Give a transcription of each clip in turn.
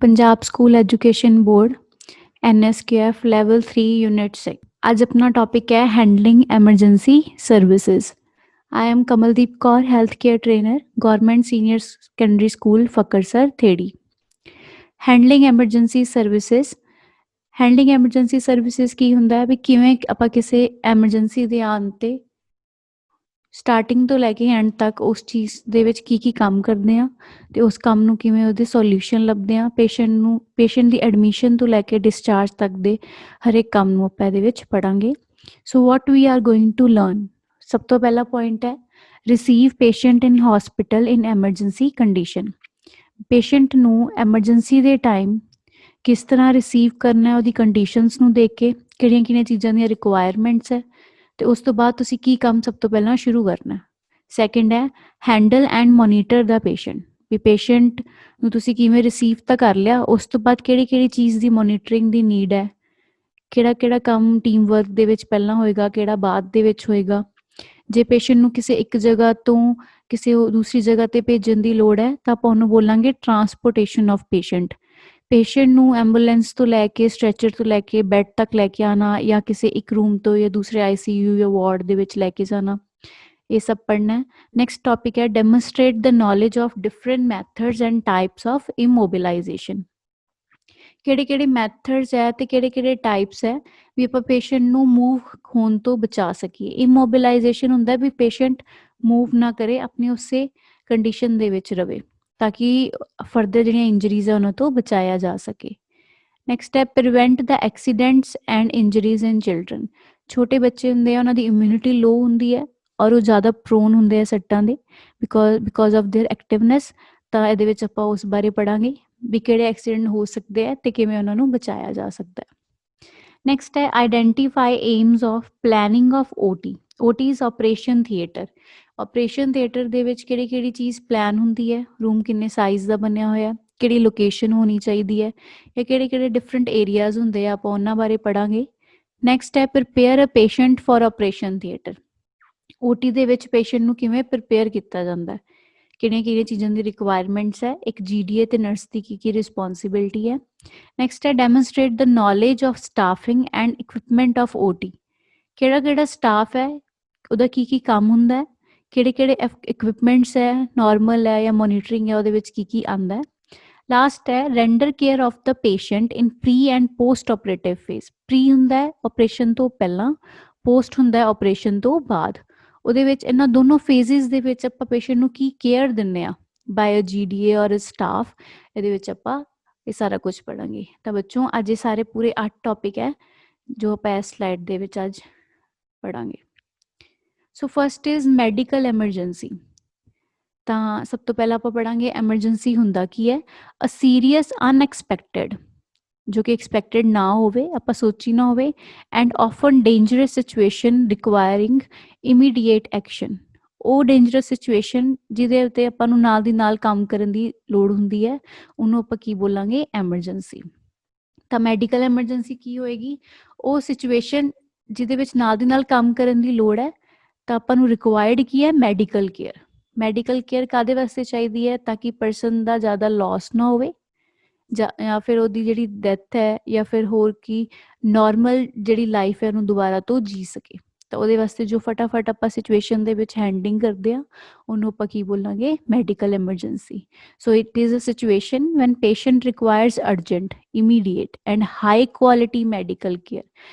Punjab school education board NSQF level 3 unit 6। आज अपना topic है handling emergency services. I am Kamaldeep Kaur, health care trainer, government senior secondary school Fakarsar Thedi. Handling emergency services ਕੀ ਹੁੰਦਾ ਹੈ ਵੀ ਕਿਵੇਂ ਆਪਾਂ ਕਿਸੇ ਐਮਰਜੈਂਸੀ ਦੇ ਆਉਣ ਤੇ ਸਟਾਰਟਿੰਗ ਤੋਂ ਲੈ ਕੇ ਐਂਡ ਤੱਕ ਉਸ ਚੀਜ਼ ਦੇ ਵਿੱਚ ਕੀ ਕੰਮ ਕਰਦੇ ਆ ਤੇ ਉਸ ਕੰਮ ਨੂੰ ਕਿਵੇਂ ਉਹਦੇ ਸੋਲੂਸ਼ਨ ਲੱਭਦੇ ਆ। ਪੇਸ਼ੈਂਟ ਦੀ ਐਡਮਿਸ਼ਨ ਤੋਂ ਲੈ ਕੇ ਡਿਸਚਾਰਜ ਤੱਕ ਦੇ ਹਰ ਇੱਕ ਕੰਮ ਨੂੰ ਆਪਾਂ ਇਹਦੇ ਵਿੱਚ ਪੜਾਂਗੇ। So what we are going to learn. ਸਭ ਤੋਂ ਪਹਿਲਾ ਪੁਆਇੰਟ ਹੈ receive patient in hospital in emergency condition. Patient ਨੂੰ ਐਮਰਜੈਂਸੀ ਦੇ ਟਾਈਮ ਕਿਸ ਤਰ੍ਹਾਂ ਰਿਸੀਵ ਕਰਨਾ ਹੈ, ਉਹਦੀ ਕੰਡੀਸ਼ਨਸ ਨੂੰ ਦੇਖ ਕੇ ਕਿਹੜੀਆਂ ਚੀਜ਼ਾਂ ਦੀਆਂ ਰਿਕੁਆਇਰਮੈਂਟਸ ਹੈ ਤੇ ਉਸ ਤੋਂ ਬਾਅਦ ਤੁਸੀਂ ਕੀ ਕੰਮ ਸਭ ਤੋਂ ਪਹਿਲਾਂ ਸ਼ੁਰੂ ਕਰਨਾ। ਸੈਕਿੰਡ ਹੈ ਹੈਂਡਲ ਐਂਡ ਮੋਨੀਟਰ ਦਾ ਪੇਸ਼ੈਂਟ। ਵੀ ਪੇਸ਼ੈਂਟ ਨੂੰ ਤੁਸੀਂ ਕਿਵੇਂ ਰਿਸੀਵ ਤਾਂ ਕਰ ਲਿਆ, ਉਸ ਤੋਂ ਬਾਅਦ ਕਿਹੜੀ ਚੀਜ਼ ਦੀ ਮੋਨੀਟਰਿੰਗ ਦੀ ਨੀਡ ਹੈ, ਕਿਹੜਾ ਕੰਮ ਟੀਮ ਵਰਕ ਦੇ ਵਿੱਚ ਪਹਿਲਾਂ ਹੋਏਗਾ, ਕਿਹੜਾ ਬਾਅਦ ਦੇ ਵਿੱਚ ਹੋਏਗਾ। ਜੇ ਪੇਸ਼ੈਂਟ ਨੂੰ ਕਿਸੇ ਇੱਕ ਜਗ੍ਹਾ ਤੋਂ ਕਿਸੇ ਦੂਸਰੀ ਜਗ੍ਹਾ ਤੇ ਭੇਜਣ ਦੀ ਲੋੜ ਹੈ ਤਾਂ ਆਪਾਂ ਉਹਨੂੰ ਬੋਲਾਂਗੇ ਟਰਾਂਸਪੋਰਟੇਸ਼ਨ ਆਫ ਪੇਸ਼ੈਂਟ। ਪੇਸ਼ੈਂਟ ਨੂੰ ਐਂਬੂਲੈਂਸ ਤੋਂ ਲੈ ਕੇ ਸਟ੍ਰੈਚਰ ਤੋਂ ਲੈ ਕੇ ਬੈੱਡ ਤੱਕ ਲੈ ਕੇ ਆਉਣਾ ਜਾਂ ਕਿਸੇ ਇੱਕ ਰੂਮ ਤੋਂ ਜਾਂ ਦੂਸਰੇ ICU ਜਾਂ ਵਾਰਡ ਦੇ ਵਿੱਚ ਲੈ ਕੇ ਜਾਣਾ, ਇਹ ਸਭ ਪੜ੍ਹਨਾ ਹੈ। ਨੈਕਸਟ ਟੌਪਿਕ ਹੈ demonstrate the knowledge of different methods and types of immobilisation. ਕਿਹੜੇ ਮੈਥਡਸ ਹੈ ਤੇ ਕਿਹੜੇ ਟਾਈਪਸ ਹੈ ਵੀ ਆਪਾਂ ਪੇਸ਼ੈਂਟ ਨੂੰ ਮੂਵ ਹੋਣ ਤੋਂ ਬਚਾ ਸਕੀਏ। ਇਮੋਬਿਲਾਈਜੇਸ਼ਨ ਹੁੰਦਾ ਵੀ ਪੇਸ਼ੈਂਟ ਮੂਵ ਨਾ ਕਰੇ, ਆਪਣੀ ਉਸੇ ਕੰਡੀਸ਼ਨ ਦੇ ਵਿੱਚ ਰਵੇ ਤਾਂ ਕਿ ਫਰਦਰ ਜਿਹੜੀਆਂ ਇੰਜਰੀਜ਼ ਆ ਉਹਨਾਂ ਤੋਂ ਬਚਾਇਆ ਜਾ ਸਕੇ। ਨੈਕਸਟ ਹੈ prevent the accidents and injuries in children. ਛੋਟੇ ਬੱਚੇ ਹੁੰਦੇ ਆ, ਉਹਨਾਂ ਦੀ ਇਮਿਊਨਿਟੀ ਲੋ ਹੁੰਦੀ ਹੈ ਔਰ ਉਹ ਜ਼ਿਆਦਾ ਪ੍ਰੋਨ ਹੁੰਦੇ ਆ ਸੱਟਾਂ ਦੇ ਬਿਕੋਜ਼ ਆਫ ਦੇਅਰ ਐਕਟਿਵਨੈਸ। ਤਾਂ ਇਹਦੇ ਵਿੱਚ ਆਪਾਂ ਉਸ ਬਾਰੇ ਪੜਾਂਗੇ ਵੀ ਕਿਹੜੇ ਐਕਸੀਡੈਂਟ ਹੋ ਸਕਦੇ ਆ ਤੇ ਕਿਵੇਂ ਉਹਨਾਂ ਨੂੰ ਬਚਾਇਆ ਜਾ ਸਕਦਾ ਹੈ। ਨੈਕਸਟ ਹੈ identify AIIMS of planning of OT। OT is operation theatre. Operation theatre ਦੇ ਵਿੱਚ ਕਿਹੜੀ ਚੀਜ਼ ਪਲਾਨ ਹੁੰਦੀ ਹੈ, ਰੂਮ ਕਿੰਨੇ ਸਾਈਜ਼ ਦਾ ਬਣਿਆ ਹੋਇਆ, ਕਿਹੜੀ ਲੋਕੇਸ਼ਨ ਹੋਣੀ ਚਾਹੀਦੀ ਹੈ, ਜਾਂ ਕਿਹੜੇ ਡਿਫਰੈਂਟ ਏਰੀਆਜ਼ ਹੁੰਦੇ ਆ, ਆਪਾਂ ਉਹਨਾਂ ਬਾਰੇ ਪੜਾਂਗੇ। ਨੈਕਸਟ ਹੈ prepare a patient for operation theatre. OT ਦੇ ਵਿੱਚ ਪੇਸ਼ੈਂਟ ਨੂੰ ਕਿਵੇਂ ਪ੍ਰੀਪੇਅਰ ਕੀਤਾ ਜਾਂਦਾ ਹੈ, ਕਿਹੜੀਆਂ ਚੀਜ਼ਾਂ ਦੀ ਰਿਕੁਆਇਰਮੈਂਟਸ ਹੈ, ਇੱਕ GDA ਤੇ ਨਰਸ ਦੀ ਕੀ ਰਿਸਪੌਂਸਿਬਿਲਿਟੀ ਹੈ। ਨੈਕਸਟ ਹੈ demonstrate the knowledge of staffing and equipment of OT। ਕਿਹੜਾ ਸਟਾਫ ਹੈ, ਉਹਦਾ ਕੀ ਕੰਮ ਹੁੰਦਾ ਹੈ, ਕਿਹੜੇ ਇਕਵਿਪਮੈਂਟਸ ਹੈ, ਨਾਰਮਲ ਹੈ ਜਾਂ ਮੋਨੀਟਰਿੰਗ ਹੈ, ਉਹਦੇ ਵਿੱਚ ਕੀ ਆਉਂਦਾ ਹੈ। ਲਾਸਟ ਹੈ render care of the patient in pre and post operative phase. Pre ਹੁੰਦਾ ਹੈ ਆਪਰੇਸ਼ਨ ਤੋਂ ਪਹਿਲਾਂ, ਪੋਸਟ ਹੁੰਦਾ ਹੈ ਆਪਰੇਸ਼ਨ ਤੋਂ ਬਾਅਦ। ਉਹਦੇ ਵਿੱਚ ਇਹਨਾਂ ਦੋਨੋਂ ਫੇਜ਼ਿਸ ਦੇ ਵਿੱਚ ਆਪਾਂ ਪੇਸ਼ੈਂਟ ਨੂੰ ਕੀ ਕੇਅਰ ਦਿੰਦੇ ਆ ਬਾਏ GDA ਔਰ ਸਟਾਫ, ਇਹਦੇ ਵਿੱਚ ਆਪਾਂ ਇਹ ਸਾਰਾ ਕੁਝ ਪੜਾਂਗੇ। ਤਾਂ ਬੱਚੋਂ ਅੱਜ ਇਹ ਸਾਰੇ ਪੂਰੇ 8 ਟੌਪਿਕ ਹੈ ਜੋ ਆਪਾਂ ਇਸ ਸਲਾਈਡ ਦੇ ਵਿੱਚ ਅੱਜ ਪੜਾਂਗੇ। So first is medical emergency. ਤਾਂ ਸਭ ਤੋਂ ਪਹਿਲਾਂ ਆਪਾਂ ਪੜਾਂਗੇ ਐਮਰਜੈਂਸੀ ਹੁੰਦਾ ਕੀ ਹੈ। ਅ ਸੀਰੀਅਸ ਅਨਐਕਸਪੈਕਟਡ, ਜੋ ਕਿ ਐਕਸਪੈਕਟਡ ਨਾ ਹੋਵੇ, ਆਪਾਂ ਸੋਚੀ ਨਾ ਹੋਵੇ, and often dangerous situation requiring immediate action. ਉਹ ਡੇਂਜਰਸ ਸਿਚੁਏਸ਼ਨ ਜਿਹਦੇ ਉੱਤੇ ਆਪਾਂ ਨੂੰ ਨਾਲ ਦੀ ਨਾਲ ਕੰਮ ਕਰਨ ਦੀ ਲੋੜ ਹੁੰਦੀ ਹੈ, ਉਹਨੂੰ ਆਪਾਂ ਕੀ ਬੋਲਾਂਗੇ, ਐਮਰਜੈਂਸੀ। ਤਾਂ ਮੈਡੀਕਲ ਐਮਰਜੈਂਸੀ ਕੀ ਹੋਏਗੀ, ਉਹ ਸਿਚੁਏਸ਼ਨ ਜਿਹਦੇ ਵਿੱਚ ਨਾਲ ਦੀ ਨਾਲ ਕੰਮ ਕਰਨ ਦੀ ਲੋੜ ਹੈ ਤਾਂ ਆਪਾਂ ਨੂੰ ਰਿਕੁਆਇਰਡ ਕੀ ਹੈ, ਮੈਡੀਕਲ ਕੇਅਰ। ਮੈਡੀਕਲ ਕੇਅਰ ਕਾਹਦੇ ਵਾਸਤੇ ਚਾਹੀਦੀ ਹੈ, ਤਾਂ ਕਿ ਪਰਸਨ ਦਾ ਜ਼ਿਆਦਾ ਲਾਸ ਨਾ ਹੋਵੇ ਜਾਂ ਫਿਰ ਉਹਦੀ ਜਿਹੜੀ ਡੈਥ ਹੈ ਜਾਂ ਫਿਰ ਹੋਰ ਕੀ ਨਾਰਮਲ ਜਿਹੜੀ ਲਾਈਫ ਹੈ ਉਹਨੂੰ ਦੁਬਾਰਾ ਤੋਂ ਜੀ ਸਕੇ। ਤਾਂ ਉਹਦੇ ਵਾਸਤੇ ਜੋ ਫਟਾਫਟ ਆਪਾਂ ਸਿਚੁਏਸ਼ਨ ਦੇ ਵਿੱਚ ਹੈਂਡਲਿੰਗ ਕਰਦੇ ਆ ਉਹਨੂੰ ਆਪਾਂ ਕੀ ਬੋਲਾਂਗੇ, medical emergency. So it is a situation when patient requires urgent, immediate and high quality medical care.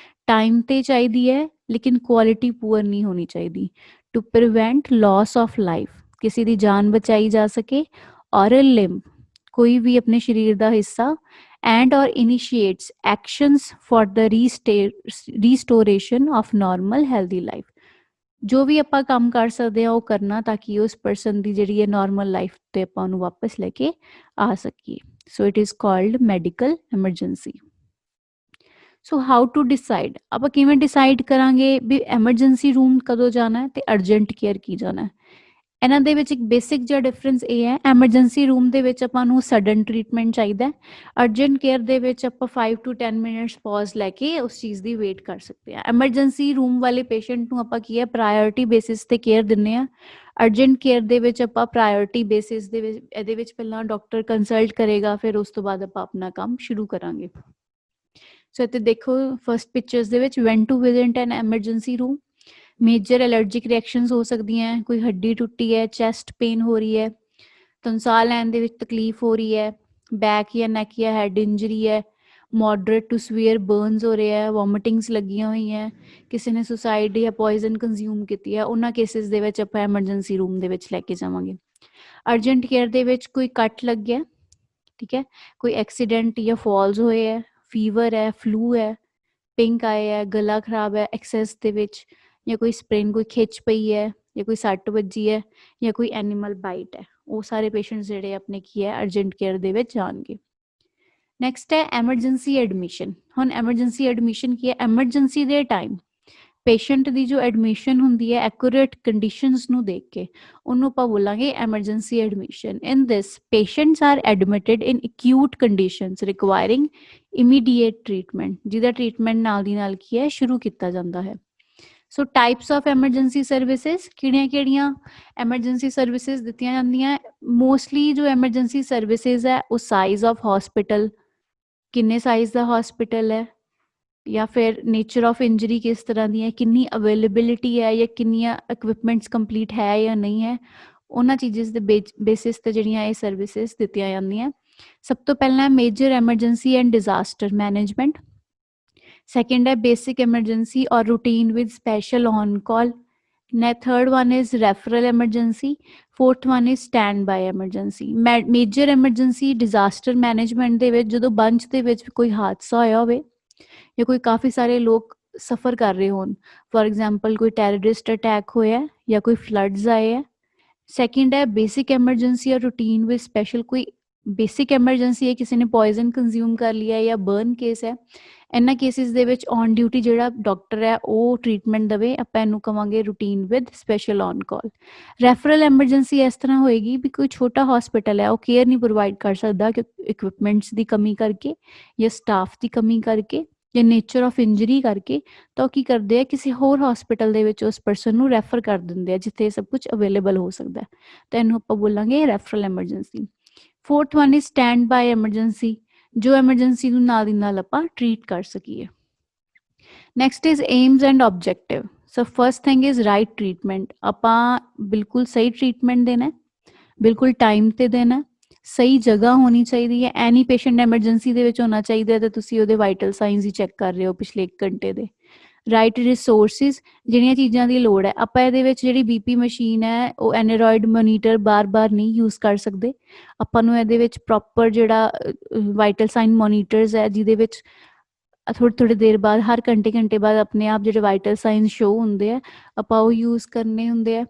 Time ਤੇ ਚਾਹੀਦੀ ਹੈ ਲੇਕਿਨ ਕੁਆਲਿਟੀ ਪੂਅਰ ਨਹੀਂ ਹੋਣੀ ਚਾਹੀਦੀ। To prevent loss of life, ਕਿਸੇ ਦੀ ਜਾਨ ਬਚਾਈ ਜਾ ਸਕੇ, ਔਰ ਲਿੰਬ, ਕੋਈ ਵੀ ਆਪਣੇ ਸਰੀਰ ਦਾ ਹਿੱਸਾ, and or initiates actions for the restoration of normal healthy life. ਜੋ ਵੀ ਆਪਾਂ ਕੰਮ ਕਰ ਸਕਦੇ ਹਾਂ ਉਹ ਕਰਨਾ ਤਾਂ ਕਿ ਉਸ ਪਰਸਨ ਦੀ ਜਿਹੜੀ ਹੈ ਨਾਰਮਲ ਲਾਈਫ ਤੇ ਆਪਾਂ ਉਹਨੂੰ ਵਾਪਸ ਲੈ ਕੇ ਆ ਸਕੀਏ। So it is called medical emergency. So how to decide, ਆਪਾਂ ਕਿਵੇਂ ਡਿਸਾਈਡ ਕਰਾਂਗੇ ਵੀ ਐਮਰਜੈਂਸੀ ਰੂਮ ਕਦੋਂ ਜਾਣਾ ਹੈ ਤੇ ਅਰਜੈਂਟ ਕੇਅਰ ਕੀ ਜਾਣਾ ਹੈ। ਇਹਨਾਂ ਦੇ ਵਿੱਚ ਇੱਕ ਬੇਸਿਕ ਜਿਹਾ ਡਿਫਰੈਂਸ ਇਹ ਹੈ, ਐਮਰਜੈਂਸੀ ਰੂਮ ਦੇ ਵਿੱਚ ਆਪਾਂ ਨੂੰ ਸਡਨ ਟ੍ਰੀਟਮੈਂਟ ਚਾਹੀਦਾ, ਅਰਜੈਂਟ ਕੇਅਰ ਦੇ ਵਿੱਚ ਆਪਾਂ 5 to 10 ਮਿੰਟਸ ਪੌਜ਼ ਲੈ ਕੇ ਉਸ ਚੀਜ਼ ਦੀ ਵੇਟ ਕਰ ਸਕਦੇ ਹਾਂ। ਐਮਰਜੈਂਸੀ ਰੂਮ ਵਾਲੇ ਪੇਸ਼ੈਂਟ ਨੂੰ ਆਪਾਂ ਕੀ ਹੈ ਪ੍ਰਾਇੋਰਟੀ ਬੇਸਿਸ ਤੇ ਕੇਅਰ ਦਿੰਦੇ ਹਾਂ, ਅਰਜੈਂਟ ਕੇਅਰ ਦੇ ਵਿੱਚ ਆਪਾਂ ਪ੍ਰਾਇੋਰਟੀ ਬੇਸਿਸ ਦੇ ਵਿੱਚ ਇਹਦੇ ਵਿੱਚ ਪਹਿਲਾਂ ਡਾਕਟਰ ਕੰਸਲਟ ਕਰੇਗਾ, ਫਿਰ ਉਸ ਤੋਂ ਬਾਅਦ ਆਪਾਂ ਆਪਣਾ ਕੰਮ ਸ਼ੁਰੂ ਕਰਾਂਗੇ। ਸੋ ਇੱਥੇ ਦੇਖੋ ਫਸਟ ਪਿਕਚਰਸ ਦੇ ਵਿੱਚ when to visit an emergency room. Major allergic reactions ਹੋ ਸਕਦੀਆਂ, ਕੋਈ ਹੱਡੀ ਟੁੱਟੀ ਹੈ, ਚੈਸਟ ਪੇਨ ਹੋ ਰਹੀ ਹੈ, ਤੁਹਾਨੂੰ ਸਾਹ ਲੈਣ ਦੇ ਵਿੱਚ ਤਕਲੀਫ ਹੋ ਰਹੀ ਹੈ, ਬੈਕ ਜਾਂ ਨੈਕ ਜਾਂ ਹੈਡ ਇੰਜਰੀ ਹੈ, ਮੋਡਰੇਟ ਟੂ ਸਵੀਅਰ ਬਰਨਸ ਹੋ ਰਿਹਾ ਹੈ, ਵੋਮਿਟਿੰਗਸ ਲੱਗੀਆਂ ਹੋਈਆਂ, ਕਿਸੇ ਨੇ ਸੁਸਾਈਡ ਜਾਂ ਪੋਇਜ਼ਨ ਕੰਜ਼ਿਊਮ ਕੀਤੀ ਹੈ, ਉਹਨਾਂ ਕੇਸਿਸ ਦੇ ਵਿੱਚ ਆਪਾਂ ਐਮਰਜੈਂਸੀ ਰੂਮ ਦੇ ਵਿੱਚ ਲੈ ਕੇ ਜਾਵਾਂਗੇ। ਅਰਜੈਂਟ ਕੇਅਰ ਦੇ ਵਿੱਚ ਕੋਈ ਕੱਟ ਲੱਗਿਆ, ਠੀਕ ਹੈ, ਕੋਈ ਐਕਸੀਡੈਂਟ ਜਾਂ ਫਾਲਸ ਹੋਏ ਹੈ, ਫੀਵਰ ਹੈ, ਫਲੂ ਹੈ, ਪਿੰਕ ਆਏ ਹੈ, ਗਲਾ ਖਰਾਬ ਹੈ ਐਕਸੈਸ ਦੇ ਵਿੱਚ, ਜਾਂ ਕੋਈ ਸਪ੍ਰੇਨ, ਕੋਈ ਖਿੱਚ ਪਈ ਹੈ, ਜਾਂ ਕੋਈ ਸੱਟ ਵੱਜੀ ਹੈ, ਜਾਂ ਕੋਈ ਐਨੀਮਲ ਬਾਈਟ ਹੈ, ਉਹ ਸਾਰੇ ਪੇਸ਼ੈਂਟਸ ਜਿਹੜੇ ਆਪਣੇ ਕੀ ਹੈ ਅਰਜੈਂਟ ਕੇਅਰ ਦੇ ਵਿੱਚ ਜਾਣਗੇ। ਨੈਕਸਟ ਹੈ ਐਮਰਜੈਂਸੀ ਐਡਮਿਸ਼ਨ। ਹੁਣ ਐਮਰਜੈਂਸੀ ਐਡਮਿਸ਼ਨ ਕੀ ਹੈ? ਐਮਰਜੈਂਸੀ ਦੇ ਟਾਈਮ ਪੇਸ਼ੈਂਟ ਦੀ ਜੋ ਐਡਮਿਸ਼ਨ ਹੁੰਦੀ ਹੈ ਐਕੂਰੇਟ ਕੰਡੀਸ਼ਨਸ ਨੂੰ ਦੇਖ ਕੇ, ਉਹਨੂੰ ਆਪਾਂ ਬੋਲਾਂਗੇ ਐਮਰਜੈਂਸੀ ਐਡਮਿਸ਼ਨ। ਇਨ ਦਿਸ ਪੇਸ਼ੈਂਟਸ ਆਰ ਐਡਮਿਟਡ ਇਨ ਅਕਿਊਟ ਕੰਡੀਸ਼ਨਸ ਰਿਕੁਆਇਰਿੰਗ ਇਮੀਡੀਏਟ ਟ੍ਰੀਟਮੈਂਟ, ਜਿਹਦਾ ਟ੍ਰੀਟਮੈਂਟ ਨਾਲ ਦੀ ਨਾਲ ਕੀ ਹੈ ਸ਼ੁਰੂ ਕੀਤਾ ਜਾਂਦਾ ਹੈ। ਸੋ ਟਾਈਪਸ ਆਫ ਐਮਰਜੈਂਸੀ ਸਰਵਿਸਿਜ਼, ਕਿਹੜੀਆਂ ਐਮਰਜੈਂਸੀ ਸਰਵਿਸਿਜ਼ ਦਿੱਤੀਆਂ ਜਾਂਦੀਆਂ? ਮੋਸਟਲੀ ਜੋ ਐਮਰਜੈਂਸੀ ਸਰਵਿਸਿਜ਼ ਹੈ ਉਹ ਸਾਈਜ਼ ਆਫ ਹਸਪੀਟਲ, ਕਿੰਨੇ ਸਾਈਜ਼ ਦਾ ਹਸਪੀਟਲ ਹੈ, ਜਾਂ ਫਿਰ ਨੇਚਰ ਆਫ ਇੰਜਰੀ ਕਿਸ ਤਰ੍ਹਾਂ ਦੀ ਹੈ, ਕਿੰਨੀ ਅਵੇਲੇਬਿਲਿਟੀ ਹੈ, ਜਾਂ ਕਿੰਨੀਆਂ ਇਕਵਿਪਮੈਂਟਸ ਕੰਪਲੀਟ ਹੈ ਜਾਂ ਨਹੀਂ ਹੈ, ਉਹਨਾਂ ਚੀਜ਼ਸ ਦੇ ਬੇਸਿਸ ਤੇ ਜਿਹੜੀਆਂ ਇਹ ਸਰਵਿਸਿਜ਼ ਦਿੱਤੀਆਂ ਜਾਂਦੀਆਂ। ਸਭ ਤੋਂ ਪਹਿਲਾਂ major emergency and disaster management, second है basic emergency or routine with special on call, third one is referral emergency, fourth one is standby emergency। major emergency disaster management ਦੇ ਵਿੱਚ ਜਦੋਂ ਬੰਚ ਦੇ ਵਿੱਚ ਕੋਈ ਹਾਦਸਾ ਹੋਇਆ ਹੋਵੇ ਜਾਂ ਕੋਈ ਕਾਫੀ ਸਾਰੇ ਲੋਕ ਸਫਰ ਕਰ ਰਹੇ ਹੋਣ, ਫॉर एग्जांपल ਕੋਈ ਟੈਰਰਿਸਟ ਅਟੈਕ ਹੋਇਆ ਜਾਂ ਕੋਈ ਫਲੱਡਸ ਆਏ ਹੈ। ਸੈਕਿੰਡ ਹੈ ਬੇਸਿਕ ਐਮਰਜੈਂਸੀ ਔਰ ਰੂਟੀਨ ਵਿਦ ਸਪੈਸ਼ਲ, ਕੋਈ ਬੇਸਿਕ ਐਮਰਜੈਂਸੀ ਹੈ, ਕਿਸੇ ਨੇ ਪੋਇਜ਼ਨ ਕੰਜ਼ਿਊਮ ਕਰ ਲਿਆ ਜਾਂ ਬਰਨ ਕੇਸ ਹੈ, ਇਹਨਾਂ ਕੇਸਿਸ ਦੇ ਵਿੱਚ ਔਨ ਡਿਊਟੀ ਜਿਹੜਾ ਡਾਕਟਰ ਹੈ ਉਹ ਟ੍ਰੀਟਮੈਂਟ ਦੇਵੇ, ਆਪਾਂ ਇਹਨੂੰ ਕਵਾਂਗੇ routine with special on call. Referral emergency ਇਸ ਤਰ੍ਹਾਂ ਹੋਏਗੀ ਵੀ ਕੋਈ ਛੋਟਾ ਹਸਪੀਟਲ ਹੈ ਉਹ ਕੇਅਰ ਨਹੀਂ ਪ੍ਰੋਵਾਈਡ ਕਰ ਸਕਦਾ ਕਿ ਇਕਵਿਪਮੈਂਟਸ ਦੀ ਕਮੀ ਕਰਕੇ ਜਾਂ ਸਟਾਫ ਦੀ ਕਮੀ ਕਰਕੇ ਜਾਂ ਨੇਚਰ ਆਫ ਇੰਜਰੀ ਕਰਕੇ, ਤਾਂ ਉਹ ਕੀ ਕਰਦੇ ਆ ਕਿਸੇ ਹੋਰ ਹਸਪੀਟਲ ਦੇ ਵਿੱਚ ਉਸ ਪਰਸਨ ਨੂੰ ਰੈਫਰ ਕਰ ਦਿੰਦੇ ਆ ਜਿੱਥੇ ਸਭ ਕੁਝ ਅਵੇਲੇਬਲ ਹੋ ਸਕਦਾ, ਤਾਂ ਇਹਨੂੰ ਆਪਾਂ ਬੋਲਾਂਗੇ referral emergency. Fourth one is stand by emergency, ਜੋ ਐਮਰਜੈਂਸੀ ਨੂੰ ਨਾਲ ਦੀ ਨਾਲ ਆਪਾਂ ਟ੍ਰੀਟ ਕਰ ਸਕੀਏ। Next is aims and objective. So first thing is right treatment, ਆਪਾਂ ਬਿਲਕੁਲ ਸਹੀ ਟ੍ਰੀਟਮੈਂਟ ਦੇਣਾ, ਬਿਲਕੁਲ ਟਾਈਮ ਤੇ ਦੇਣਾ, ਸਹੀ ਜਗ੍ਹਾ ਹੋਣੀ ਚਾਹੀਦੀ ਹੈ। ਐਨੀ ਪੇਸ਼ੈਂਟ ਐਮਰਜੈਂਸੀ ਦੇ ਵਿੱਚ ਹੋਣਾ ਚਾਹੀਦਾ ਤੇ ਤੁਸੀਂ ਉਹਦੇ ਵਾਈਟਲ ਸਾਈਨਸ ਹੀ ਚੈੱਕ ਕਰ ਰਹੇ ਹੋ ਪਿਛਲੇ 1 ਘੰਟੇ ਦੇ। ਰਾਈਟ ਰਿਸੋਰਸਿਸ, ਜਿਹੜੀਆਂ ਚੀਜ਼ਾਂ ਦੀ ਲੋੜ ਹੈ, ਆਪਾਂ ਇਹਦੇ ਵਿੱਚ ਜਿਹੜੀ ਬੀਪੀ ਮਸ਼ੀਨ ਹੈ ਉਹ ਐਨਰੋਇਡ ਮੋਨੀਟਰ ਬਾਰ-ਬਾਰ ਨਹੀਂ ਯੂਜ਼ ਕਰ ਸਕਦੇ, ਆਪਾਂ ਨੂੰ ਇਹਦੇ ਵਿੱਚ ਪ੍ਰੋਪਰ ਜਿਹੜਾ ਵਾਈਟਲ ਸਾਈਨ ਮੋਨੀਟਰਸ ਹੈ ਜਿਹਦੇ ਵਿੱਚ ਥੋੜੀ ਦੇਰ ਬਾਅਦ ਹਰ ਘੰਟੇ ਬਾਅਦ ਆਪਣੇ ਆਪ ਜਿਹੜੇ ਵਾਈਟਲ ਸਾਈਨ ਸ਼ੋ ਹੁੰਦੇ ਆ ਆਪਾਂ ਉਹ ਯੂਜ਼ ਕਰਨੇ ਹੁੰਦੇ ਆ।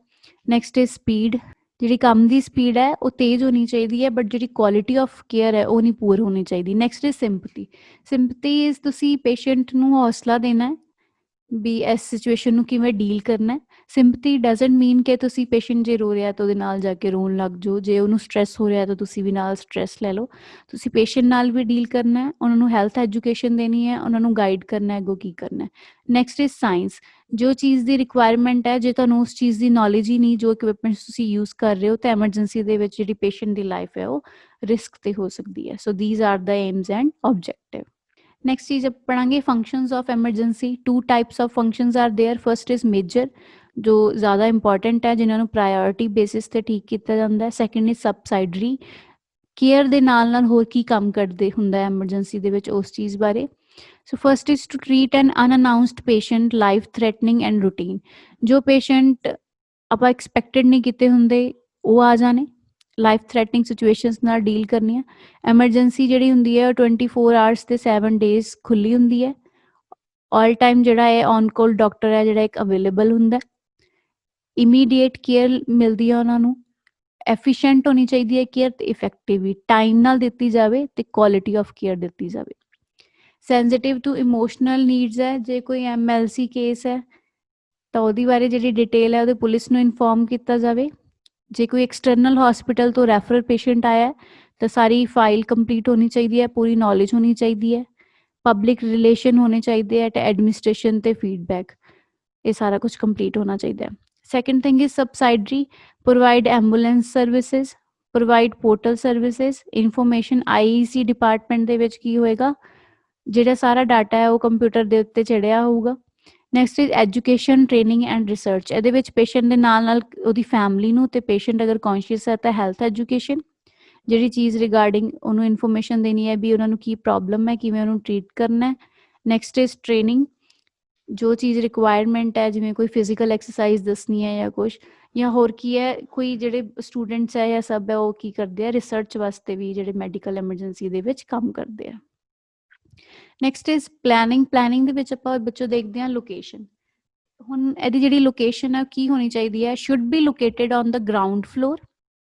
ਨੈਕਸਟ ਇਜ਼ ਸਪੀਡ, ਜਿਹੜੀ ਕੰਮ ਦੀ ਸਪੀਡ ਹੈ ਉਹ ਤੇਜ਼ ਹੋਣੀ ਚਾਹੀਦੀ ਹੈ, ਬਟ ਜਿਹੜੀ ਕੁਆਲਿਟੀ ਆਫ ਕੇਅਰ ਹੈ ਉਹ ਨਹੀਂ ਪੂਰ ਹੋਣੀ ਚਾਹੀਦੀ। Next is sympathy, sympathy is ਤੁਸੀਂ ਪੇਸ਼ੈਂਟ ਨੂੰ ਹੌਸਲਾ ਦੇਣਾ ਵੀ ਇਸ ਸਿਚੁਏਸ਼ਨ ਨੂੰ ਕਿਵੇਂ ਡੀਲ ਕਰਨਾ। ਸਿੰਪਥੀ ਡਜ਼ਨਟ ਮੀਨ ਕਿ ਤੁਸੀਂ ਪੇਸ਼ੈਂਟ ਜੇ ਰੋ ਰਿਹਾ ਤਾਂ ਉਹਦੇ ਨਾਲ ਜਾ ਕੇ ਰੋਣ ਲੱਗ ਜਾਓ, ਜੇ ਉਹਨੂੰ ਸਟ੍ਰੈਸ ਹੋ ਰਿਹਾ ਤਾਂ ਤੁਸੀਂ ਵੀ ਨਾਲ ਸਟ੍ਰੈਸ ਲੈ ਲਓ। ਤੁਸੀਂ ਪੇਸ਼ੈਂਟ ਨਾਲ ਵੀ ਡੀਲ ਕਰਨਾ ਹੈ, ਉਹਨਾਂ ਨੂੰ ਹੈਲਥ ਐਜੂਕੇਸ਼ਨ ਦੇਣੀ ਹੈ, ਉਹਨਾਂ ਨੂੰ ਗਾਈਡ ਕਰਨਾ ਹੈ ਅੱਗੋਂ ਕੀ ਕਰਨਾ ਹੈ। ਨੈਕਸਟ ਇਜ਼ ਸਾਇੰਸ, ਜੋ ਚੀਜ਼ ਦੀ ਰਿਕੁਆਇਰਮੈਂਟ ਹੈ ਜੇ ਤੁਹਾਨੂੰ ਉਸ ਚੀਜ਼ ਦੀ ਨੌਲੇਜ ਹੀ ਨਹੀਂ, ਜੋ ਇਕਵਿਪਮੈਂਟਸ ਤੁਸੀਂ ਯੂਜ਼ ਕਰ ਰਹੇ ਹੋ, ਤਾਂ ਐਮਰਜੈਂਸੀ ਦੇ ਵਿੱਚ ਜਿਹੜੀ ਪੇਸ਼ੈਂਟ ਦੀ ਲਾਈਫ ਹੈ ਉਹ ਰਿਸਕ ਤੇ ਹੋ ਸਕਦੀ ਹੈ। So these are the aims and objective. Next चीज पढ़ांगे functions of emergency. 2 types of functions are there. First is major, जो ज़्यादा इंपॉर्टेंट है जिन्होंने प्रायोरिटी बेसिस ਤੇ ठीक किया जाता है। सैकेंड इज सबसाइडरी, केयर ਦੇ ਨਾਲ ਹੋਰ ਕੀ ਕੰਮ ਕਰਦੇ ਹੁੰਦਾ ਐਮਰਜੈਂਸੀ ਦੇ ਵਿੱਚ ਉਸ ਚੀਜ਼ ਬਾਰੇ। So first is to treat an unannounced patient life threatening and routine, ਜੋ ਪੇਸ਼ੈਂਟ ਆਪਾਂ ਐਕਸਪੈਕਟਡ ਨਹੀਂ ਕੀਤੇ ਹੁੰਦੇ ਉਹ ਆ ਜਾਣੇ, ਲਾਈਫ ਥ੍ਰੈਟਨਿੰਗ ਸਿਚੁਏਸ਼ਨਸ ਨਾਲ ਡੀਲ ਕਰਨੀਆਂ। ਐਮਰਜੈਂਸੀ ਜਿਹੜੀ ਹੁੰਦੀ ਹੈ 24 ਆਵਰਸ ਤੇ 7 ਡੇਜ਼ ਖੁੱਲੀ ਹੁੰਦੀ ਹੈ। ਆਲ ਟਾਈਮ ਜਿਹੜਾ ਹੈ ਔਨ ਕੋਲ ਡਾਕਟਰ ਹੈ ਜਿਹੜਾ ਇੱਕ ਅਵੇਲੇਬਲ ਹੁੰਦਾ। ਇਮੀਡੀਏਟ ਕੇਅਰ ਮਿਲਦੀ ਹੈ ਉਹਨਾਂ ਨੂੰ, ਐਫੀਸ਼ੀਐਂਟ ਹੋਣੀ ਚਾਹੀਦੀ ਹੈ ਕੇਅਰ ਤੇ ਇਫੈਕਟਿਵ ਵੀ, ਟਾਈਮ ਨਾਲ ਦਿੱਤੀ ਜਾਵੇ ਤੇ ਕੁਆਲਿਟੀ ਆਫ ਕੇਅਰ ਦਿੱਤੀ ਜਾਵੇ। ਸੈਂਸਿਟਿਵ ਟੂ ਇਮੋਸ਼ਨਲ ਨੀਡਸ ਹੈ, ਜੇ ਕੋਈ MLC ਕੇਸ ਹੈ ਤਾਂ ਉਹਦੀ ਬਾਰੇ ਜਿਹੜੀ ਡਿਟੇਲ ਹੈ ਉਹਦੇ ਪੁਲਿਸ ਨੂੰ ਇਨਫੋਰਮ ਕੀਤਾ ਜਾਵੇ। ਜੇ ਕੋਈ ਐਕਸਟਰਨਲ ਹਸਪੀਟਲ ਤੋਂ ਰੈਫਰਲ ਪੇਸ਼ੈਂਟ ਆਇਆ ਤਾਂ ਸਾਰੀ ਫਾਈਲ ਕੰਪਲੀਟ ਹੋਣੀ ਚਾਹੀਦੀ ਹੈ, ਪੂਰੀ ਨੌਲੇਜ ਹੋਣੀ ਚਾਹੀਦੀ ਹੈ, ਪਬਲਿਕ ਰਿਲੇਸ਼ਨ ਹੋਣੇ ਚਾਹੀਦੇ ਹੈ ਤੇ ਐਡਮਿਨਿਸਟ੍ਰੇਸ਼ਨ ਤੇ ਫੀਡਬੈਕ, ਇਹ ਸਾਰਾ ਕੁਝ ਕੰਪਲੀਟ ਹੋਣਾ ਚਾਹੀਦਾ ਹੈ। Second thing is subsidiary, provide ambulance services, provide portal services, information IEC department ਦੇ ਵਿੱਚ ਕੀ ਹੋਏਗਾ, ਜਿਹੜਾ ਸਾਰਾ ਡਾਟਾ ਹੈ ਉਹ ਕੰਪਿਊਟਰ ਦੇ ਉੱਤੇ ਚੜਿਆ ਹੋਊਗਾ। Next is education, training and research. ਇਹਦੇ ਵਿੱਚ ਪੇਸ਼ੈਂਟ ਦੇ ਨਾਲ ਨਾਲ ਉਹਦੀ ਫੈਮਿਲੀ ਨੂੰ ਤੇ ਪੇਸ਼ੈਂਟ ਅਗਰ ਕੌਨਸ਼ੀਅਸ ਹੈ ਤਾਂ ਹੈਲਥ ਐਜੂਕੇਸ਼ਨ, ਜਿਹੜੀ ਚੀਜ਼ ਰਿਗਾਰਡਿੰਗ ਉਹਨੂੰ ਇਨਫੋਰਮੇਸ਼ਨ ਦੇਣੀ ਹੈ ਵੀ ਉਹਨਾਂ ਨੂੰ ਕੀ ਪ੍ਰੋਬਲਮ ਹੈ, ਕਿਵੇਂ ਉਹਨੂੰ ਟ੍ਰੀਟ ਕਰਨਾ ਹੈ। ਨੈਕਸਟ ਇਜ਼ ਟ੍ਰੇਨਿੰਗ, ਜੋ ਚੀਜ਼ ਰਿਕੁਆਇਰਮੈਂਟ ਹੈ ਜਿਵੇਂ ਕੋਈ ਫਿਜ਼ੀਕਲ ਐਕਸਰਸਾਈਜ਼ ਦੱਸਣੀ ਹੈ ਜਾਂ ਕੁਛ, ਜਾਂ ਹੋਰ ਕੀ ਹੈ ਕੋਈ ਜਿਹੜੇ ਸਟੂਡੈਂਟਸ ਹੈ ਜਾਂ ਸਭ ਹੈ ਉਹ ਕੀ ਕਰਦੇ ਆ ਰਿਸਰਚ ਵਾਸਤੇ ਵੀ ਜਿਹੜੇ ਮੈਡੀਕਲ ਐਮਰਜੈਂਸੀ ਦੇ ਵਿੱਚ ਕੰਮ ਕਰਦੇ ਆ। Next is planning. ਪਲੈਨਿੰਗ ਦੇ ਵਿੱਚ ਆਪਾਂ ਬੱਚੋਂ ਦੇਖਦੇ ਹਾਂ ਲੋਕੇਸ਼ਨ। ਹੁਣ ਇਹਦੀ ਜਿਹੜੀ ਲੋਕੇਸ਼ਨ ਹੈ ਕੀ ਹੋਣੀ ਚਾਹੀਦੀ ਹੈ, should be located on the ground floor.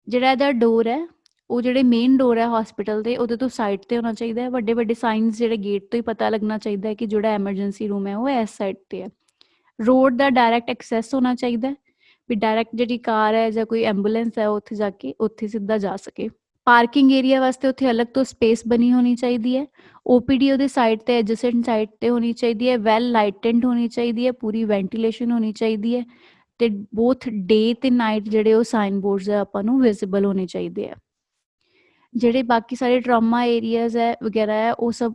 ਜਿਹੜਾ ਇਹਦਾ ਡੋਰ ਹੈ ਉਹ ਜਿਹੜੇ ਮੇਨ ਡੋਰ ਹੈ ਹਸਪੀਟਲ ਦੇ ਉਹਦੇ ਤੋਂ ਸਾਈਡ ਤੇ ਹੋਣਾ ਚਾਹੀਦਾ ਹੈ। ਵੱਡੇ ਵੱਡੇ ਸਾਈਨਸ ਜਿਹੜੇ ਗੇਟ ਤੋਂ ਹੀ ਪਤਾ ਲੱਗਣਾ ਚਾਹੀਦਾ ਹੈ ਕਿ ਜਿਹੜਾ ਐਮਰਜੈਂਸੀ ਰੂਮ ਹੈ ਉਹ ਇਸ ਸਾਈਡ ਤੇ ਹੈ। ਰੋਡ ਦਾ ਡਾਇਰੈਕਟ ਐਕਸੈਸ ਹੋਣਾ ਚਾਹੀਦਾ ਹੈ ਵੀ ਡਾਇਰੈਕਟ ਜਿਹੜੀ ਕਾਰ ਹੈ ਜਾਂ ਕੋਈ ਐਂਬੂਲੈਂਸ ਹੈ ਉੱਥੇ ਜਾ ਕੇ ਉੱਥੇ ਸਿੱਧਾ ਜਾ ਸਕੇ। ਪਾਰਕਿੰਗ ਏਰੀਆ ਵਾਸਤੇ ਉੱਥੇ ਅਲੱਗ ਤੋਂ ਸਪੇਸ ਬਣੀ ਹੋਣੀ ਚਾਹੀਦੀ ਹੈ। OPD ਉਹਦੇ ਸਾਈਡ ਤੇ ਐਡਜਸੈਂਟ ਸਾਈਡ ਤੇ ਹੋਣੀ ਚਾਹੀਦੀ ਹੈ। ਵੈਲ ਲਾਈਟਨਡ ਹੋਣੀ ਚਾਹੀਦੀ ਹੈ, ਪੂਰੀ ਵੈਂਟੀਲੇਸ਼ਨ ਹੋਣੀ ਚਾਹੀਦੀ ਹੈ ਤੇ ਬੋਥ ਡੇ ਤੇ ਨਾਈਟ ਜਿਹੜੇ ਉਹ ਸਾਈਨ ਬੋਰਡਸ ਹੈ ਆਪਾਂ ਨੂੰ ਵਿਜ਼ੀਬਲ ਹੋਣੇ ਚਾਹੀਦੇ ਆ। ਜਿਹੜੇ ਬਾਕੀ ਸਾਰੇ ਟਰਾਮਾ ਏਰੀਆਜ਼ ਹੈ ਵਗੈਰਾ ਹੈ ਉਹ ਸਭ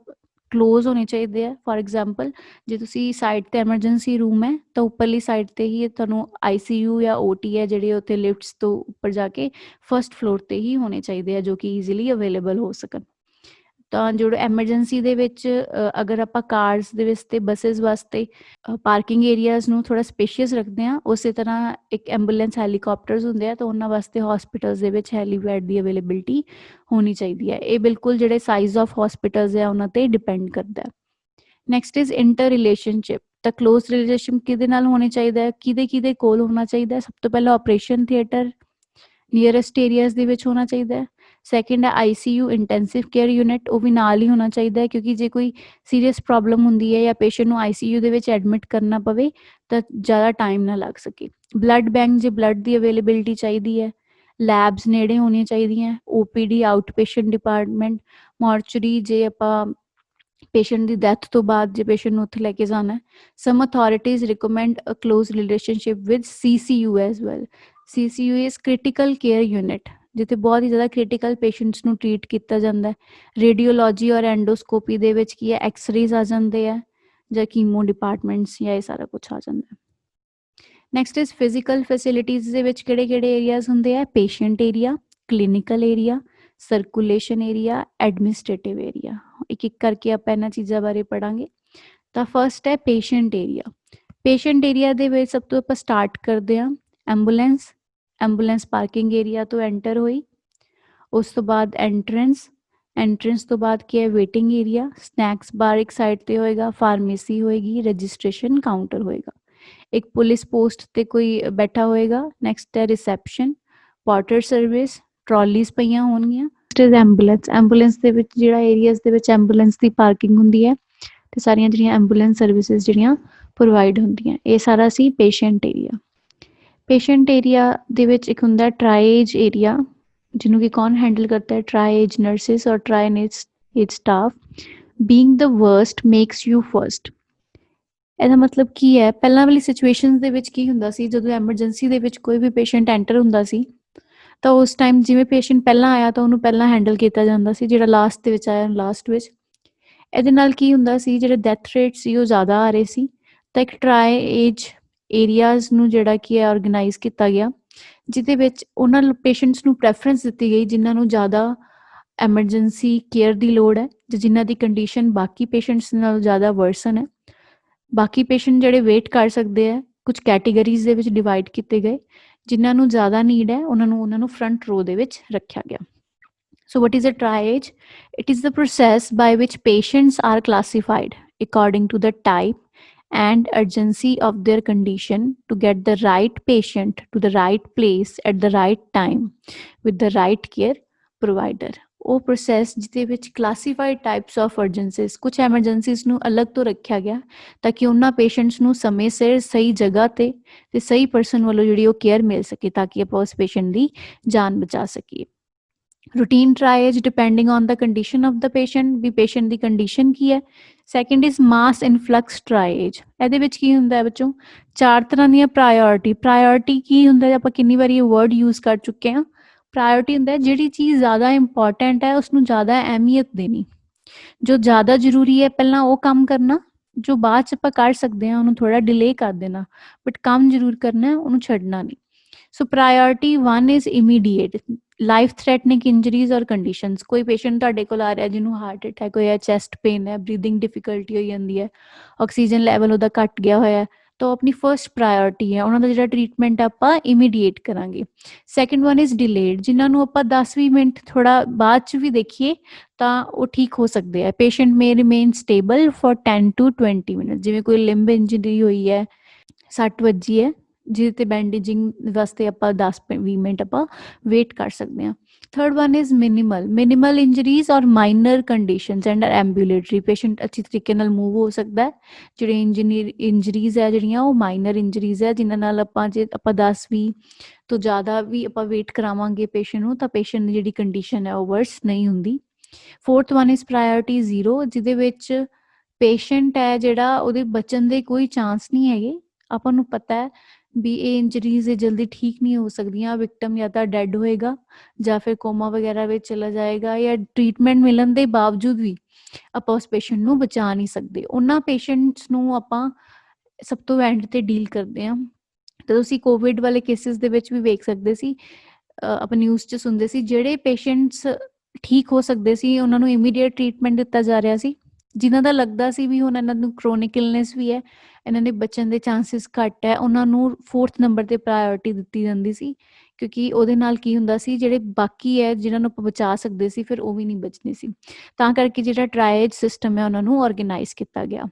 ਕਲੋਜ਼ ਹੋਣੇ ਚਾਹੀਦੇ ਆ। ਫੋਰ ਐਗਜ਼ਾਮਪਲ ਜੇ ਤੁਸੀਂ ਸਾਈਡ ਤੇ ਐਮਰਜੈਂਸੀ ਰੂਮ ਹੈ ਤਾਂ ਉੱਪਰਲੀ ਸਾਈਡ ਤੇ ਹੀ ਤੁਹਾਨੂੰ ICU ਜਾਂ OT ਹੈ ਜਿਹੜੇ ਉੱਥੇ ਲਿਫਟਸ ਤੋਂ ਉੱਪਰ ਜਾ ਕੇ ਫਸਟ ਫਲੋਰ ਤੇ ਹੀ ਹੋਣੇ ਚਾਹੀਦੇ ਆ ਜੋ ਕਿ ਈਜ਼ੀਲੀ ਅਵੇਲੇਬਲ ਹੋ ਸਕਣ। ਤਾਂ ਜਿਹੜੇ ਐਮਰਜੈਂਸੀ ਦੇ ਵਿੱਚ ਅਗਰ ਆਪਾਂ ਕਾਰਸ ਦੇ ਵਿੱਚ ਤੇ ਬੱਸਿਸ ਵਾਸਤੇ ਪਾਰਕਿੰਗ ਏਰੀਆਜ਼ ਨੂੰ ਥੋੜਾ ਸਪੇਸ਼ੀਅਸ ਰੱਖਦੇ ਹਾਂ, ਉਸੇ ਤਰ੍ਹਾਂ ਇੱਕ ਐਂਬੂਲੈਂਸ ਹੈਲੀਕਾਪਟਰਸ ਹੁੰਦੇ ਆ ਤਾਂ ਉਹਨਾਂ ਵਾਸਤੇ ਹਸਪੀਟਲਸ ਦੇ ਵਿੱਚ ਹੈਲੀਪੈਡ ਦੀ ਅਵੇਲੇਬਿਲਿਟੀ ਹੋਣੀ ਚਾਹੀਦੀ ਹੈ। ਇਹ ਬਿਲਕੁਲ ਜਿਹੜੇ ਸਾਈਜ਼ ਆਫ ਹਸਪੀਟਲਸ ਹੈ ਉਹਨਾਂ ਤੇ ਡਿਪੈਂਡ ਕਰਦਾ ਹੈ। Next is inter relationship. ਤਾਂ ਕਲੋਜ਼ ਰਿਲੇਸ਼ਨ ਕਿਹਦੇ ਨਾਲ ਹੋਣੀ ਚਾਹੀਦਾ ਹੈ, ਕਿਹਦੇ ਕੋਲ ਹੋਣਾ ਚਾਹੀਦਾ ਹੈ। ਸਭ ਤੋਂ ਪਹਿਲਾਂ ਆਪਰੇਸ਼ਨ ਥੀਏਟਰ ਨੀਅਰੈਸਟ ਏਰੀਆਜ਼ ਦੇ ਵਿੱਚ ਹੋਣਾ ਚਾਹੀਦਾ ਹੈ। ਸੈਕਿੰਡ ਹੈ ICU ਇੰਟੈਂਸਿਵ ਕੇਅਰ ਯੂਨਿਟ, ਉਹ ਵੀ ਨਾਲ ਹੀ ਹੋਣਾ ਚਾਹੀਦਾ ਹੈ ਕਿਉਂਕਿ ਜੇ ਕੋਈ ਸੀਰੀਅਸ ਪ੍ਰੋਬਲਮ ਹੁੰਦੀ ਹੈ ਜਾਂ ਪੇਸ਼ੈਂਟ ਨੂੰ ICU ਦੇ ਵਿੱਚ ਐਡਮਿਟ ਕਰਨਾ ਪਵੇ ਤਾਂ ਜ਼ਿਆਦਾ ਟਾਈਮ ਨਾ ਲੱਗ ਸਕੇ। ਬਲੱਡ ਬੈਂਕ, ਜੇ ਬਲੱਡ ਦੀ ਅਵੇਲੇਬਿਲਿਟੀ ਚਾਹੀਦੀ ਹੈ। ਲੈਬਸ ਨੇੜੇ ਹੋਣੀਆਂ ਚਾਹੀਦੀਆਂ। OPD out patient department, mortuary ਜੇ ਆਪਾਂ ਪੇਸ਼ੈਂਟ ਦੀ ਡੈਥ ਤੋਂ ਬਾਅਦ ਜੇ ਪੇਸ਼ੈਂਟ ਨੂੰ ਉੱਥੇ ਲੈ ਕੇ ਜਾਣਾ। Some authorities recommend a close relationship with CCU as well. CCU is critical care unit, ਜਿੱਥੇ ਬਹੁਤ ਹੀ ਜ਼ਿਆਦਾ ਕ੍ਰਿਟੀਕਲ ਪੇਸ਼ੈਂਟਸ ਨੂੰ ਟਰੀਟ ਕੀਤਾ ਜਾਂਦਾ ਹੈ। ਰੇਡੀਓਲੋਜੀ ਔਰ ਐਂਡੋਸਕੋਪੀ ਦੇ ਵਿੱਚ ਕੀ ਹੈ ਐਕਸਰੇਜ਼ ਆ ਜਾਂਦੇ ਆ ਜਾਂ ਕੀਮੋ ਡਿਪਾਰਟਮੈਂਟਸ ਜਾਂ ਇਹ ਸਾਰਾ ਕੁਝ ਆ ਜਾਂਦਾ। ਨੈਕਸਟ ਇਜ਼ ਫਿਜ਼ੀਕਲ ਫੈਸਿਲਿਟੀਜ਼ ਦੇ ਵਿੱਚ ਕਿਹੜੇ ਕਿਹੜੇ ਏਰੀਆਜ਼ ਹੁੰਦੇ ਆ, patient area, clinical area, circulation area, administrative area. ਇੱਕ ਇੱਕ ਕਰਕੇ ਆਪਾਂ ਇਹਨਾਂ ਚੀਜ਼ਾਂ ਬਾਰੇ ਪੜਾਂਗੇ। ਤਾਂ ਫਸਟ ਹੈ ਪੇਸ਼ੈਂਟ ਏਰੀਆ। ਪੇਸ਼ੈਂਟ ਏਰੀਆ ਦੇ ਵਿੱਚ ਸਭ ਤੋਂ ਆਪਾਂ ਸਟਾਰਟ ਕਰਦੇ ਹਾਂ ਐਂਬੂਲੈਂਸ ਪਾਰਕਿੰਗ ਏਰੀਆ ਤੋਂ ਐਂਟਰ ਹੋਈ। ਉਸ ਤੋਂ ਬਾਅਦ ਐਂਟਰੈਂਸ ਤੋਂ ਬਾਅਦ ਕੀ ਹੈ ਵੇਟਿੰਗ ਏਰੀਆ, ਸਨੈਕਸ ਬਾਰ ਇੱਕ ਸਾਈਡ ਤੇ ਹੋਏਗਾ, ਫਾਰਮੇਸੀ ਹੋਏਗੀ, ਰਜਿਸਟ੍ਰੇਸ਼ਨ ਕਾਊਂਟਰ ਹੋਏਗਾ, ਇੱਕ ਪੁਲਿਸ ਪੋਸਟ ਤੇ ਕੋਈ ਬੈਠਾ ਹੋਏਗਾ। ਨੈਕਸਟ ਹੈ ਰਿਸੈਪਸ਼ਨ, ਪੋਰਟਰ ਸਰਵਿਸ, ਟਰਾਲੀਜ਼ ਪਈਆਂ ਹੋਣਗੀਆਂ। ਐਂਬੂਲੈਂਸ ਦੇ ਵਿੱਚ ਜਿਹੜਾ ਏਰੀਆਜ਼ ਦੇ ਵਿੱਚ ਐਂਬੂਲੈਂਸ ਦੀ ਪਾਰਕਿੰਗ ਹੁੰਦੀ ਹੈ ਤੇ ਸਾਰੀਆਂ ਜਿਹੜੀਆਂ ਐਂਬੂਲੈਂਸ ਸਰਵਿਸਿਜ਼ ਜਿਹੜੀਆਂ ਪ੍ਰੋਵਾਈਡ ਹੁੰਦੀਆਂ, ਇਹ ਸਾਰਾ ਸੀ ਪੇਸ਼ੈਂਟ ਏਰੀਆ। ਪੇਸ਼ੈਂਟ ਏਰੀਆ ਦੇ ਵਿੱਚ ਇੱਕ ਹੁੰਦਾ ਟਰਾਏਜ ਏਰੀਆ, ਜਿਹਨੂੰ ਕਿ ਕੌਣ ਹੈਂਡਲ ਕਰਦਾ ਹੈ, triage nurses or triage staff. Being the worst makes you first. ਇਹਦਾ ਮਤਲਬ ਕੀ ਹੈ, ਪਹਿਲਾਂ ਵਾਲੀ ਸਿਚੁਏਸ਼ਨ ਦੇ ਵਿੱਚ ਕੀ ਹੁੰਦਾ ਸੀ, ਜਦੋਂ ਐਮਰਜੈਂਸੀ ਦੇ ਵਿੱਚ ਕੋਈ ਵੀ ਪੇਸ਼ੈਂਟ ਐਂਟਰ ਹੁੰਦਾ ਸੀ ਤਾਂ ਉਸ ਟਾਈਮ ਜਿਵੇਂ ਪੇਸ਼ੈਂਟ ਪਹਿਲਾਂ ਆਇਆ ਤਾਂ ਉਹਨੂੰ ਪਹਿਲਾਂ ਹੈਂਡਲ ਕੀਤਾ ਜਾਂਦਾ ਸੀ, ਜਿਹੜਾ ਲਾਸਟ ਦੇ ਵਿੱਚ ਆਇਆ ਲਾਸਟ ਵਿੱਚ। ਇਹਦੇ ਨਾਲ ਕੀ ਹੁੰਦਾ ਸੀ, ਜਿਹੜੇ ਡੈਥ ਰੇਟ ਸੀ ਉਹ ਜ਼ਿਆਦਾ ਆ ਰਹੇ ਸੀ। ਤਾਂ ਇੱਕ ਟਰਾਏਜ ਏਰੀਆਜ਼ ਨੂੰ ਜਿਹੜਾ ਕੀ ਹੈ ਆਰਗੇਨਾਈਜ਼ ਕੀਤਾ ਗਿਆ, ਜਿਹਦੇ ਵਿੱਚ ਉਹਨਾਂ ਪੇਸ਼ੈਂਟਸ ਨੂੰ ਪ੍ਰੈਫਰੈਂਸ ਦਿੱਤੀ ਗਈ ਜਿਨ੍ਹਾਂ ਨੂੰ ਜ਼ਿਆਦਾ ਐਮਰਜੈਂਸੀ ਕੇਅਰ ਦੀ ਲੋੜ ਹੈ, ਜਿਨ੍ਹਾਂ ਦੀ ਕੰਡੀਸ਼ਨ ਬਾਕੀ ਪੇਸ਼ੈਂਟਸ ਨਾਲੋਂ ਜ਼ਿਆਦਾ ਵਰਸਨ ਹੈ। ਬਾਕੀ ਪੇਸ਼ੈਂਟ ਜਿਹੜੇ ਵੇਟ ਕਰ ਸਕਦੇ ਆ, ਕੁਝ ਕੈਟੇਗਰੀਜ਼ ਦੇ ਵਿੱਚ ਡਿਵਾਈਡ ਕੀਤੇ ਗਏ। ਜਿਨ੍ਹਾਂ ਨੂੰ ਜ਼ਿਆਦਾ ਨੀਡ ਹੈ ਉਹਨਾਂ ਨੂੰ ਫਰੰਟ ਰੋ ਦੇ ਵਿੱਚ ਰੱਖਿਆ ਗਿਆ। So what is a triage? It is the process by which patients are classified according to the type and urgency of their condition to get the right patient to the right place at the right time with the right care provider. ਉਹ process ਜਿਹਦੇ ਵਿੱਚ classified types of ਅਰਜੈਂਸੀਜ਼, ਕੁਝ emergencies ਨੂੰ ਅਲੱਗ ਤੋਂ ਰੱਖਿਆ ਗਿਆ ਤਾਂ ਕਿ ਉਹਨਾਂ ਪੇਸ਼ੈਂਟਸ ਨੂੰ ਸਮੇਂ ਸਿਰ ਸਹੀ ਜਗ੍ਹਾ ਤੇ ਸਹੀ ਪਰਸਨ ਵੱਲੋਂ ਜਿਹੜੀ ਉਹ ਕੇਅਰ ਮਿਲ ਸਕੇ ਤਾਂ ਕਿ ਆਪਾਂ ਉਸ ਪੇਸ਼ੈਂਟ ਦੀ ਜਾਨ ਬਚਾ ਸਕੀਏ। Routine triage depending on the condition of the patient, भी पेशेंट की कंडीशन की है। Second is mass influx triage, ये की होंगे बच्चों 4 तरह दी प्रायोरिटी की होंगे, आप कितनी बार ये वर्ड यूज़ कर चुके हैं। प्रायोरिटी होंगे जी चीज़ ज़्यादा इंपॉर्टेंट है उसनों ज़्यादा अहमियत देनी, जो ज़्यादा जरूरी है पहला वो काम करना, जो बाद च आपां कर सकते हैं उन्होंने थोड़ा डिले कर देना, बट काम जरूर करना है उन्होंने छड्डना नहीं। So priority 1 is immediate life threatening injuries और कंडीशंस, कोई पेशेंट तुहाडे कोल आ रहा है जिन्होंने हार्ट अटैक होया, चैस्ट पेन है, ब्रीदिंग डिफिकल्टी हो जाती है, ऑक्सीजन लैवल उहदा घट गया होया है, तो अपनी फर्स्ट प्रायोरिटी है उन्होंने जो ट्रीटमेंट आपां इमीडिएट करांगे। सैकेंड वन इज डिलेड, जिन्होंने आपां 10-20 मिनट थोड़ा बाद च भी देखिए तो वो ठीक हो सकते हैं। पेशेंट में remain stable for 10 to 20 minute, जिवें कोई लिंब इंजरी हुई है, सट वजी है जिहदे बैंडेजिंग वास्ते आपां 10-20 मिनट आपां वेट कर सकते हैं। Third one is minimal injuries और माइनर कंडीशंस एंड एम्बूलेटरी, पेशेंट अच्छी तरीके नाल मूव हो सकता है। जिहड़ी इंजरीज है जिहड़ियां वो माइनर इंजरीज है जिन्हां नाल आपां जे आपां 10-20 तो ज़्यादा भी आपां वेट करावांगे पेशेंट नूं तां पेशेंट दी जिहड़ी कंडीशन है वो वर्स नहीं हुंदी। फोर्थ वन इज प्रायोरिटी 0, जिहदे विच पेशेंट है जिहड़ा ਉਹਦੇ बचन ਦੇ कोई चांस नहीं है। ਆਪਾਂ ਨੂੰ पता है भी ये इंजरीज जल्दी ठीक नहीं हो सकदियां, विक्टम या तो डैड होएगा ਜਾਂ फिर कोमा वगैरह ਵਿੱਚ चला जाएगा, या ट्रीटमेंट मिलन ਦੇ बावजूद भी ਆਪਾਂ ਉਸ ਪੇਸ਼ੈਂਟ ਨੂੰ ਬਚਾ ਨਹੀਂ ਸਕਦੇ। ਉਹਨਾਂ ਪੇਸ਼ੈਂਟਸ ਨੂੰ ਆਪਾਂ ਸਭ ਤੋਂ ਐਂਡ ਤੇ ਡੀਲ ਕਰਦੇ ਹਾਂ। ਤਾਂ ਤੁਸੀਂ ਕੋਵਿਡ ਵਾਲੇ ਕੇਸਿਸ ਦੇ ਵਿੱਚ ਵੀ ਵੇਖ ਸਕਦੇ ਸੀ, ਆਪਾਂ ਨਿਊਜ਼ 'ਚ ਸੁਣਦੇ ਸੀ, ਜਿਹੜੇ ਪੇਸ਼ੈਂਟਸ ਠੀਕ ਹੋ ਸਕਦੇ ਸੀ ਉਹਨਾਂ ਨੂੰ ਇਮੀਡੀਏਟ ਟ੍ਰੀਟਮੈਂਟ ਦਿੱਤਾ ਜਾ ਰਿਹਾ ਸੀ, ਜਿਨ੍ਹਾਂ ਦਾ ਲੱਗਦਾ ਸੀ ਵੀ ਹੁਣ ਇਹਨਾਂ ਨੂੰ ਕ੍ਰੋਨਿਕ ਇਲਨੈਸ ਵੀ ਹੈ, ਇਹਨਾਂ ਦੇ ਬਚਣ ਦੇ ਚਾਂਸਿਸ ਘੱਟ ਹੈ, ਉਹਨਾਂ ਨੂੰ 4th ਨੰਬਰ ਤੇ ਪ੍ਰਾਇੋਰਟੀ ਦਿੱਤੀ ਜਾਂਦੀ ਸੀ, ਕਿਉਂਕਿ ਉਹਦੇ ਨਾਲ ਕੀ ਹੁੰਦਾ ਸੀ ਜਿਹੜੇ ਬਾਕੀ ਹੈ ਜਿਨ੍ਹਾਂ ਨੂੰ ਆਪਾਂ ਬਚਾ ਸਕਦੇ ਸੀ ਫਿਰ ਉਹ ਵੀ ਨਹੀਂ ਬਚਦੇ ਸੀ। ਤਾਂ ਕਰਕੇ ਜਿਹੜਾ ਟਰਾਇਜ ਸਿਸਟਮ ਹੈ ਉਹਨਾਂ ਨੂੰ ਆਰਗੇਨਾਈਜ਼ ਕੀਤਾ ਗਿਆ।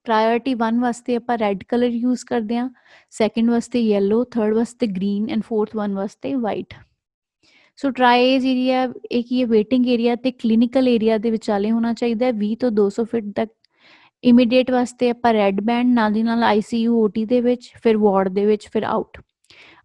प्रायोरिटी 1 वास्ते आप रेड कलर यूज़ करते हैं, सैकेंड वास्ते येलो, थर्ड वास्ते ग्रीन एंड फोर्थ वन वास्ते वाइट। सो ट्राइज एरिया एक ये वेटिंग एरिया तो क्लीनिकल एरिया के विचाले होना चाहिए 20 तो 200 फीट तक। इमीडिएट वास्ते आप रेड बैंड नाल दी नाल ICU OT दे विच, फिर वार्ड दे विच, फिर आउट।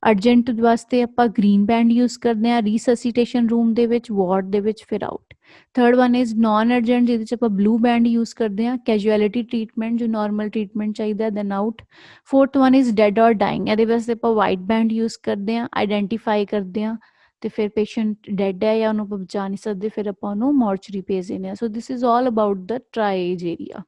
अर्जेंट वास्ते आप ग्रीन बैंड यूज़ करते हैं रीससीटेशन रूम दे विच, वार्ड दे विच, फिर out. Third one is non urgent जिहदे आप ब्लू बैंड यूज़ करते हैं, कैजुअलिटी ट्रीटमेंट जो नॉर्मल ट्रीटमेंट चाहिए then out. Fourth one is dead और डाइंग, ये वास्ते आप वाइट बैंड यूज़ करते हैं, आइडेंटिफाई करते हैं तो फिर पेशेंट डेड है या उन्होंने बचा नहीं सकते फिर आप मॉर्चरी भेज देने। So this is all about the tries area.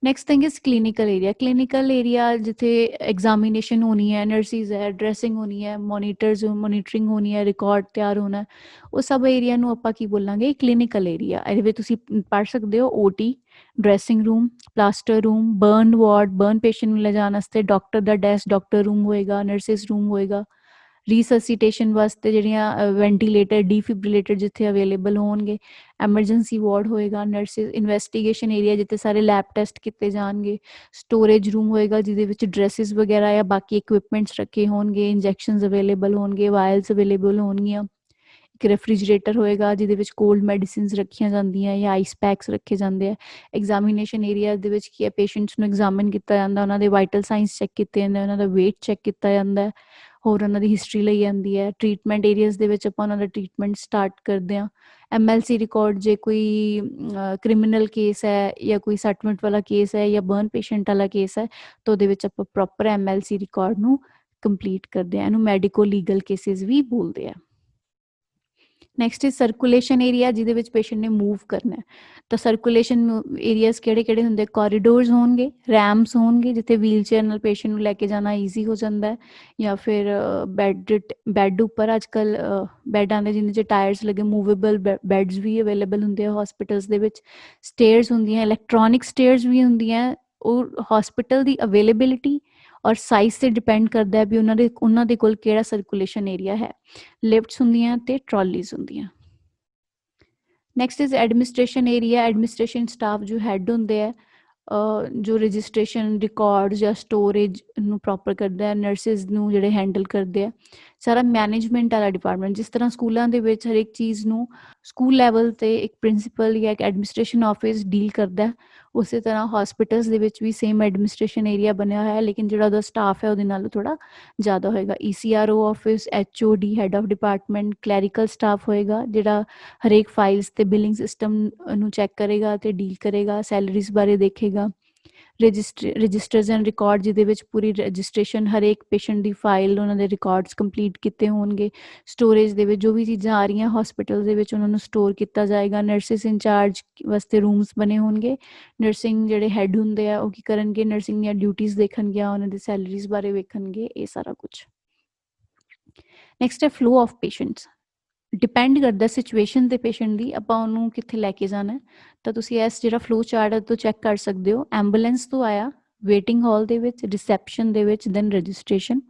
Next thing is clinical area. Clinical area जिथे एग्जामिनेशन होनी है, नर्सिज है, ड्रेसिंग होनी है, मॉनिटरिंग होनी है, रिकॉर्ड तैयार होना है, वो सब एरिया नूं आपां की बोलांगे क्लिनिकल एरिया। ਇਹਦੇ ਵਿੱਚ ਤੁਸੀਂ ਪੜ੍ਹ ਸਕਦੇ ਹੋ OT, dressing room, plaster room, burn ward, burn patient ਨੂੰ ਲੈ ਜਾਣ ਵਾਸਤੇ डॉक्टर ਦਾ ਡੈਸਕ डॉक्टर रूम होएगा, नर्सिज रूम होएगा, ਰੀਸਸੀਟੇਸ਼ਨ ਵਾਸਤੇ ਜਿਹੜੀਆਂ ਵੈਂਟੀਲੇਟਰ, ਡੀਫਿਬ੍ਰਿਲੇਟਰ ਜਿੱਥੇ ਅਵੇਲੇਬਲ ਹੋਣਗੇ, ਐਮਰਜੈਂਸੀ ਵਾਰਡ ਹੋਏਗਾ, ਨਰਸਿਸ ਇਨਵੈਸਟੀਗੇਸ਼ਨ ਏਰੀਆ ਜਿੱਥੇ ਸਾਰੇ ਲੈਬ ਟੈਸਟ ਕੀਤੇ ਜਾਣਗੇ, ਸਟੋਰੇਜ ਰੂਮ ਹੋਏਗਾ ਜਿਹਦੇ ਵਿੱਚ ਡਰੈਸਿਸ ਵਗੈਰਾ ਜਾਂ ਬਾਕੀ ਇਕਵਿਪਮੈਂਟਸ ਰੱਖੇ ਹੋਣਗੇ, ਇੰਜੈਕਸ਼ਨਸ ਅਵੇਲੇਬਲ ਹੋਣਗੇ, ਵਾਇਲਸ ਅਵੇਲੇਬਲ ਹੋਣਗੀਆਂ। ਇੱਕ ਰੈਫਰੀਜਰੇਟਰ ਹੋਏਗਾ ਜਿਹਦੇ ਵਿੱਚ ਕੋਲਡ ਮੈਡੀਸਿਨਸ ਰੱਖੀਆਂ ਜਾਂਦੀਆਂ ਜਾਂ ਆਈਸ ਪੈਕਸ ਰੱਖੇ ਜਾਂਦੇ ਆ। ਐਗਜ਼ਾਮੀਨੇਸ਼ਨ ਏਰੀਆ ਦੇ ਵਿੱਚ ਕੀ ਹੈ, ਪੇਸ਼ੈਂਟਸ ਨੂੰ ਐਗਜ਼ਾਮਿਨ ਕੀਤਾ ਜਾਂਦਾ, ਉਹਨਾਂ ਦੇ ਵਾਈਟਲ ਸਾਇੰਸ ਚੈੱਕ ਕੀਤੇ ਜਾਂਦੇ, ਉਹਨਾਂ ਦਾ ਵੇਟ ਚੈੱਕ ਕੀਤਾ ਜਾਂਦਾ, ਹੋਰ ਉਹਨਾਂ ਦੀ ਹਿਸਟਰੀ ਲਈ ਜਾਂਦੀ ਹੈ। ਟਰੀਟਮੈਂਟ ਏਰੀਆਜ਼ ਦੇ ਵਿੱਚ ਆਪਾਂ ਉਹਨਾਂ ਦਾ ਟਰੀਟਮੈਂਟ ਸਟਾਰਟ ਕਰਦੇ ਹਾਂ। MLC ਰਿਕਾਰਡ ਜੇ ਕੋਈ ਕ੍ਰਿਮੀਨਲ ਕੇਸ ਹੈ ਜਾਂ ਕੋਈ ਸੱਟਮੈਂਟ ਵਾਲਾ ਕੇਸ ਹੈ ਜਾਂ ਬਰਨ ਪੇਸ਼ੈਂਟ ਵਾਲਾ ਕੇਸ ਹੈ ਤਾਂ ਉਹਦੇ ਵਿੱਚ ਆਪਾਂ ਪ੍ਰੋਪਰ MLC ਰਿਕਾਰਡ ਨੂੰ ਕੰਪਲੀਟ ਕਰਦੇ ਹਾਂ। ਇਹਨੂੰ ਮੈਡੀਕੋ ਲੀਗਲ ਕੇਸਿਸ ਵੀ ਬੋਲਦੇ ਆ। ਨੈਕਸਟ ਇਜ਼ ਸਰਕੂਲੇਸ਼ਨ ਏਰੀਆ ਜਿਹਦੇ ਵਿੱਚ ਪੇਸ਼ੈਂਟ ਨੇ ਮੂਵ ਕਰਨਾ ਹੈ। ਤਾਂ ਸਰਕੂਲੇਸ਼ਨ ਏਰੀਆਜ਼ ਕਿਹੜੇ ਕਿਹੜੇ ਹੁੰਦੇ, ਕੋਰੀਡੋਰਸ ਹੋਣਗੇ, ਰੈਂਪਸ ਹੋਣਗੇ ਜਿੱਥੇ ਵੀਲ ਚੇਅਰ ਨਾਲ ਪੇਸ਼ੈਂਟ ਨੂੰ ਲੈ ਕੇ ਜਾਣਾ ਈਜ਼ੀ ਹੋ ਜਾਂਦਾ ਹੈ, ਜਾਂ ਫਿਰ ਬੈੱਡ ਉੱਪਰ ਅੱਜ ਕੱਲ੍ਹ ਬੈੱਡ ਆਉਂਦੇ ਜਿਹਦੇ 'ਚ ਟਾਇਰਸ ਲੱਗੇ, ਮੂਵੇਬਲ ਬੈੱਡਸ ਵੀ ਅਵੇਲੇਬਲ ਹੁੰਦੇ ਆ ਹੌਸਪੀਟਲਸ ਦੇ ਵਿੱਚ। ਸਟੇਅਰਸ ਹੁੰਦੀਆਂ, ਇਲੈਕਟ੍ਰੋਨਿਕ ਸਟੇਅਰਸ ਵੀ ਹੁੰਦੀਆਂ। ਉਹ ਹੌਸਪੀਟਲ ਦੀ ਅਵੇਲੇਬਿਲਿਟੀ ਔਰ ਸਾਈਜ਼ 'ਤੇ ਡਿਪੈਂਡ ਕਰਦਾ ਵੀ ਉਹਨਾਂ ਦੇ ਕੋਲ ਕਿਹੜਾ ਸਰਕੂਲੇਸ਼ਨ ਏਰੀਆ ਹੈ। ਲਿਫਟਸ ਹੁੰਦੀਆਂ ਤੇ ਟਰਾਲੀਜ਼ ਹੁੰਦੀਆਂ। Next is administration area. Administration staff ਜੋ ਹੈੱਡ ਹੁੰਦੇ ਆ, ਜੋ ਰਜਿਸਟ੍ਰੇਸ਼ਨ, ਰਿਕਾਰਡ ਜਾਂ ਸਟੋਰੇਜ ਨੂੰ ਪ੍ਰੋਪਰ ਕਰਦਾ ਹੈ, ਨਰਸਿਸ ਨੂੰ ਜਿਹੜੇ ਹੈਂਡਲ ਕਰਦੇ ਆ। ਸਾਰਾ ਮੈਨੇਜਮੈਂਟ ਵਾਲਾ ਡਿਪਾਰਟਮੈਂਟ। ਜਿਸ ਤਰ੍ਹਾਂ ਸਕੂਲਾਂ ਦੇ ਵਿੱਚ ਹਰੇਕ ਚੀਜ਼ ਨੂੰ ਸਕੂਲ ਲੈਵਲ ਤੇ ਇੱਕ ਪ੍ਰਿੰਸੀਪਲ ਜਾਂ ਇੱਕ ਐਡਮਿਨਿਸਟ੍ਰੇਸ਼ਨ ਆਫਿਸ ਡੀਲ ਕਰਦਾ ਹੈ, ਉਸੇ ਤਰ੍ਹਾਂ ਹਸਪੀਟਲਸ ਦੇ ਵਿੱਚ ਵੀ ਸੇਮ ਐਡਮਿਨਿਸਟ੍ਰੇਸ਼ਨ ਏਰੀਆ ਬਣਿਆ ਹੋਇਆ, ਲੇਕਿਨ ਜਿਹੜਾ ਉਹਦਾ ਸਟਾਫ ਹੈ ਉਹਦੇ ਨਾਲੋਂ ਥੋੜਾ ਜ਼ਿਆਦਾ ਹੋਏਗਾ। ECRO office, HOD head of department, clerical staff ਹੋਏਗਾ ਜਿਹੜਾ ਹਰੇਕ ਫਾਈਲਸ ਤੇ ਬਿਲਿੰਗ ਸਿਸਟਮ ਨੂੰ ਚੈੱਕ ਕਰੇਗਾ ਤੇ ਡੀਲ ਕਰੇਗਾ, ਸੈਲਰੀਜ਼ ਬਾਰੇ ਦੇਖੇਗਾ। ਰਜਿਸਟਰਸ ਐਂਡ ਰਿਕਾਰਡ, ਜਿਹਦੇ ਵਿੱਚ ਪੂਰੀ ਰਜਿਸਟ੍ਰੇਸ਼ਨ ਹਰੇਕ ਪੇਸ਼ੈਂਟ ਦੀ ਫਾਈਲ, ਉਹਨਾਂ ਦੇ ਰਿਕਾਰਡਸ ਕੰਪਲੀਟ ਕੀਤੇ ਹੋਣਗੇ। ਸਟੋਰੇਜ ਦੇ ਵਿੱਚ ਜੋ ਵੀ ਚੀਜ਼ਾਂ ਆ ਰਹੀਆਂ ਹਸਪੀਟਲ ਦੇ ਵਿੱਚ ਉਹਨਾਂ ਨੂੰ ਸਟੋਰ ਕੀਤਾ ਜਾਏਗਾ। ਨਰਸਿਸ ਇੰਚਾਰਜ ਵਾਸਤੇ ਰੂਮਸ ਬਣੇ ਹੋਣਗੇ। ਨਰਸਿੰਗ ਜਿਹੜੇ ਹੈਡ ਹੁੰਦੇ ਆ ਉਹ ਕੀ ਕਰਨਗੇ, ਨਰਸਿੰਗ ਦੀਆਂ ਡਿਊਟੀਜ਼ ਦੇਖਣਗੇ, ਉਹਨਾਂ ਦੀ ਸੈਲਰੀਜ਼ ਬਾਰੇ ਵੇਖਣਗੇ, ਇਹ ਸਾਰਾ ਕੁਝ। ਨੈਕਸਟ ਹੈ ਫਲੋ ਆਫ ਪੇਸ਼ੈਂਟਸ। ਡਿਪੈਂਡ ਕਰਦਾ ਸਿਚੁਏਸ਼ਨ 'ਤੇ ਪੇਸ਼ੈਂਟ ਦੀ, ਆਪਾਂ ਉਹਨੂੰ ਕਿੱਥੇ ਲੈ ਕੇ ਜਾਣਾ। ਤਾਂ ਤੁਸੀਂ ਇਸ ਜਿਹੜਾ ਫਲੋ ਚਾਰਟ ਤੋਂ ਚੈੱਕ ਕਰ ਸਕਦੇ ਹੋ। ਐਂਬੂਲੈਂਸ ਤੋਂ ਆਇਆ, ਵੇਟਿੰਗ ਹਾਲ ਦੇ ਵਿੱਚ, ਰਿਸੈਪਸ਼ਨ ਦੇ ਵਿੱਚ, ਦੈਨ ਰਜਿਸਟ੍ਰੇਸ਼ਨ।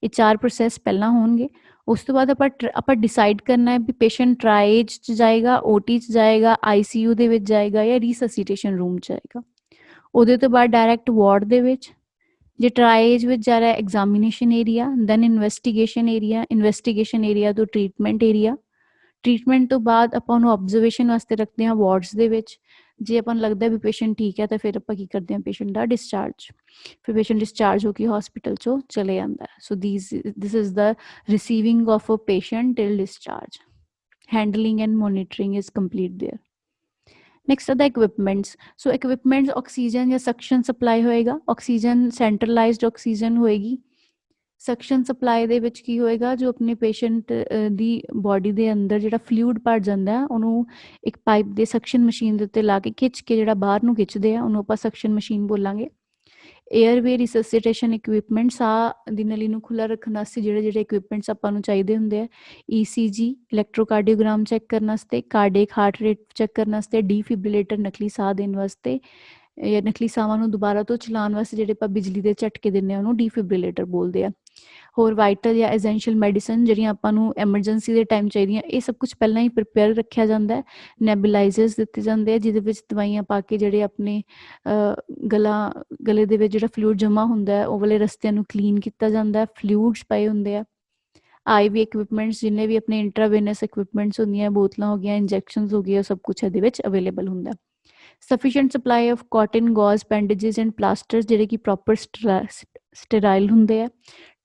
ਇਹ 4 ਪ੍ਰੋਸੈਸ ਪਹਿਲਾਂ ਹੋਣਗੇ। ਉਸ ਤੋਂ ਬਾਅਦ ਆਪਾਂ ਡਿਸਾਈਡ ਕਰਨਾ ਹੈ ਵੀ ਪੇਸ਼ੈਂਟ ਟਰਾਏਜ 'ਚ ਜਾਏਗਾ, OT 'ਚ ਜਾਏਗਾ, ICU ਦੇ ਵਿੱਚ ਜਾਏਗਾ ਜਾਂ ਰੀਸਸੀਟੇਸ਼ਨ ਰੂਮ 'ਚ ਜਾਏਗਾ। ਉਹਦੇ ਤੋਂ ਬਾਅਦ ਡਾਇਰੈਕਟ ਵਾਰਡ ਦੇ ਵਿੱਚ। ਜੇ ਟਰਾਏਜ ਵਿੱਚ ਜਾ ਰਿਹਾ examination area, then investigation area, investigation area ਤੋਂ ਟ੍ਰੀਟਮੈਂਟ ਏਰੀਆ। ਟ੍ਰੀਟਮੈਂਟ ਤੋਂ ਬਾਅਦ ਆਪਾਂ ਉਹਨੂੰ ਆਬਜ਼ਰਵੇਸ਼ਨ ਵਾਸਤੇ ਰੱਖਦੇ ਹਾਂ ਵਾਰਡਸ ਦੇ ਵਿੱਚ। ਜੇ ਆਪਾਂ ਨੂੰ ਲੱਗਦਾ ਵੀ ਪੇਸ਼ੈਂਟ ਠੀਕ ਹੈ ਤਾਂ ਫਿਰ ਆਪਾਂ ਕੀ ਕਰਦੇ ਹਾਂ, ਪੇਸ਼ੈਂਟ ਦਾ ਡਿਸਚਾਰਜ। ਫਿਰ ਪੇਸ਼ੈਂਟ ਡਿਸਚਾਰਜ ਹੋ ਕੇ ਹਸਪੀਟਲ 'ਚੋਂ ਚਲੇ ਜਾਂਦਾ ਹੈ। So this is the receiving of a patient till discharge. Handling and monitoring is complete there. Next ਦਾ ਇਕਵਿਪਮੈਂਟਸ। ਸੋ ਇਕਵਿਪਮੈਂਟਸ ਆਕਸੀਜਨ ਜਾਂ ਸਕਸ਼ਨ ਸਪਲਾਈ ਹੋਏਗਾ। ਆਕਸੀਜਨ ਸੈਂਟਰਲਾਈਜ਼ਡ ਆਕਸੀਜਨ ਹੋਏਗੀ। ਸਕਸ਼ਨ ਸਪਲਾਈ ਦੇ ਵਿੱਚ ਕੀ ਹੋਏਗਾ, ਜੋ ਆਪਣੇ ਪੇਸ਼ੈਂਟ ਦੀ ਬੋਡੀ ਦੇ ਅੰਦਰ ਜਿਹੜਾ ਫਲੂਇਡ ਭਰ ਜਾਂਦਾ ਉਹਨੂੰ ਇੱਕ ਪਾਈਪ ਦੇ ਸਕਸ਼ਨ ਮਸ਼ੀਨ ਦੇ ਉੱਤੇ ਲਾ ਕੇ ਖਿੱਚ ਕੇ ਜਿਹੜਾ ਬਾਹਰ ਨੂੰ ਖਿੱਚਦੇ ਆ ਉਹਨੂੰ ਆਪਾਂ ਸਕਸ਼ਨ ਮਸ਼ੀਨ ਬੋਲਾਂਗੇ। ਏਅਰਵੇ ਰਿਸਸੀਟੇਸ਼ਨ ਇਕਵਿਪਮੈਂਟ, ਸਾਹ ਦੀ ਨਲੀ ਨੂੰ ਖੁੱਲ੍ਹਾ ਰੱਖਣ ਵਾਸਤੇ ਜਿਹੜੇ ਇਕਵਿਪਮੈਂਟਸ ਆਪਾਂ ਨੂੰ ਚਾਹੀਦੇ ਹੁੰਦੇ ਆ। ECG ਇਲੈਕਟ੍ਰੋਕਾਰਡੀਓਗ੍ਰਾਮ ਚੈੱਕ ਕਰਨ ਵਾਸਤੇ, ਕਾਰਡਿਕ ਹਾਰਟ ਰੇਟ ਚੈੱਕ ਕਰਨ ਵਾਸਤੇ, ਡੀਫਿਬ੍ਰਿਲੇਟਰ ਨਕਲੀ ਸਾਹ ਦੇਣ ਵਾਸਤੇ ਜਾਂ ਨਕਲੀ ਸਾਹਾਂ ਨੂੰ ਦੁਬਾਰਾ ਤੋਂ ਚਲਾਉਣ ਵਾਸਤੇ ਜਿਹੜੇ ਆਪਾਂ ਬਿਜਲੀ ਦੇ ਝਟਕੇ ਦਿੰਦੇ ਆ ਉਹਨੂੰ ਡੀਫਿਬ੍ਰਿਲੇਟਰ ਬੋਲਦੇ ਆ। ਹੋਰ ਵਾਈਟਲ ਜਾਂ ਐਸੈਂਸ਼ੀਅਲ ਮੈਡੀਸਨ ਜਿਹੜੀਆਂ ਆਪਾਂ ਨੂੰ ਐਮਰਜੈਂਸੀ ਦੇ ਟਾਈਮ ਚਾਹੀਦੀਆਂ, ਇਹ ਸਭ ਕੁਝ ਪਹਿਲਾਂ ਹੀ ਪ੍ਰਿਪੇਅਰ ਰੱਖਿਆ ਜਾਂਦਾ ਹੈ। ਨੈਬੂਲਾਈਜ਼ਰਸ ਦਿੱਤੇ ਜਾਂਦੇ ਆ ਜਿਹਦੇ ਵਿੱਚ ਦਵਾਈਆਂ ਪਾ ਕੇ ਜਿਹੜੇ ਆਪਣੇ ਗਲੇ ਦੇ ਵਿੱਚ ਜਿਹੜਾ ਫਲੂਇਡ ਜਮ੍ਹਾਂ ਹੁੰਦਾ ਹੈ ਉਹ ਵਾਲੇ ਰਸਤਿਆਂ ਨੂੰ ਕਲੀਨ ਕੀਤਾ ਜਾਂਦਾ। ਫਲੂਇਡਸ ਪਏ ਹੁੰਦੇ ਆ। IV ਇਕਵਿਪਮੈਂਟਸ, ਜਿੰਨੇ ਵੀ ਆਪਣੇ ਇੰਟਰਾਵੇਨਸ ਇਕਵਿਪਮੈਂਟਸ ਹੁੰਦੀਆਂ, ਬੋਤਲਾਂ ਹੋ ਗਈਆਂ, ਇੰਜੈਕਸ਼ਨਸ ਹੋ ਗਈਆਂ, ਸਭ ਕੁਛ ਇਹਦੇ ਵਿੱਚ ਅਵੇਲੇਬਲ ਹੁੰਦਾ। Sufficient supply of cotton, gauze, bandages and plasters ਜਿਹੜੇ ਕਿ ਪ੍ਰੋਪਰ ਸਟੇਰਾਈਲ ਹੁੰਦੇ ਆ।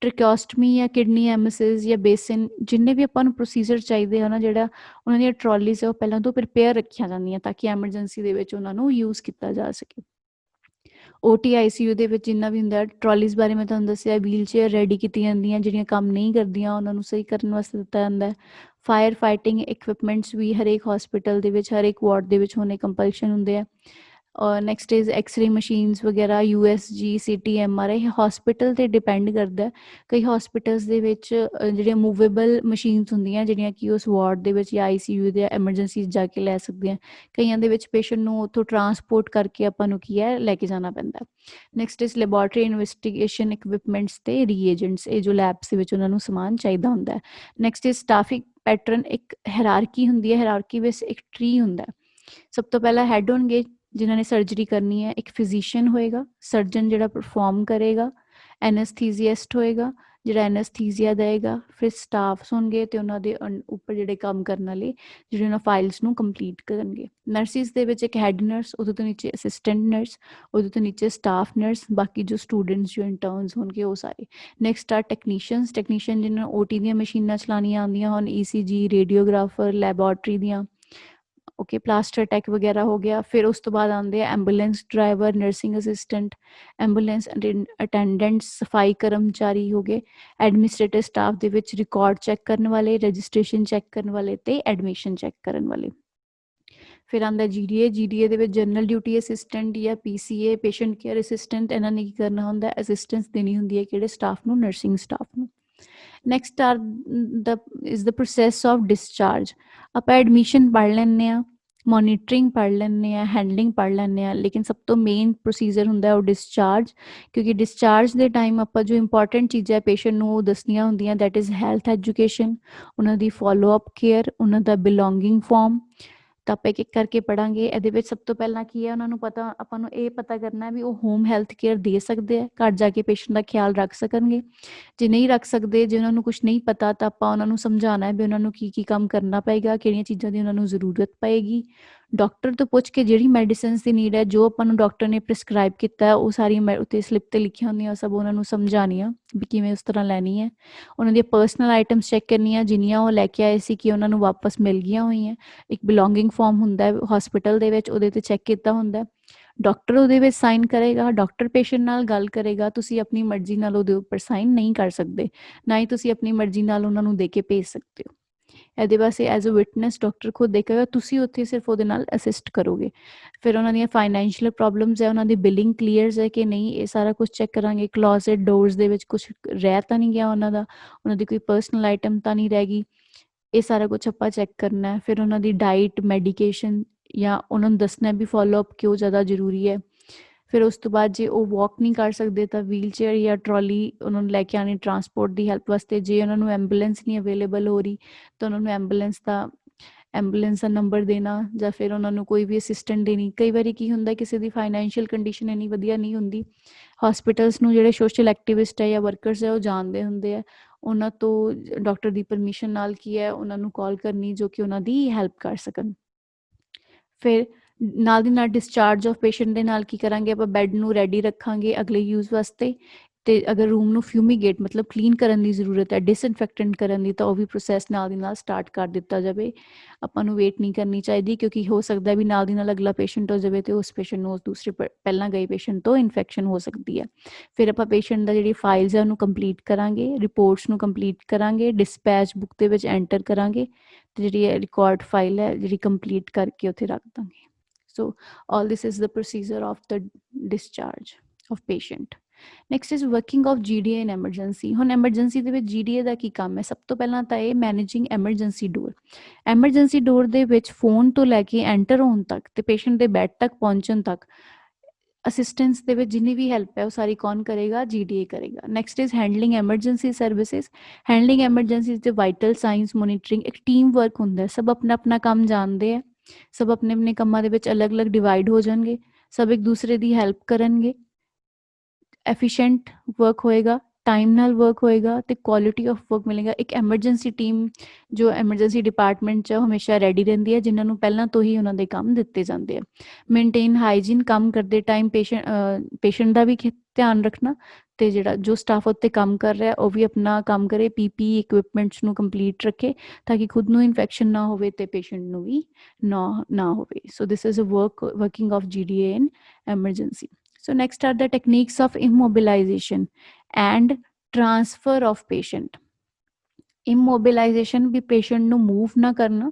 ਟ੍ਰਿਕੋਸਟਮੀ ਜਾਂ ਕਿਡਨੀ ਐਮਸਿਸ ਜਾਂ ਬੇਸਿਨ, ਜਿੰਨੇ ਵੀ ਆਪਾਂ ਨੂੰ ਪ੍ਰੋਸੀਜਰ ਚਾਹੀਦੇ ਆ ਨਾ, ਜਿਹੜਾ ਉਹਨਾਂ ਦੀਆਂ ਟਰੋਲੀਜ਼ ਆ ਉਹ ਪਹਿਲਾਂ ਤੋਂ ਪ੍ਰਿਪੇਅਰ ਰੱਖੀਆਂ ਜਾਂਦੀਆਂ ਤਾਂ ਕਿ ਐਮਰਜੈਂਸੀ ਦੇ ਵਿੱਚ ਉਹਨਾਂ ਨੂੰ ਯੂਜ਼ ਕੀਤਾ ਜਾ ਸਕੇ। OT ICU ਦੇ ਵਿੱਚ ਜਿੰਨਾ ਵੀ ਹੁੰਦਾ, ਟਰੋਲੀਜ਼ ਬਾਰੇ ਮੈਂ ਤੁਹਾਨੂੰ ਦੱਸਿਆ, ਵੀਲ ਚੇਅਰ ਰੈਡੀ ਕੀਤੀਆਂ ਜਾਂਦੀਆਂ, ਜਿਹੜੀਆਂ ਕੰਮ ਨਹੀਂ ਕਰਦੀਆਂ ਉਹਨਾਂ ਨੂੰ ਸਹੀ ਕਰਨ ਵਾਸਤੇ ਦਿੱਤਾ ਜਾਂਦਾ। ਫਾਇਰ ਫਾਈਟਿੰਗ ਇਕਵਿਪਮੈਂਟਸ ਵੀ ਹਰੇਕ ਹਸਪੀਟਲ ਦੇ ਵਿੱਚ, ਹਰੇਕ ਵਾਰਡ ਦੇ ਵਿੱਚ ਹੋਣੇ ਕੰਪਲਸ਼ਨ ਹੁੰਦੇ ਆ। ਔਰ ਨੈਕਸਟ ਇਜ਼ ਐਕਸਰੇ ਮਸ਼ੀਨਸ ਵਗੈਰਾ, USG, CT, MRI ਹਸਪੀਟਲ 'ਤੇ ਡਿਪੈਂਡ ਕਰਦਾ। ਕਈ ਹਸਪੀਟਲਸ ਦੇ ਵਿੱਚ ਜਿਹੜੀਆਂ ਮੂਵੇਬਲ ਮਸ਼ੀਨਸ ਹੁੰਦੀਆਂ ਜਿਹੜੀਆਂ ਕਿ ਉਸ ਵਾਰਡ ਦੇ ਵਿੱਚ ਜਾਂ ICU ਦੇ ਐਮਰਜੈਂਸੀ ਜਾ ਕੇ ਲੈ ਸਕਦੇ ਆ। ਕਈਆਂ ਦੇ ਵਿੱਚ ਪੇਸ਼ੈਂਟ ਨੂੰ ਉੱਥੋਂ ਟਰਾਂਸਪੋਰਟ ਕਰਕੇ ਆਪਾਂ ਨੂੰ ਕੀ ਹੈ ਲੈ ਕੇ ਜਾਣਾ ਪੈਂਦਾ। Next is laboratory investigation equipments ਤੇ ਰੀਏਜੈਂਟਸ, ਇਹ ਜੋ ਲੈਬਸ ਦੇ ਵਿੱਚ ਉਹਨਾਂ ਨੂੰ ਸਮਾਨ ਚਾਹੀਦਾ ਹੁੰਦਾ। ਨੈਕਸਟ ਇਜ਼ ਸਟਾਫਿੰਗ ਪੈਟਰਨ, ਇੱਕ ਹੈਰਾਰਕੀ ਹੁੰਦੀ ਹੈ। ਹੈਰਾਰਕੀ ਵਿੱਚ ਇੱਕ ਟਰੀ ਹੁੰਦਾ। ਸਭ ਤੋਂ ਪਹਿਲਾਂ ਹੈਡ ਹੋਣਗੇ ਜਿਨ੍ਹਾਂ ਨੇ ਸਰਜਰੀ ਕਰਨੀ ਹੈ, ਇੱਕ ਫਿਜ਼ੀਸ਼ੀਅਨ ਹੋਏਗਾ, ਸਰਜਨ ਜਿਹੜਾ ਪਰਫਾਰਮ ਕਰੇਗਾ, ਐਨਸਥੀਸੀਐਸਟ ਹੋਏਗਾ ਜਿਹੜਾ ਐਨਸਥੀਸੀਆ ਦੇਏਗਾ, ਫਿਰ ਸਟਾਫਸ ਹੋਣਗੇ ਤੇ ਉਹਨਾਂ ਦੇ ਉੱਪਰ ਜਿਹੜੇ ਕੰਮ ਕਰਨ ਵਾਲੇ ਜਿਹੜੇ ਉਹਨਾਂ ਫਾਈਲਸ ਨੂੰ ਕੰਪਲੀਟ ਕਰਨਗੇ। ਨਰਸਿਸ ਦੇ ਵਿੱਚ ਇੱਕ ਹੈਡ ਨਰਸ, ਉਹਦੇ ਤੋਂ ਨੀਚੇ ਅਸਿਸਟੈਂਟ ਨਰਸ, ਉਹਦੇ ਤੋਂ ਨੀਚੇ ਸਟਾਫ ਨਰਸ, ਬਾਕੀ ਜੋ ਸਟੂਡੈਂਟਸ ਜੋ ਇੰਟਰਨਸ ਹੋਣਗੇ ਉਹ ਸਾਰੇ। ਨੈਕਸਟ ਆ ਟੈਕਨੀਸ਼ੀਅਨਸ, ਟੈਕਨੀਸ਼ੀਅਨ ਜਿਹਨਾਂ ਨੂੰ OT ਦੀਆਂ ਮਸ਼ੀਨਾਂ ਚਲਾਉਣੀਆਂ ਆਉਂਦੀਆਂ ਹੋਣ, ECG, ਰੇਡੀਓਗ੍ਰਾਫਰ, ਲੈਬੋਰਟਰੀ ਦੀਆਂ, ਓਕੇ, ਪਲਾਸਟਰ ਟੈਕ ਵਗੈਰਾ ਹੋ ਗਿਆ। ਫਿਰ ਉਸ ਤੋਂ ਬਾਅਦ ਆਉਂਦੇ ਆ ambulance driver, nursing assistant, ambulance attendants, ਸਫਾਈ ਕਰਮਚਾਰੀ ਹੋ ਗਏ, ਐਡਮਿਨਿਸਟ੍ਰੇਟਿਵ ਸਟਾਫ ਦੇ ਵਿੱਚ ਰਿਕਾਰਡ ਚੈੱਕ ਕਰਨ ਵਾਲੇ, ਰਜਿਸਟ੍ਰੇਸ਼ਨ ਚੈੱਕ ਕਰਨ ਵਾਲੇ ਤੇ ਐਡਮਿਸ਼ਨ ਚੈੱਕ ਕਰਨ ਵਾਲੇ। ਫਿਰ ਆਉਂਦਾ GDA ਦੇ ਵਿੱਚ ਜਨਰਲ ਡਿਊਟੀ ਅਸਿਸਟੈਂਟ ਜਾਂ PCA, ਪੇਸ਼ੈਂਟ ਕੇਅਰ ਅਸਿਸਟੈਂਟ। ਇਹਨਾਂ ਨੇ ਕੀ ਕਰਨਾ ਹੁੰਦਾ, ਅਸਿਸਟੈਂਸ ਦੇਣੀ ਹੁੰਦੀ ਹੈ ਕਿਹੜੇ ਸਟਾਫ ਨੂੰ, ਨਰਸਿੰਗ ਸਟਾਫ ਨੂੰ। Next is the process of discharge. ਆਪਾਂ ਐਡਮਿਸ਼ਨ ਪੜ੍ਹ ਲੈਂਦੇ ਹਾਂ, ਮੋਨੀਟਰਿੰਗ ਪੜ੍ਹ ਲੈਂਦੇ ਹਾਂ, ਹੈਂਡਲਿੰਗ ਪੜ੍ਹ ਲੈਂਦੇ ਹਾਂ, ਲੇਕਿਨ ਸਭ ਤੋਂ ਮੇਨ ਪ੍ਰੋਸੀਜਰ ਹੁੰਦਾ ਉਹ ਡਿਸਚਾਰਜ। ਕਿਉਂਕਿ ਡਿਸਚਾਰਜ ਦੇ ਟਾਈਮ ਆਪਾਂ ਜੋ ਇੰਪੋਰਟੈਂਟ ਚੀਜ਼ਾਂ ਪੇਸ਼ੈਂਟ ਨੂੰ ਉਹ ਦੱਸਣੀਆਂ ਹੁੰਦੀਆਂ, ਦੈਟ ਇਜ਼ ਹੈਲਥ ਐਜੂਕੇਸ਼ਨ, ਉਹਨਾਂ ਦੀ ਫੋਲੋ ਅਪ ਕੇਅਰ, ਉਹਨਾਂ ਦਾ ਬਿਲੋਂਗਿੰਗ ਫਾਰਮ, ਤਾਂ ਆਪਾਂ ਇੱਕ ਇੱਕ ਕਰਕੇ ਪੜਾਂਗੇ। ਇਹਦੇ ਵਿੱਚ ਸਭ ਤੋਂ ਪਹਿਲਾਂ ਕੀ ਹੈ, ਉਹਨਾਂ ਨੂੰ ਪਤਾ, ਆਪਾਂ ਨੂੰ ਇਹ ਪਤਾ ਕਰਨਾ ਵੀ ਉਹ ਹੋਮ ਹੈਲਥ ਕੇਅਰ ਦੇ ਸਕਦੇ ਆ, ਘਰ ਜਾ ਕੇ ਪੇਸ਼ੈਂਟ ਦਾ ਖਿਆਲ ਰੱਖ ਸਕਣਗੇ। ਜੇ ਨਹੀਂ ਰੱਖ ਸਕਦੇ, ਜੇ ਉਹਨਾਂ ਨੂੰ ਕੁਛ ਨਹੀਂ ਪਤਾ, ਤਾਂ ਆਪਾਂ ਉਹਨਾਂ ਨੂੰ ਸਮਝਾਉਣਾ ਹੈ ਵੀ ਉਹਨਾਂ ਨੂੰ ਕੀ ਕੀ ਕੰਮ ਕਰਨਾ ਪਏਗਾ, ਕਿਹੜੀਆਂ ਚੀਜ਼ਾਂ ਦੀ ਉਹਨਾਂ ਨੂੰ ਜ਼ਰੂਰਤ ਪਏਗੀ। ਡਾਕਟਰ ਤੋਂ ਪੁੱਛ ਕੇ ਜਿਹੜੀ ਮੈਡੀਸਿਨਸ ਦੀ ਨੀਡ ਹੈ, ਜੋ ਆਪਾਂ ਨੂੰ ਡਾਕਟਰ ਨੇ ਪ੍ਰਿਸਕ੍ਰਾਈਬ ਕੀਤਾ, ਉਹ ਸਾਰੀਆਂ ਉੱਤੇ ਸਲਿੱਪ 'ਤੇ ਲਿਖੀਆਂ ਹੁੰਦੀਆਂ, ਸਭ ਉਹਨਾਂ ਨੂੰ ਸਮਝਾਉਣੀਆਂ ਵੀ ਕਿਵੇਂ ਉਸ ਤਰ੍ਹਾਂ ਲੈਣੀ ਹੈ। ਉਹਨਾਂ ਦੀਆਂ ਪਰਸਨਲ ਆਈਟਮਸ ਚੈੱਕ ਕਰਨੀਆਂ, ਜਿੰਨੀਆਂ ਉਹ ਲੈ ਕੇ ਆਏ ਸੀ ਕਿ ਉਹਨਾਂ ਨੂੰ ਵਾਪਸ ਮਿਲ ਗਈਆਂ ਹੋਈਆਂ। ਇੱਕ ਬਿਲੋਂਗਿੰਗ ਫਾਰਮ ਹੁੰਦਾ ਹਸਪੀਟਲ ਦੇ ਵਿੱਚ, ਉਹਦੇ 'ਤੇ ਚੈੱਕ ਕੀਤਾ ਹੁੰਦਾ। ਡਾਕਟਰ ਉਹਦੇ ਵਿੱਚ ਸਾਈਨ ਕਰੇਗਾ, ਡਾਕਟਰ ਪੇਸ਼ੈਂਟ ਨਾਲ ਗੱਲ ਕਰੇਗਾ। ਤੁਸੀਂ ਆਪਣੀ ਮਰਜ਼ੀ ਨਾਲ ਉਹਦੇ ਉੱਪਰ ਸਾਈਨ ਨਹੀਂ ਕਰ ਸਕਦੇ, ਨਾ ਹੀ ਤੁਸੀਂ ਆਪਣੀ ਮਰਜ਼ੀ ਨਾਲ ਉਹਨਾਂ ਨੂੰ ਦੇ ਕੇ ਭੇਜ ਸਕਦੇ ਹੋ। ਇਹਦੇ ਵਾਸਤੇ ਐਜ਼ ਅ ਵਿਟਨੈਸ ਡਾਕਟਰ ਖੁਦ ਦੇਖੇਗਾ, ਤੁਸੀਂ ਉੱਥੇ ਸਿਰਫ ਉਹਦੇ ਨਾਲ ਅਸਿਸਟ ਕਰੋਗੇ। ਫਿਰ ਉਹਨਾਂ ਦੀਆਂ ਫਾਈਨੈਂਸ਼ੀਅਲ ਪ੍ਰੋਬਲਮਸ ਹੈ, ਉਹਨਾਂ ਦੀ ਬਿਲਿੰਗ ਕਲੀਅਰਸ ਹੈ ਕਿ ਨਹੀਂ, ਇਹ ਸਾਰਾ ਕੁਝ ਚੈੱਕ ਕਰਾਂਗੇ। ਕਲੋਜ਼ਟ ਡੋਰਸ ਦੇ ਵਿੱਚ ਕੁਛ ਰਹਿ ਤਾਂ ਨਹੀਂ ਗਿਆ ਉਹਨਾਂ ਦੀ ਕੋਈ ਪਰਸਨਲ ਆਈਟਮ ਤਾਂ ਨਹੀਂ ਰਹਿ ਗਈ, ਇਹ ਸਾਰਾ ਕੁਝ ਆਪਾਂ ਚੈੱਕ ਕਰਨਾ ਹੈ। ਫਿਰ ਉਹਨਾਂ ਦੀ ਡਾਈਟ, ਮੈਡੀਕੇਸ਼ਨ, ਜਾਂ ਉਹਨਾਂ ਨੂੰ ਦੱਸਣਾ ਵੀ ਫੋਲੋਅਪ ਕਿਉਂ ਜ਼ਿਆਦਾ ਜ਼ਰੂਰੀ ਹੈ। ਫਿਰ ਉਸ ਤੋਂ ਬਾਅਦ ਜੇ ਉਹ ਵਾਕ ਨਹੀਂ ਕਰ ਸਕਦੇ ਤਾਂ ਵੀਲ ਚੇਅਰ ਜਾਂ ਟਰਾਲੀ ਉਹਨਾਂ ਨੂੰ ਲੈ ਕੇ ਆਉਣੀ ਟਰਾਂਸਪੋਰਟ ਦੀ ਹੈਲਪ ਵਾਸਤੇ। ਜੇ ਉਹਨਾਂ ਨੂੰ ਐਂਬੂਲੈਂਸ ਨਹੀਂ ਅਵੇਲੇਬਲ ਹੋ ਰਹੀ ਤਾਂ ਉਹਨਾਂ ਨੂੰ ਐਂਬੂਲੈਂਸ ਦਾ ਨੰਬਰ ਦੇਣਾ, ਜਾਂ ਫਿਰ ਉਹਨਾਂ ਨੂੰ ਕੋਈ ਵੀ ਅਸਿਸਟੈਂਟ ਦੇਣੀ। ਕਈ ਵਾਰੀ ਕੀ ਹੁੰਦਾ, ਕਿਸੇ ਦੀ ਫਾਈਨੈਂਸ਼ੀਅਲ ਕੰਡੀਸ਼ਨ ਇੰਨੀ ਵਧੀਆ ਨਹੀਂ ਹੁੰਦੀ, ਹਸਪੀਟਲਸ ਨੂੰ ਜਿਹੜੇ ਸੋਸ਼ਲ ਐਕਟੀਵਿਸਟ ਹੈ ਜਾਂ ਵਰਕਰਸ ਹੈ ਉਹ ਜਾਣਦੇ ਹੁੰਦੇ ਆ, ਉਹਨਾਂ ਤੋਂ ਡਾਕਟਰ ਦੀ ਪਰਮਿਸ਼ਨ ਨਾਲ ਕੀ ਹੈ ਉਹਨਾਂ ਨੂੰ ਕਾਲ ਕਰਨੀ, ਜੋ ਕਿ ਉਹਨਾਂ ਦੀ ਹੈਲਪ ਕਰ ਸਕਣ। ਫਿਰ ਨਾਲ ਦੀ ਨਾਲ ਡਿਸਚਾਰਜ ਆਫ ਪੇਸ਼ੈਂਟ ਦੇ ਨਾਲ ਕੀ ਕਰਾਂਗੇ, ਆਪਾਂ ਬੈੱਡ ਨੂੰ ਰੈਡੀ ਰੱਖਾਂਗੇ ਅਗਲੇ ਯੂਜ਼ ਵਾਸਤੇ। ਅਤੇ ਅਗਰ ਰੂਮ ਨੂੰ ਫਿਊਮੀਗੇਟ ਮਤਲਬ ਕਲੀਨ ਕਰਨ ਦੀ ਜ਼ਰੂਰਤ ਹੈ, ਡਿਸਇਨਫੈਕਟੈਂਟ ਕਰਨ ਦੀ, ਤਾਂ ਉਹ ਵੀ ਪ੍ਰੋਸੈਸ ਨਾਲ ਦੀ ਨਾਲ ਸਟਾਰਟ ਕਰ ਦਿੱਤਾ ਜਾਵੇ। ਆਪਾਂ ਨੂੰ ਵੇਟ ਨਹੀਂ ਕਰਨੀ ਚਾਹੀਦੀ, ਕਿਉਂਕਿ ਹੋ ਸਕਦਾ ਵੀ ਨਾਲ ਦੀ ਨਾਲ ਅਗਲਾ ਪੇਸ਼ੈਂਟ ਹੋ ਜਾਵੇ ਅਤੇ ਉਸ ਪੇਸ਼ੈਂਟ ਨੂੰ ਉਸ ਦੂਸਰੇ ਪਹਿਲਾਂ ਗਏ ਪੇਸ਼ੈਂਟ ਤੋਂ ਇਨਫੈਕਸ਼ਨ ਹੋ ਸਕਦੀ ਹੈ। ਫਿਰ ਆਪਾਂ ਪੇਸ਼ੈਂਟ ਦਾ ਜਿਹੜੀ ਫਾਈਲਸ ਹੈ ਉਹਨੂੰ ਕੰਪਲੀਟ ਕਰਾਂਗੇ, ਰਿਪੋਰਟਸ ਨੂੰ ਕੰਪਲੀਟ ਕਰਾਂਗੇ, ਡਿਸਪੈਚ ਬੁੱਕ ਦੇ ਵਿੱਚ ਐਂਟਰ ਕਰਾਂਗੇ, ਅਤੇ ਜਿਹੜੀ ਰਿਕਾਰਡ ਫਾਈਲ ਹੈ ਜਿਹੜੀ ਕੰਪਲੀਟ ਕਰਕੇ ਉੱਥੇ ਰੱਖ ਦਾਂਗੇ। So all this is the procedure of the discharge of patient. Next is working of GDA in emergency. ਹੁਣ ਐਮਰਜੈਂਸੀ ਦੇ ਵਿੱਚ GDA ਦਾ ਕੀ ਕੰਮ ਹੈ? ਸਭ ਤੋਂ ਪਹਿਲਾਂ ਤਾਂ ਇਹ ਮੈਨੇਜਿੰਗ ਐਮਰਜੈਂਸੀ ਡੋਰ। ਐਮਰਜੈਂਸੀ ਡੋਰ ਦੇ ਵਿੱਚ ਫੋਨ ਤੋਂ ਲੈ ਕੇ ਐਂਟਰ ਹੋਣ ਤੱਕ ਤੇ ਪੇਸ਼ੈਂਟ ਦੇ ਬੈੱਡ ਤੱਕ ਪਹੁੰਚਣ ਤੱਕ ਅਸਿਸਟੈਂਸ ਦੇ ਵਿੱਚ ਜਿੰਨੀ ਵੀ ਹੈਲਪ ਹੈ ਉਹ ਸਾਰੀ ਕੌਣ ਕਰੇਗਾ? GDA ਕਰੇਗਾ। Next is handling emergency services. Handling emergency ਤੇ ਵਾਈਟਲ ਸਾਈਨਸ ਮੋਨੀਟਰਿੰਗ, ਇੱਕ ਟੀਮ ਵਰਕ ਹੁੰਦਾ, ਸਭ ਆਪਣਾ ਆਪਣਾ ਕੰਮ ਜਾਣਦੇ ਆ, ਸਭ ਆਪਣੇ ਆਪਣੇ ਕੰਮਾਂ ਦੇ ਵਿੱਚ ਅਲੱਗ-ਅਲੱਗ ਡਿਵਾਈਡ ਹੋ ਜਾਣਗੇ, ਸਭ ਇੱਕ ਦੂਸਰੇ ਦੀ ਹੈਲਪ ਕਰਨਗੇ, ਐਫੀਸ਼ੀਐਂਟ ਵਰਕ ਹੋਏਗਾ, ਟਾਈਮ ਨਾਲ ਵਰਕ ਹੋਏਗਾ ਅਤੇ ਕੁਆਲਿਟੀ ਆਫ ਵਰਕ ਮਿਲੇਗਾ। ਇੱਕ ਐਮਰਜੈਂਸੀ ਟੀਮ ਜੋ ਐਮਰਜੈਂਸੀ ਡਿਪਾਰਟਮੈਂਟ 'ਚ ਹਮੇਸ਼ਾ ਰੈਡੀ ਰਹਿੰਦੀ ਹੈ, ਜਿਨ੍ਹਾਂ ਨੂੰ ਪਹਿਲਾਂ ਤੋਂ ਹੀ ਉਹਨਾਂ ਦੇ ਕੰਮ ਦਿੱਤੇ ਜਾਂਦੇ ਆ। ਮੇਨਟੇਨ ਹਾਈਜੀਨ, ਕੰਮ ਕਰਦੇ ਟਾਈਮ ਪੇਸ਼ੈਂਟ ਦਾ ਵੀ ਧਿਆਨ ਰੱਖਣਾ, ਅਤੇ ਜਿਹੜਾ ਜੋ ਸਟਾਫ ਉੱਤੇ ਕੰਮ ਕਰ ਰਿਹਾ ਉਹ ਵੀ ਆਪਣਾ ਕੰਮ ਕਰੇ, PPE ਇਕਵਿਪਮੈਂਟਸ ਨੂੰ ਕੰਪਲੀਟ ਰੱਖੇ, ਤਾਂ ਕਿ ਖੁਦ ਨੂੰ ਇਨਫੈਕਸ਼ਨ ਨਾ ਹੋਵੇ ਅਤੇ ਪੇਸ਼ੈਂਟ ਨੂੰ ਵੀ ਨਾ ਹੋਵੇ। So this is a working of GDA in emergency. So next are the techniques of immobilization and transfer of patient. Immobilization ਵੀ ਪੇਸ਼ੈਂਟ ਨੂੰ ਮੂਵ ਨਾ ਕਰਨਾ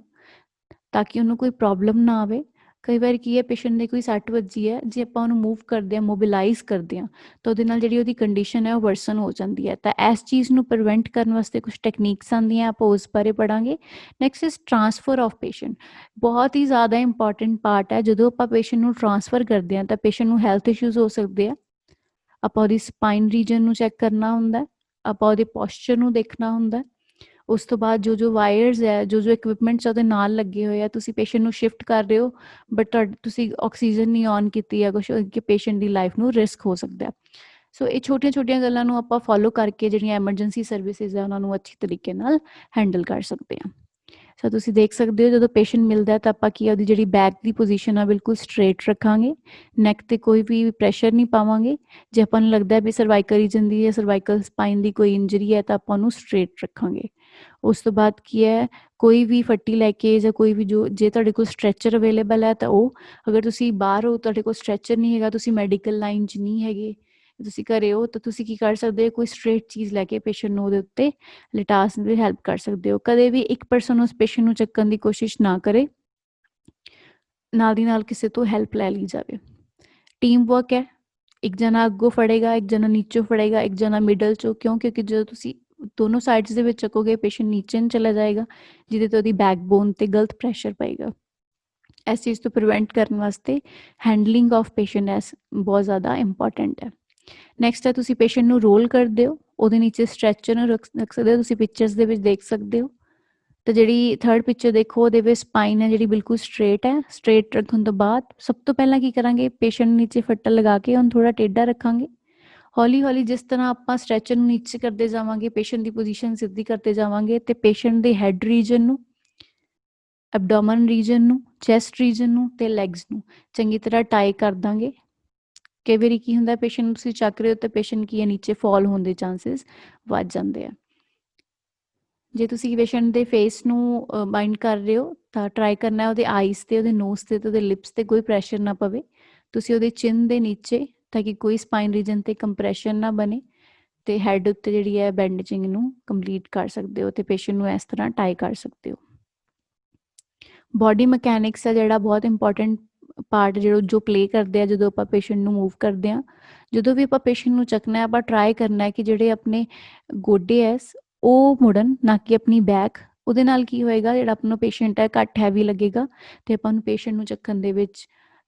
ਤਾਂ ਕਿ ਉਹਨੂੰ ਕੋਈ ਪ੍ਰੋਬਲਮ ਨਾ ਆਵੇ। ਕਈ ਵਾਰ ਕੀ ਹੈ, ਪੇਸ਼ੈਂਟ ਦੇ ਕੋਈ ਸੱਟ ਵੱਜੀ ਹੈ, ਜੇ ਆਪਾਂ ਉਹਨੂੰ ਮੂਵ ਕਰਦੇ ਹਾਂ, ਮੋਬਿਲਾਈਜ਼ ਕਰਦੇ ਹਾਂ, ਤਾਂ ਉਹਦੇ ਨਾਲ ਜਿਹੜੀ ਉਹਦੀ ਕੰਡੀਸ਼ਨ ਹੈ ਉਹ ਵਰਸਨ ਹੋ ਜਾਂਦੀ ਹੈ। ਤਾਂ ਇਸ ਚੀਜ਼ ਨੂੰ ਪ੍ਰੀਵੈਂਟ ਕਰਨ ਵਾਸਤੇ ਕੁਝ ਟੈਕਨੀਕਸ ਆਉਂਦੀਆਂ, ਆਪਾਂ ਉਸ ਬਾਰੇ ਪੜਾਂਗੇ। Next is transfer of patient. ਬਹੁਤ ਹੀ ਜ਼ਿਆਦਾ ਇੰਪੋਰਟੈਂਟ ਪਾਰਟ ਹੈ। ਜਦੋਂ ਆਪਾਂ ਪੇਸ਼ੈਂਟ ਨੂੰ ਟਰਾਂਸਫਰ ਕਰਦੇ ਹਾਂ ਤਾਂ ਪੇਸ਼ੈਂਟ ਨੂੰ ਹੈਲਥ ਇਸ਼ੂਜ਼ ਹੋ ਸਕਦੇ ਆ। ਆਪਾਂ ਉਹਦੀ ਸਪਾਈਨ ਰੀਜਨ ਨੂੰ ਚੈੱਕ ਕਰਨਾ ਹੁੰਦਾ, ਆਪਾਂ ਉਹਦੇ ਪੋਸਚਰ ਨੂੰ ਦੇਖਣਾ ਹੁੰਦਾ। ਉਸ ਤੋਂ ਬਾਅਦ ਜੋ ਵਾਇਰਸ ਹੈ, ਜੋ ਇਕਵਿਪਮੈਂਟਸ ਉਹਦੇ ਨਾਲ ਲੱਗੇ ਹੋਏ ਆ, ਤੁਸੀਂ ਪੇਸ਼ੈਂਟ ਨੂੰ ਸ਼ਿਫਟ ਕਰ ਰਹੇ ਹੋ ਬਟ ਤੁਸੀਂ ਆਕਸੀਜਨ ਨਹੀਂ ਔਨ ਕੀਤੀ ਹੈ, ਕੁਛ ਕਿ ਪੇਸ਼ੈਂਟ ਦੀ ਲਾਈਫ ਨੂੰ ਰਿਸਕ ਹੋ ਸਕਦਾ। ਸੋ ਇਹ ਛੋਟੀਆਂ-ਛੋਟੀਆਂ ਗੱਲਾਂ ਨੂੰ ਆਪਾਂ ਫੋਲੋ ਕਰਕੇ ਜਿਹੜੀਆਂ ਐਮਰਜੈਂਸੀ ਸਰਵਿਸਿਜ਼ ਹੈ ਉਹਨਾਂ ਨੂੰ ਅੱਛੀ ਤਰੀਕੇ ਨਾਲ ਹੈਂਡਲ ਕਰ ਸਕਦੇ ਹਾਂ। ਸੋ ਤੁਸੀਂ ਦੇਖ ਸਕਦੇ ਹੋ, ਜਦੋਂ ਪੇਸ਼ੈਂਟ ਮਿਲਦਾ ਤਾਂ ਆਪਾਂ ਕੀ ਉਹਦੀ ਜਿਹੜੀ ਬੈਕ ਦੀ ਪੋਜੀਸ਼ਨ ਆ ਬਿਲਕੁਲ ਸਟਰੇਟ ਰੱਖਾਂਗੇ, ਨੈਕ 'ਤੇ ਕੋਈ ਵੀ ਪ੍ਰੈਸ਼ਰ ਨਹੀਂ ਪਾਵਾਂਗੇ। ਜੇ ਆਪਾਂ ਨੂੰ ਲੱਗਦਾ ਵੀ ਸਰਵਾਈਕਲ ਰੀਜਨ ਦੀ ਜਾਂ ਸਰਵਾਈਕਲ ਸਪਾਈਨ ਦੀ ਕੋਈ ਇੰਜਰੀ ਹੈ ਤਾਂ ਆਪਾਂ ਉਹਨੂੰ ਸਟਰੇਟ ਰੱਖਾਂਗੇ। ਉਸ ਤੋਂ ਬਾਅਦ ਕੀ ਹੈ, ਕੋਈ ਵੀ ਫੱਟੀ ਲੈ ਕੇ ਜਾਂ ਕੋਈ ਵੀ ਜੇ ਤੁਹਾਡੇ ਕੋਲ ਸਟਰੈਚਰ ਅਵੇਲੇਬਲ ਹੈ ਤਾਂ ਉਹ, ਅਗਰ ਤੁਸੀਂ ਬਾਹਰ ਹੋ, ਤੁਹਾਡੇ ਕੋਲ ਸਟਰੈਚਰ ਨਹੀਂ ਹੈਗਾ, ਤੁਸੀਂ ਮੈਡੀਕਲ ਲਾਈਨ 'ਚ ਨਹੀਂ ਹੈਗੇ, ਤੁਸੀਂ ਘਰੇ ਹੋ, ਤਾਂ ਤੁਸੀਂ ਕੀ ਕਰ ਸਕਦੇ ਹੋ, ਕੋਈ ਸਟਰੇਟ ਚੀਜ਼ ਲੈ ਕੇ ਪੇਸ਼ੈਂਟ ਨੂੰ ਉਹਦੇ ਉੱਤੇ ਲਿਟਾ ਸਕਦੇ, ਹੈਲਪ ਕਰ ਸਕਦੇ ਹੋ। ਕਦੇ ਵੀ ਇੱਕ ਪਰਸਨ ਉਸ ਪੇਸ਼ੈਂਟ ਨੂੰ ਚੱਕਣ ਦੀ ਕੋਸ਼ਿਸ਼ ਨਾ ਕਰੇ, ਨਾਲ ਦੀ ਨਾਲ ਕਿਸੇ ਤੋਂ ਹੈਲਪ ਲੈ ਲਈ ਜਾਵੇ। ਟੀਮ ਵਰਕ ਹੈ, ਇੱਕ ਜਣਾ ਅੱਗੋਂ ਫੜੇਗਾ, ਇੱਕ ਜਣਾ ਨੀਚੋਂ ਫੜੇਗਾ, ਇੱਕ ਜਣਾ ਮਿਡਲ 'ਚੋਂ। ਕਿਉਂਕਿ ਜਦੋਂ ਤੁਸੀਂ ਦੋਨੋਂ ਸਾਈਡਸ ਦੇ ਵਿੱਚ ਚੱਕੋਗੇ, ਪੇਸ਼ੈਂਟ ਨੀਚੇ ਨੂੰ ਚਲਾ ਜਾਏਗਾ, ਜਿਹਦੇ ਤੋਂ ਉਹਦੀ ਬੈਕਬੋਨ 'ਤੇ ਗਲਤ ਪ੍ਰੈਸ਼ਰ ਪਏਗਾ। ਇਸ ਚੀਜ਼ ਤੋਂ ਪ੍ਰੀਵੈਂਟ ਕਰਨ ਵਾਸਤੇ ਹੈਂਡਲਿੰਗ ਆਫ ਪੇਸ਼ੈਂਟ ਬਹੁਤ ਜ਼ਿਆਦਾ ਇੰਪੋਰਟੈਂਟ ਹੈ। ਨੈਕਸਟ ਹੈ, ਤੁਸੀਂ ਪੇਸ਼ੈਂਟ ਨੂੰ ਰੋਲ ਕਰਦੇ ਹੋ, ਉਹਦੇ ਨੀਚੇ ਸਟਰੈਚਰ ਨੂੰ ਰੱਖ ਸਕਦੇ ਹੋ, ਤੁਸੀਂ ਪਿਕਚਰਸ ਦੇ ਵਿੱਚ ਦੇਖ ਸਕਦੇ ਹੋ। तो जी थर्ड पिक्चर देखो वो स्पाइन है जी बिल्कुल स्ट्रेट है। स्ट्रेट रखने तो बाद सब तो पहला की करा पेशेंट नीचे फट्टा लगा के उन्हें थोड़ा टेढ़ा रखा। हौली हौली जिस तरह आप स्ट्रैचर नीचे करते जावे पेशेंट की पोजीशन सीधी करते जावे तो पेशेंट के head region abdomen region chest region ते लैग्स चंगी तरह टाई कर देंगे। कई बार की होंगे पेशेंट तुम चक रहे हो तो पेशेंट की है नीचे फॉल होने के चांसिस वध जाते हैं। जे तुम पेशेंट के फेस में बाइंड कर रहे हो तो ट्राई करना वो आईज से नोज से तो लिप्स से कोई प्रैशर ना पवे। तुम वो चिन के नीचे ताकि कोई स्पाइन रीजन से कंप्रैशन ना बने तो हैड उत्ते जी है बैंडेजिंग कंप्लीट कर सकते हो तो पेशेंट को इस तरह टाई कर सकते हो। बॉडी मकैनिक्स है जोड़ा बहुत इंपॉर्टेंट पार्ट जो प्ले करते हैं जो आप पेशेंट को मूव करते हैं। जो भी आप पेशेंट को चकना है आप ट्राई करना है कि जोड़े अपने गोडे है वो मुड़न ना कि अपनी बैक वो की होएगा जो अपना पेशेंट है घट हैवी लगेगा तो अपन पेशेंट को चकन के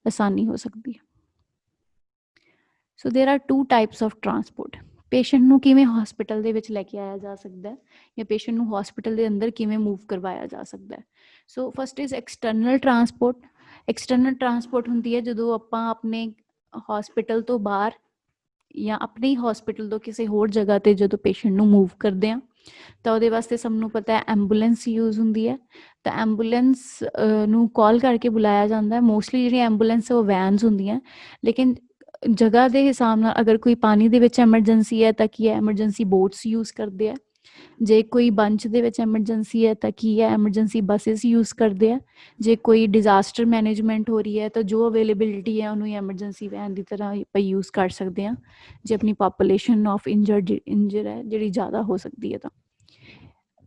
आसानी हो सकती है। So there are two types of transport. Patient को किमें हॉस्पिटल के लैके आया जा सकता है या पेशेंट को हॉस्पिटल के अंदर किमें मूव करवाया जा सकता है। So first is external transport. External transport होंगी है जो आप अपने हॉस्पिटल तो बाहर या अपने ही हॉस्पिटल तो किसी होर जगह पर जो पेशेंट को मूव करते हैं तो वो वास्ते सबनों पता है एंबूलेंस यूज़ होंगी है। तो एंबूलेंस कॉल करके बुलाया जाता है। मोस्टली जी एंबूलेंस वो वैनस होंगी लेकिन जगह के हिसाब न अगर कोई पानी के एमरजेंसी है तो की है एमरजेंसी बोट्स यूज़ करते हैं। जे कोई बंच के एमरजेंसी है तो की है एमरजेंसी बसिस यूज़ करते हैं। जे कोई डिजास्टर मैनेजमेंट हो रही है तो जो अवेलेबिलिटी है उन्होंने एमरजेंसी वैन की तरह आप यूज़ कर सकते हैं जो अपनी पॉपूलेशन ऑफ इंजर है जी ज़्यादा हो सकती है। तो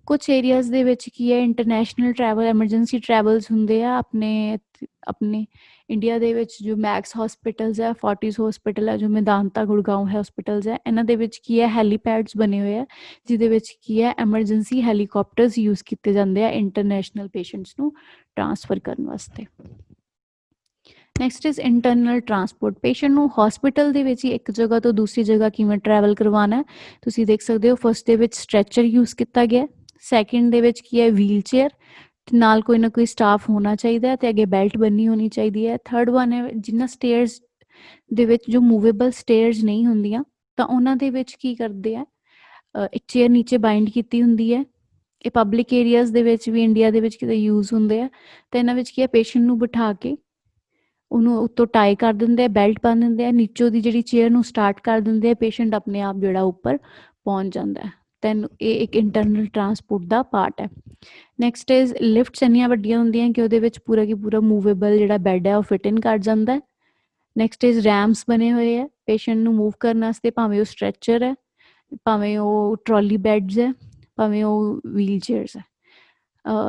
कुछ एरियाज़ की है इंटरनेशनल ट्रैवल एमरजेंसी ट्रैवल्स होंगे अपने अपने इंडिया के जो मैक्स हॉस्पिटल्स है फोर्टिस हॉस्पिटल है जो मेदांता गुड़गांव हॉस्पिटल्स है इन्होंने की है हैलीपैड्स बने हुए हैं जिदे की है एमरजेंसी हैलीकॉप्टर्स यूज़ किए जाते हैं इंटरनेशनल पेशेंट्स को ट्रांसफर करने वास्ते। Next is internal transport. Patient को हॉस्पिटल के एक जगह तो दूसरी जगह किमें ट्रैवल करवाना है तुम देख सकते हो। फस्ट के स्ट्रैचर यूज़ किया गया। सैकेंड की है व्हील चेयर नाल कोई ना कोई स्टाफ होना चाहिए तो अगे बैल्ट बनी होनी चाहिए है। थर्ड वन है जिन्ना स्टेयर्स जो मूवेबल स्टेयर्स नहीं होंदियां तो उन्होंने की करते हैं एक चेयर नीचे बाइंड की होंगी है। ये पब्लिक एरियाज़ भी इंडिया के किते यूज़ होंगे है तो इन्होंने की है पेशेंट को बिठा के उन्होंने उत्तों टाई कर देंगे बैल्ट बन देंगे नीचों की जी चेयर को स्टार्ट कर देंगे पेशेंट अपने आप जोड़ा उपर पहुँच जाता है। दैन ये एक इंटरनल ट्रांसपोर्ट का पार्ट है। नैक्सट इज़ लिफ्ट इन्नियाँ वड्डियां होंदियां कि वो पूरा की पूरा मूवेबल जो बैड है वो फिट इन कर जाता है। नैक्सट इज़ रैम्स बने हुए है पेशेंट को मूव करने वास्ते भावें वो स्ट्रैचर है भावें वो ट्रॉली बैड्स है भावें वो व्हील चेयर्स है।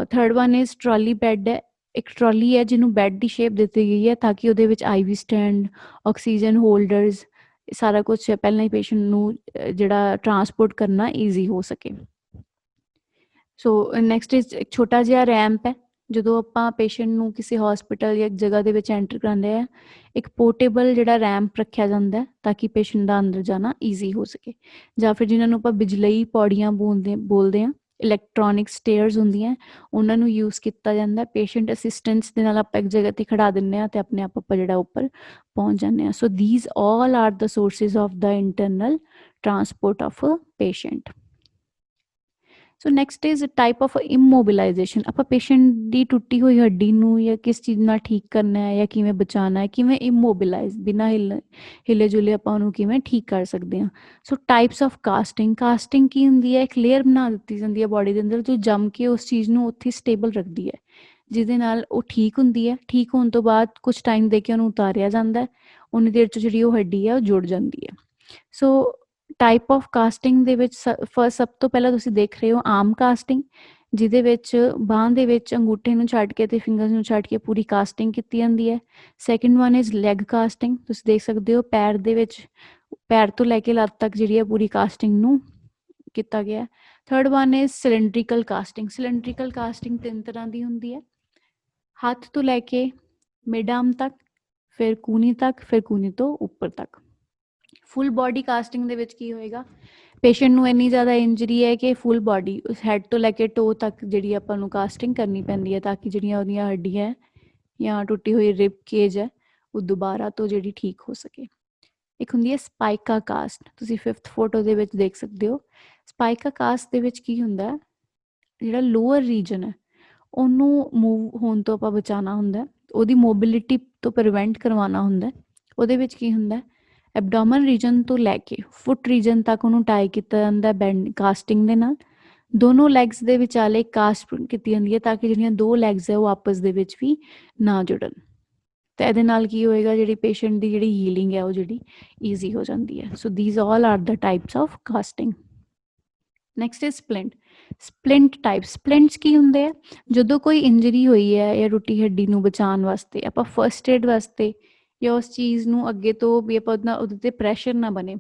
Third one is trolley bad है। एक ट्रॉली है जिन्होंने बैड की शेप दी गई है ताकि वो IV स्टैंड ऑक्सीजन होल्डर्स सारा कुछ पहले ही पेशेंट को जोड़ा ट्रांसपोर्ट करना ईजी हो सके। सो नैक्सट इज़ एक छोटा जिहा रैंप है जो आप पेशेंट को किसी हॉस्पिटल या जगह के एंटर कराते हैं एक पोर्टेबल जोड़ा रैंप रखा जाता है ताकि पेशेंट का अंदर जाना ईजी हो सके। या फिर जिन्होंने आप बिजलई पौड़ियाँ बोलते हैं इलैक्ट्रॉनिक स्टेयर्स होंदियां उन्होंने यूज़ किया जाता है। पेशेंट असिस्टेंस के नाल आप एक जगह पर खड़ा दें तो अपने आप जोड़ा उपर पहुँच जाते हैं। So these all are the sources of the internal transport of a patient. So next is type of immobilisation. आप पेशेंट की टुटी हुई हड्डी या किस चीज़ ना ठीक करना है या किमें बचाना है किमें इमोबिलाइज बिना हिले जुले आप किमें ठीक कर सकते हैं। सो टाइप्स ऑफ कास्टिंग कास्टिंग की होंगी है एक लेयर बना दी जाती है बॉडी के अंदर जो जम के उस चीज़ को उत्थे स्टेबल रखती है जिदे नाल वो ठीक होंगी है। ठीक होने तो बाद कुछ टाइम दे के उन्हें उतारिया जाता है उन्नी देर जी हड्डी है वो जुड़ जाती है। So type of casting they which first सब तो पहला तुसी देख रहे हो आम कास्टिंग जिदे विच बांह दे विच अंगूठे नूं छड्ड के ते फिंगर्स नूं छड्ड के पूरी कास्टिंग कीती जांदी है। Second one is lag casting तुसी देख सकते हो पैर दे विच पैर तो लैके लत्त तक जिहड़ी है पूरी कास्टिंग नूं कीता गया है। Third one is cylindrical casting. Cylindrical casting 3 तरह की होंदी है हाथ तो लैके मिड आर्म तक फिर कूनी तक फिर कूनी तो उपर तक। फुल बॉडी कास्टिंग दे विच की होएगा ਪੇਸ਼ੈਂਟ ਨੂੰ ਇੰਨੀ ਜ਼ਿਆਦਾ ਇੰਜਰੀ ਹੈ ਕਿ ਫੁੱਲ ਬਾਡੀ ਹੈਡ ਤੋਂ ਲੈ ਕੇ ਟੋ ਤੱਕ ਜਿਹੜੀ ਆਪਾਂ ਨੂੰ ਕਾਸਟਿੰਗ ਕਰਨੀ ਪੈਂਦੀ ਹੈ ਤਾਂ ਕਿ ਜਿਹੜੀਆਂ ਉਹਦੀਆਂ ਹੱਡੀਆਂ ਹੈ ਜਾਂ ਟੁੱਟੀ ਹੋਈ ਰਿਬ ਕੇਜ ਹੈ ਉਹ ਦੁਬਾਰਾ ਤੋਂ ਜਿਹੜੀ ਠੀਕ ਹੋ ਸਕੇ। ਇੱਕ ਹੁੰਦੀ ਹੈ ਸਪਾਈਕਾ ਕਾਸਟ, ਤੁਸੀਂ 5th ਫੋਟੋ ਦੇ ਵਿੱਚ ਦੇਖ ਸਕਦੇ ਹੋ। ਸਪਾਈਕਾ ਕਾਸਟ ਦੇ ਵਿੱਚ ਕੀ ਹੁੰਦਾ, ਜਿਹੜਾ ਲੋਅਰ ਰੀਜਨ ਹੈ ਉਹਨੂੰ ਮੂਵ ਹੋਣ ਤੋਂ ਆਪਾਂ ਬਚਾਉਣਾ ਹੁੰਦਾ, ਉਹਦੀ ਮੋਬਿਲਿਟੀ ਤੋਂ ਪ੍ਰੀਵੈਂਟ ਕਰਵਾਉਣਾ ਹੁੰਦਾ। ਉਹਦੇ ਵਿੱਚ ਕੀ ਹੁੰਦਾ, ਐਬਡੋਮਨ ਰੀਜਨ ਤੋਂ ਲੈ ਕੇ ਫੁੱਟ ਰੀਜਨ ਤੱਕ ਉਹਨੂੰ ਟਾਈ ਕੀਤਾ ਜਾਂਦਾ ਬੈਂਡ ਕਾਸਟਿੰਗ ਦੇ ਨਾਲ। ਦੋਨੋਂ ਲੈਗਸ ਦੇ ਵਿਚਾਲੇ ਕਾਸਟ ਕੀਤੀ ਜਾਂਦੀ ਹੈ ਤਾਂ ਕਿ ਜਿਹੜੀਆਂ ਦੋ ਲੈਗਸ ਹੈ ਉਹ ਆਪਸ ਦੇ ਵਿੱਚ ਵੀ ਨਾ ਜੁੜਨ। ਤੇ ਇਹਦੇ ਨਾਲ ਕੀ ਹੋਏਗਾ, ਜਿਹੜੀ ਪੇਸ਼ੈਂਟ ਦੀ ਜਿਹੜੀ ਹੀਲਿੰਗ ਹੈ ਉਹ ਜਿਹੜੀ ਈਜ਼ੀ ਹੋ ਜਾਂਦੀ ਹੈ। So these all are the types of casting. Next is splint. Splint type, splints ਕੀ ਹੁੰਦੇ ਆ, ਜਦੋਂ ਕੋਈ ਇੰਜਰੀ ਹੋਈ ਹੈ ਜਾਂ ਟੁੱਟੀ ਹੱਡੀ ਨੂੰ ਬਚਾਉਣ ਵਾਸਤੇ ਆਪਾਂ ਫਸਟ ਏਡ ਵਾਸਤੇ ਜਾਂ ਉਸ ਚੀਜ਼ ਨੂੰ ਅੱਗੇ ਤੋਂ ਵੀ ਆਪਾਂ ਉਹਦੇ ਤੇ ਪ੍ਰੈਸ਼ਰ ਨਾ ਬਣੇ,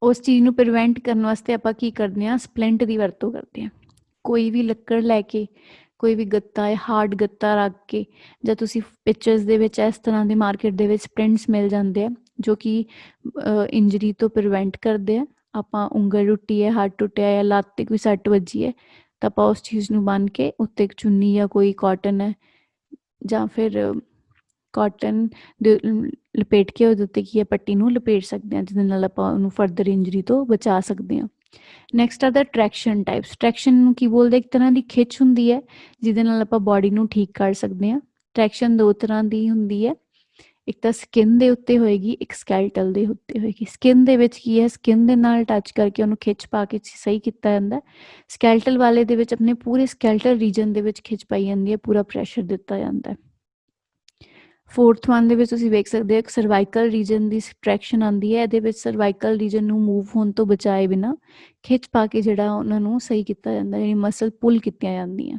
ਉਸ ਚੀਜ਼ ਨੂੰ ਪ੍ਰੀਵੈਂਟ ਕਰਨ ਵਾਸਤੇ ਆਪਾਂ ਕੀ ਕਰਦੇ ਹਾਂ, ਸਪਲਿੰਟ ਦੀ ਵਰਤੋਂ ਕਰਦੇ ਹਾਂ। ਕੋਈ ਵੀ ਲੱਕੜ ਲੈ ਕੇ, ਕੋਈ ਵੀ ਗੱਤਾ ਹੈ ਹਾਰਡ ਗੱਤਾ ਰੱਖ ਕੇ, ਜਾਂ ਤੁਸੀਂ ਪਿਕਚਰਸ ਦੇ ਵਿੱਚ ਇਸ ਤਰ੍ਹਾਂ ਦੇ ਮਾਰਕੀਟ ਦੇ ਵਿੱਚ ਸਪਲਿੰਟਸ ਮਿਲ ਜਾਂਦੇ ਆ ਜੋ ਕਿ ਇੰਜਰੀ ਤੋਂ ਪ੍ਰੀਵੈਂਟ ਕਰਦੇ ਆ। ਆਪਾਂ ਉਂਗਲ ਟੁੱਟੀ ਹੈ, ਹੱਥ ਟੁੱਟਿਆ ਹੈ, ਲੱਤ 'ਤੇ ਕੋਈ ਸੱਟ ਵੱਜੀ ਹੈ ਤਾਂ ਆਪਾਂ ਉਸ ਚੀਜ਼ ਨੂੰ ਬੰਨ੍ਹ ਕੇ ਉੱਤੇ ਇੱਕ ਚੁੰਨੀ ਜਾਂ ਕੋਈ ਕਾਟਨ ਹੈ ਜਾਂ ਫਿਰ ਕਾਟਨ ਦੇ ਲਪੇਟ ਕੇ ਉਹਦੇ ਉੱਤੇ ਕੀ ਹੈ ਪੱਟੀ ਨੂੰ ਲਪੇਟ ਸਕਦੇ ਹਾਂ, ਜਿਹਦੇ ਨਾਲ ਆਪਾਂ ਉਹਨੂੰ ਫਰਦਰ ਇੰਜਰੀ ਤੋਂ ਬਚਾ ਸਕਦੇ ਹਾਂ। ਨੈਕਸਟ ਆ ਦਾ ਟਰੈਕਸ਼ਨ ਟਾਈਪਸ। ਟਰੈਕਸ਼ਨ ਨੂੰ ਕੀ ਬੋਲਦੇ, ਇੱਕ ਤਰ੍ਹਾਂ ਦੀ ਖਿੱਚ ਹੁੰਦੀ ਹੈ ਜਿਹਦੇ ਨਾਲ ਆਪਾਂ ਬਾਡੀ ਨੂੰ ਠੀਕ ਕਰ ਸਕਦੇ ਹਾਂ। ਟਰੈਕਸ਼ਨ ਦੋ ਤਰ੍ਹਾਂ ਦੀ ਹੁੰਦੀ ਹੈ, ਇੱਕ ਤਾਂ ਸਕਿਨ ਦੇ ਉੱਤੇ ਹੋਏਗੀ, ਇੱਕ ਸਕੈਲਟਲ ਦੇ ਉੱਤੇ ਹੋਏਗੀ। ਸਕਿਨ ਦੇ ਵਿੱਚ ਕੀ ਹੈ, ਸਕਿਨ ਦੇ ਨਾਲ ਟੱਚ ਕਰਕੇ ਉਹਨੂੰ ਖਿੱਚ ਪਾ ਕੇ ਸਹੀ ਕੀਤਾ ਜਾਂਦਾ। ਸਕੈਲਟਲ ਵਾਲੇ ਦੇ ਵਿੱਚ ਆਪਣੇ ਪੂਰੇ ਸਕੈਲਟਲ ਰੀਜਨ ਦੇ ਵਿੱਚ ਖਿੱਚ ਪਾਈ ਜਾਂਦੀ ਹੈ, ਪੂਰਾ ਪ੍ਰੈਸ਼ਰ ਦਿੱਤਾ ਜਾਂਦਾ ਹੈ। ਫੋਰਥ ਵਨ ਦੇ ਵਿੱਚ ਤੁਸੀਂ ਵੇਖ ਸਕਦੇ ਹੋ ਇੱਕ ਸਰਵਾਈਕਲ ਰੀਜਨ ਦੀ ਟਰੈਕਸ਼ਨ ਆਉਂਦੀ ਹੈ। ਇਹਦੇ ਵਿੱਚ ਸਰਵਾਈਕਲ ਰੀਜਨ ਨੂੰ ਮੂਵ ਹੋਣ ਤੋਂ ਬਚਾਏ ਬਿਨਾਂ ਖਿੱਚ ਪਾ ਕੇ ਜਿਹੜਾ ਉਹਨਾਂ ਨੂੰ ਸਹੀ ਕੀਤਾ ਜਾਂਦਾ, ਜਿਹੜੀ ਮਸਲ ਪੁੱਲ ਕੀਤੀਆਂ ਜਾਂਦੀਆਂ।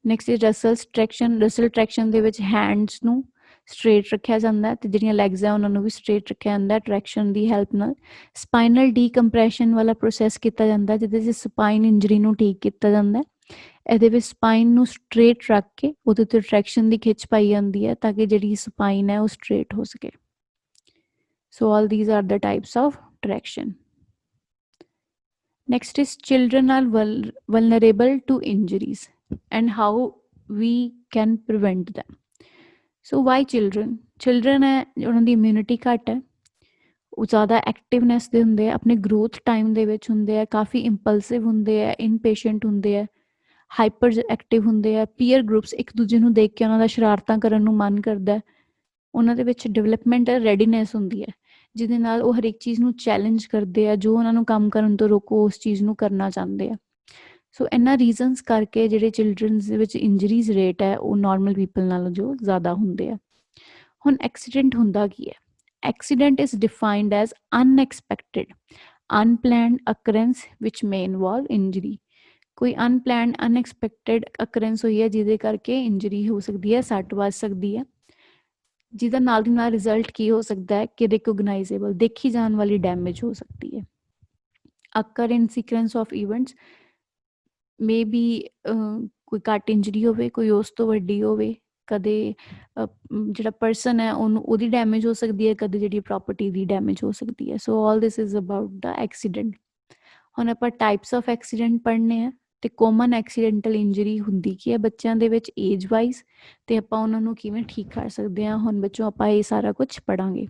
Next is Russell traction. Russell traction ਦੇ ਵਿੱਚ ਹੈਂਡਸ ਨੂੰ ਸਟ੍ਰੇਟ ਰੱਖਿਆ ਜਾਂਦਾ ਤੇ ਜਿਹੜੀਆਂ ਲੈਗਸ ਆ ਉਹਨਾਂ ਨੂੰ ਵੀ ਸਟ੍ਰੇਟ ਰੱਖਿਆ ਜਾਂਦਾ ਟਰੈਕਸ਼ਨ ਦੀ ਹੈਲਪ ਨਾਲ। ਸਪਾਈਨਲ ਡੀਕੰਪਰੈਸ਼ਨ ਵਾਲਾ ਪ੍ਰੋਸੈਸ ਕੀਤਾ ਜਾਂਦਾ ਜਿਹਦੇ 'ਚ ਸਪਾਈਨ ਇੰਜਰੀ ਨੂੰ ਠੀਕ ਕੀਤਾ ਜਾਂਦਾ। ਇਹਦੇ ਵਿੱਚ ਸਪਾਈਨ ਨੂੰ ਸਟ੍ਰੇਟ ਰੱਖ ਕੇ ਉਹਦੇ ਉੱਤੇ ਟਰੈਕਸ਼ਨ ਦੀ ਖਿੱਚ ਪਾਈ ਜਾਂਦੀ ਹੈ ਤਾਂ ਕਿ ਜਿਹੜੀ ਸਪਾਈਨ ਹੈ ਉਹ ਸਟ੍ਰੇਟ ਹੋ ਸਕੇ। So all these are the types of traction. Next is children are vulnerable to injuries and how we can prevent them. So why children? Children ਹੈ ਉਹਨਾਂ ਦੀ ਇਮਿਊਨਿਟੀ ਘੱਟ ਹੈ, ਉਹ ਜ਼ਿਆਦਾ ਐਕਟਿਵਨੈਸ ਦੇ ਹੁੰਦੇ ਆ, ਆਪਣੇ ਗਰੋਥ ਟਾਈਮ ਦੇ ਵਿੱਚ ਹੁੰਦੇ ਆ, ਕਾਫੀ ਇੰਪਲਸਿਵ ਹੁੰਦੇ ਆ, ਇਨਪੇਸ਼ੈਂਟ ਹੁੰਦੇ ਆ, ਹਾਈਪਰ ਐਕਟਿਵ ਹੁੰਦੇ ਆ, ਪੀਅਰ ਗਰੁੱਪਸ ਇੱਕ ਦੂਜੇ ਨੂੰ ਦੇਖ ਕੇ ਉਹਨਾਂ ਦਾ ਸ਼ਰਾਰਤਾਂ ਕਰਨ ਨੂੰ ਮਨ ਕਰਦਾ। ਉਹਨਾਂ ਦੇ ਵਿੱਚ ਡਿਵੈਲਪਮੈਂਟਲ ਰੈਡੀਨੈਸ ਹੁੰਦੀ ਹੈ ਜਿਹਦੇ ਨਾਲ ਉਹ ਹਰੇਕ ਚੀਜ਼ ਨੂੰ ਚੈਲੰਜ ਕਰਦੇ ਆ, ਜੋ ਉਹਨਾਂ ਨੂੰ ਕੰਮ ਕਰਨ ਤੋਂ ਰੋਕੋ ਉਸ ਚੀਜ਼ ਨੂੰ ਕਰਨਾ ਚਾਹੁੰਦੇ ਆ। ਸੋ ਇਹਨਾਂ ਰੀਜ਼ਨਸ ਕਰਕੇ ਜਿਹੜੇ ਚਿਲਡਰਨਸ ਦੇ ਵਿੱਚ ਇੰਜਰੀਜ਼ ਰੇਟ ਹੈ ਉਹ ਨਾਰਮਲ ਪੀਪਲ ਨਾਲੋਂ ਜੋ ਜ਼ਿਆਦਾ ਹੁੰਦੇ ਆ। ਹੁਣ ਐਕਸੀਡੈਂਟ ਹੁੰਦਾ ਕੀ ਹੈ? Accident is defined as unexpected unplanned occurrence which may involve injury. ਕੋਈ ਅਨਪਲੈਨਡ ਅਨਐਕਸਪੈਕਟਡ ਅਕਰੈਂਸ ਹੋਈ ਹੈ ਜਿਹਦੇ ਕਰਕੇ ਇੰਜਰੀ ਹੋ ਸਕਦੀ ਹੈ, ਸੱਟ ਵੱਜ ਸਕਦੀ ਹੈ, ਜਿਹਦਾ ਨਾਲ ਦੀ ਨਾਲ ਰਿਜ਼ਲਟ ਕੀ ਹੋ ਸਕਦਾ ਹੈ ਕਿ ਰਿਕੋਗਨਾਈਜ਼ੇਬਲ ਦੇਖੀ ਜਾਣ ਵਾਲੀ ਡੈਮੇਜ ਹੋ ਸਕਦੀ ਹੈ। Occur in sequence of events may be ਕੋਈ ਘੱਟ ਇੰਜਰੀ ਹੋਵੇ, ਕੋਈ ਉਸ ਤੋਂ ਵੱਡੀ ਹੋਵੇ, ਕਦੇ ਜਿਹੜਾ ਪਰਸਨ ਹੈ ਉਹਨੂੰ ਉਹਦੀ ਡੈਮੇਜ ਹੋ ਸਕਦੀ ਹੈ, ਕਦੇ ਜਿਹੜੀ ਪ੍ਰੋਪਰਟੀ ਦੀ ਡੈਮੇਜ ਹੋ ਸਕਦੀ ਹੈ। So all this is about the accident. ਹੁਣ ਆਪਾਂ ਟਾਈਪਸ ਆਫ ਐਕਸੀਡੈਂਟ ਪੜ੍ਹਨੇ ਆ ਤੇ ਕਾਮਨ ਐਕਸੀਡੈਂਟਲ ਇੰਜਰੀ ਹੁੰਦੀ ਕੀ ਹੈ ਬੱਚਿਆਂ ਦੇ ਵਿੱਚ ਏਜ ਵਾਈਜ਼, ਤੇ ਆਪਾਂ ਉਹਨਾਂ ਨੂੰ ਕਿਵੇਂ ਠੀਕ ਕਰ ਸਕਦੇ ਹਾਂ। ਹੁਣ ਬੱਚੋਂ ਆਪਾਂ ਇਹ ਸਾਰਾ ਕੁਝ ਪੜਾਂਗੇ।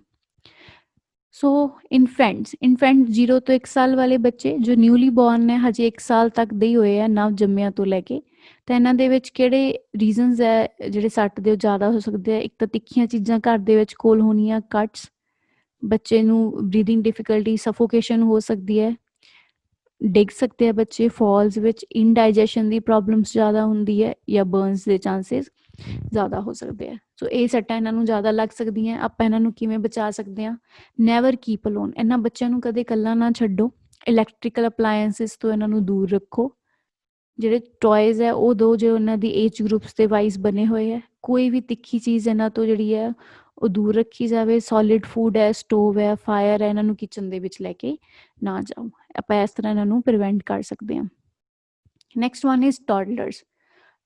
ਸੋ ਇਨਫੈਂਟ 0 ਤੋਂ 1 ਸਾਲ ਵਾਲੇ ਬੱਚੇ ਜੋ ਨਿਊਲੀ ਬੋਰਨ ਨੇ, ਹਜੇ 1 ਸਾਲ ਤੱਕ ਦੇ ਹੀ ਹੋਏ ਆ ਨਵ ਜੰਮਿਆਂ ਤੋਂ ਲੈ ਕੇ, ਤਾਂ ਇਹਨਾਂ ਦੇ ਵਿੱਚ ਕਿਹੜੇ ਰੀਜ਼ਨਸ ਹੈ ਜਿਹੜੇ ਸੱਟ ਦੇ ਜ਼ਿਆਦਾ ਹੋ ਸਕਦੇ ਆ? ਇੱਕ ਤਾਂ ਤਿੱਖੀਆਂ ਚੀਜ਼ਾਂ ਘਰ ਦੇ ਵਿੱਚ ਕੋਲ ਹੋਣੀਆਂ, ਕੱਟਸ, ਬੱਚੇ ਨੂੰ ਬਰੀਦਿੰਗ ਡਿਫਿਕਲਟੀ, ਸਫੋਕੇਸ਼ਨ ਹੋ ਸਕਦੀ ਹੈ, ਡਿੱਗ ਸਕਦੇ ਆ ਬੱਚੇ ਫਾਲਸ ਵਿੱਚ, ਇਨਡਾਈਜੈਸ਼ਨ ਦੀ ਪ੍ਰੋਬਲਮਸ ਜ਼ਿਆਦਾ ਹੁੰਦੀ ਹੈ, ਜਾਂ ਬਰਨਸ ਦੇ ਚਾਂਸਸ ਜ਼ਿਆਦਾ ਹੋ ਸਕਦੇ ਆ। ਸੋ ਇਹ ਸੱਟਾਂ ਇਹਨਾਂ ਨੂੰ ਜ਼ਿਆਦਾ ਲੱਗ ਸਕਦੀਆਂ। ਆਪਾਂ ਇਹਨਾਂ ਨੂੰ ਕਿਵੇਂ ਬਚਾ ਸਕਦੇ ਹਾਂ? Never keep alone. ਇਹਨਾਂ ਬੱਚਿਆਂ ਨੂੰ ਕਦੇ ਇਕੱਲਾ ਨਾ ਛੱਡੋ। ਇਲੈਕਟ੍ਰੀਕਲ ਅਪਲਾਇੰਸਿਸ ਤੋਂ ਇਹਨਾਂ ਨੂੰ ਦੂਰ ਰੱਖੋ। ਜਿਹੜੇ ਟੋਇਜ਼ ਹੈ ਉਹ ਦੋ ਜੋ ਉਹਨਾਂ ਦੀ ਏਜ ਗਰੁੱਪਸ ਦੇ ਵਾਈਜ਼ ਬਣੇ ਹੋਏ ਹੈ। ਕੋਈ ਵੀ ਤਿੱਖੀ ਚੀਜ਼ ਇਹਨਾਂ ਤੋਂ ਜਿਹੜੀ ਹੈ ਉਹ ਦੂਰ ਰੱਖੀ ਜਾਵੇ। ਸੋਲਿਡ ਫੂਡ ਹੈ, ਸਟੋਵ ਹੈ, ਫਾਇਰ ਹੈ, ਇਹਨਾਂ ਨੂੰ ਕਿਚਨ ਦੇ ਵਿੱਚ ਲੈ ਕੇ ਨਾ ਜਾਓ। ਆਪਾਂ ਇਸ ਤਰ੍ਹਾਂ ਇਹਨਾਂ ਨੂੰ ਪ੍ਰੀਵੈਂਟ ਕਰ ਸਕਦੇ ਹਾਂ। Next one is toddlers.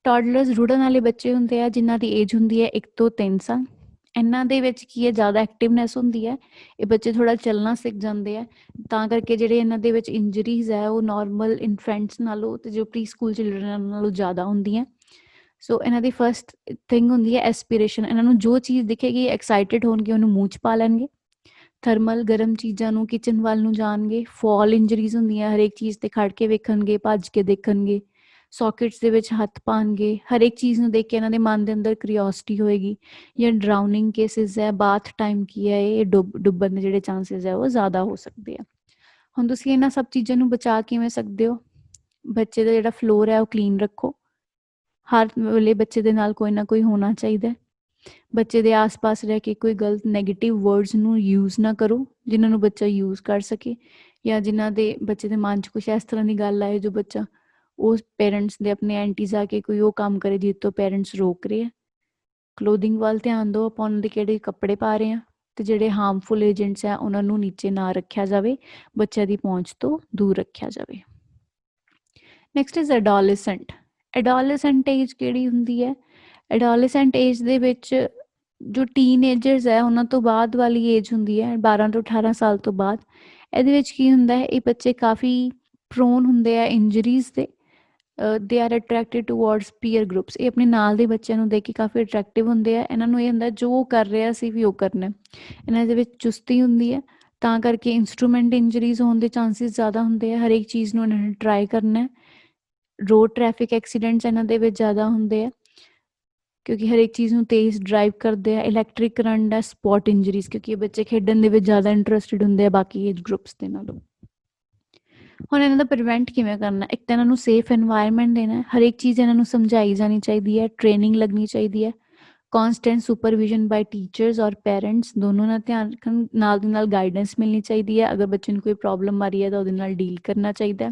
Toddlers ਰੁੜਨ ਵਾਲੇ ਬੱਚੇ ਹੁੰਦੇ ਆ ਜਿਨ੍ਹਾਂ ਦੀ ਏਜ ਹੁੰਦੀ ਹੈ 1 ਤੋਂ 3 ਸਾਲ। ਇਹਨਾਂ ਦੇ ਵਿੱਚ ਕੀ ਹੈ, ਜ਼ਿਆਦਾ ਐਕਟਿਵਨੈਸ ਹੁੰਦੀ ਹੈ, ਇਹ ਬੱਚੇ ਥੋੜ੍ਹਾ ਚੱਲਣਾ ਸਿੱਖ ਜਾਂਦੇ ਆ, ਤਾਂ ਕਰਕੇ ਜਿਹੜੇ ਇਹਨਾਂ ਦੇ ਵਿੱਚ ਇੰਜਰੀਜ਼ ਹੈ ਉਹ ਨੋਰਮਲ ਇਨਫੈਂਟਸ ਨਾਲੋਂ ਤੇ ਜੋ ਪ੍ਰੀ ਸਕੂਲ ਚਿਲਡਰਨ ਨਾਲੋਂ ਜ਼ਿਆਦਾ ਹੁੰਦੀਆਂ। ਸੋ ਇਹਨਾਂ ਦੀ ਫਸਟ ਥਿੰਗ ਹੁੰਦੀ ਹੈ ਐਸਪੀਰੇਸ਼ਨ। ਇਹਨਾਂ ਨੂੰ ਜੋ ਚੀਜ਼ ਦਿਖੇਗੀ ਐਕਸਾਈਟਿਡ ਹੋਣਗੇ, ਉਹਨੂੰ ਮੂੰਹ 'ਚ ਪਾ ਲੈਣਗੇ। ਥਰਮਲ ਗਰਮ ਚੀਜ਼ਾਂ ਨੂੰ, ਕਿਚਨ ਵੱਲ ਨੂੰ ਜਾਣਗੇ। ਫਾਲ ਇੰਜਰੀਜ਼ ਹੁੰਦੀਆਂ, ਹਰੇਕ ਚੀਜ਼ ਤੇ ਖੜ ਕੇ ਵੇਖਣਗੇ, ਭੱਜ ਕੇ ਦੇਖਣਗੇ, ਸੌਕਟਸ ਦੇ ਵਿੱਚ ਹੱਥ ਪਾਉਣਗੇ। ਹਰੇਕ ਚੀਜ਼ ਨੂੰ ਦੇਖ ਕੇ ਇਹਨਾਂ ਦੇ ਮਨ ਦੇ ਅੰਦਰ ਕਿਉਰਿਓਸਿਟੀ ਹੋਏਗੀ। ਜਾਂ ਡਰਾਊਨਿੰਗ ਕੇਸਿਸ ਹੈ, ਬਾਥ ਟਾਈਮ ਕੀ ਹੈ, ਇਹ ਡੁੱਬਣ ਦੇ ਜਿਹੜੇ ਚਾਂਸਿਸ ਹੈ ਉਹ ਜ਼ਿਆਦਾ ਹੋ ਸਕਦੇ ਆ। ਹੁਣ ਤੁਸੀਂ ਇਹਨਾਂ ਸਭ ਚੀਜ਼ਾਂ ਨੂੰ ਬਚਾ ਕਿਵੇਂ ਸਕਦੇ ਹੋ? ਬੱਚੇ ਦਾ ਜਿਹੜਾ ਫਲੋਰ ਹੈ ਉਹ ਕਲੀਨ ਰੱਖੋ। ਹਰ ਵੇਲੇ ਬੱਚੇ ਦੇ ਨਾਲ ਕੋਈ ਨਾ ਕੋਈ ਹੋਣਾ ਚਾਹੀਦਾ। ਬੱਚੇ ਦੇ ਆਸ-ਪਾਸ ਰਹਿ ਕੇ ਕੋਈ ਗਲਤ ਨੈਗੇਟਿਵ ਵਰਡਸ ਨੂੰ ਯੂਜ਼ ਨਾ ਕਰੋ, ਜਿਨ੍ਹਾਂ ਨੂੰ ਬੱਚਾ ਯੂਜ਼ ਕਰ ਸਕੇ, ਜਾਂ ਜਿਨ੍ਹਾਂ ਦੇ ਬੱਚੇ ਦੇ ਮਨ 'ਚ ਕੁਛ ਇਸ ਤਰ੍ਹਾਂ ਦੀ ਗੱਲ ਆਏ ਜੋ ਬੱਚਾ ਉਸ ਪੇਰੈਂਟਸ ਦੇ ਆਪਣੇ ਐਂਟੀਜ਼ ਆ ਕੇ ਕੋਈ ਉਹ ਕੰਮ ਕਰੇ ਜਿਸ ਤੋਂ ਪੇਰੈਂਟਸ ਰੋਕ ਰਹੇ ਆ। ਕਲੋਥਿੰਗ ਵੱਲ ਧਿਆਨ ਦਿਓ, ਆਪਾਂ ਉਹਨਾਂ ਦੇ ਕਿਹੜੇ ਕੱਪੜੇ ਪਾ ਰਹੇ ਹਾਂ, ਅਤੇ ਜਿਹੜੇ ਹਾਰਮਫੁਲ ਏਜੰਟਸ ਆ ਉਹਨਾਂ ਨੂੰ ਨੀਚੇ ਨਾ ਰੱਖਿਆ ਜਾਵੇ, ਬੱਚਿਆਂ ਦੀ ਪਹੁੰਚ ਤੋਂ ਦੂਰ ਰੱਖਿਆ ਜਾਵੇ। Next is adolescent. Adolescent age ਕਿਹੜੀ ਹੁੰਦੀ ਹੈ? ਐਡੋਲੈਸੈਂਟ ਏਜ ਦੇ ਵਿੱਚ ਜੋ ਟੀਨਏਜਰਸ ਹੈ ਉਹਨਾਂ ਤੋਂ ਬਾਅਦ ਵਾਲੀ ਏਜ ਹੁੰਦੀ ਹੈ 12 ਤੋਂ 18 ਸਾਲ ਤੋਂ ਬਾਅਦ। ਇਹਦੇ ਵਿੱਚ ਕੀ ਹੁੰਦਾ ਹੈ, ਇਹ ਬੱਚੇ ਕਾਫੀ ਪ੍ਰੋਨ ਹੁੰਦੇ ਆ ਇੰਜਰੀਜ਼ ਦੇ। They are attracted towards peer groups. ਇਹ ਆਪਣੇ ਨਾਲ ਦੇ ਬੱਚਿਆਂ ਨੂੰ ਦੇਖ ਕੇ ਕਾਫੀ ਅਟਰੈਕਟਿਵ ਹੁੰਦੇ ਆ। ਇਹਨਾਂ ਨੂੰ ਇਹ ਹੁੰਦਾ ਜੋ ਉਹ ਕਰ ਰਿਹਾ ਸੀ ਵੀ ਉਹ ਕਰਨਾ। ਇਹਨਾਂ ਦੇ ਵਿੱਚ ਚੁਸਤੀ ਹੁੰਦੀ ਹੈ, ਤਾਂ ਕਰਕੇ ਇੰਸਟਰੂਮੈਂਟ ਇੰਜਰੀਜ਼ ਹੋਣ ਦੇ ਚਾਂਸਿਸ ਜ਼ਿਆਦਾ ਹੁੰਦੇ ਆ। ਹਰੇਕ ਚੀਜ਼ ਨੂੰ ਇਹਨਾਂ ਨੇ ਟਰਾਈ ਕਰਨਾ। ਰੋਡ ਟ੍ਰੈਫਿਕ ਐਕਸੀਡੈਂਟਸ ਇਹਨਾਂ ਦੇ ਵਿੱਚ ਜ਼ਿਆਦਾ ਹੁੰਦੇ ਆ, ਕਿਉਂਕਿ ਹਰੇਕ ਚੀਜ਼ ਨੂੰ ਤੇਜ਼ ਡਰਾਈਵ ਕਰਦੇ ਆ। ਇਲੈਕਟ੍ਰਿਕ ਕਰੰਟ ਹੈ, ਸਪੋਟ ਇੰਜਰੀਜ਼, ਕਿਉਂਕਿ ਇਹ ਬੱਚੇ ਖੇਡਣ ਦੇ ਵਿੱਚ ਜ਼ਿਆਦਾ ਇੰਟਰਸਟਿਡ ਹੁੰਦੇ ਆ ਬਾਕੀ ਏਜ ਗਰੁੱਪਸ ਦੇ ਨਾਲੋਂ। ਹੁਣ ਇਹਨਾਂ ਦਾ ਪ੍ਰੀਵੈਂਟ ਕਿਵੇਂ ਕਰਨਾ? ਇੱਕ ਤਾਂ ਇਹਨਾਂ ਨੂੰ ਸੇਫ ਐਨਵਾਇਰਨਮੈਂਟ ਦੇਣਾ। ਹਰੇਕ ਚੀਜ਼ ਇਹਨਾਂ ਨੂੰ ਸਮਝਾਈ ਜਾਣੀ ਚਾਹੀਦੀ ਹੈ, ਟ੍ਰੇਨਿੰਗ ਲੱਗਣੀ ਚਾਹੀਦੀ ਹੈ। ਕੌਨਸਟੈਂਟ ਸੁਪਰਵਿਜ਼ਨ ਬਾਈ ਟੀਚਰਸ ਔਰ ਪੇਰੈਂਟਸ ਦੋਨੋਂ ਨਾਲ ਧਿਆਨ ਰੱਖਣ, ਨਾਲ ਦੀ ਨਾਲ ਗਾਈਡੈਂਸ ਮਿਲਣੀ ਚਾਹੀਦੀ ਹੈ। ਅਗਰ ਬੱਚੇ ਨੂੰ ਕੋਈ ਪ੍ਰੋਬਲਮ ਆ ਰਹੀ ਹੈ ਤਾਂ ਉਹਦੇ ਨਾਲ ਡੀਲ ਕਰਨਾ ਚਾਹੀਦਾ।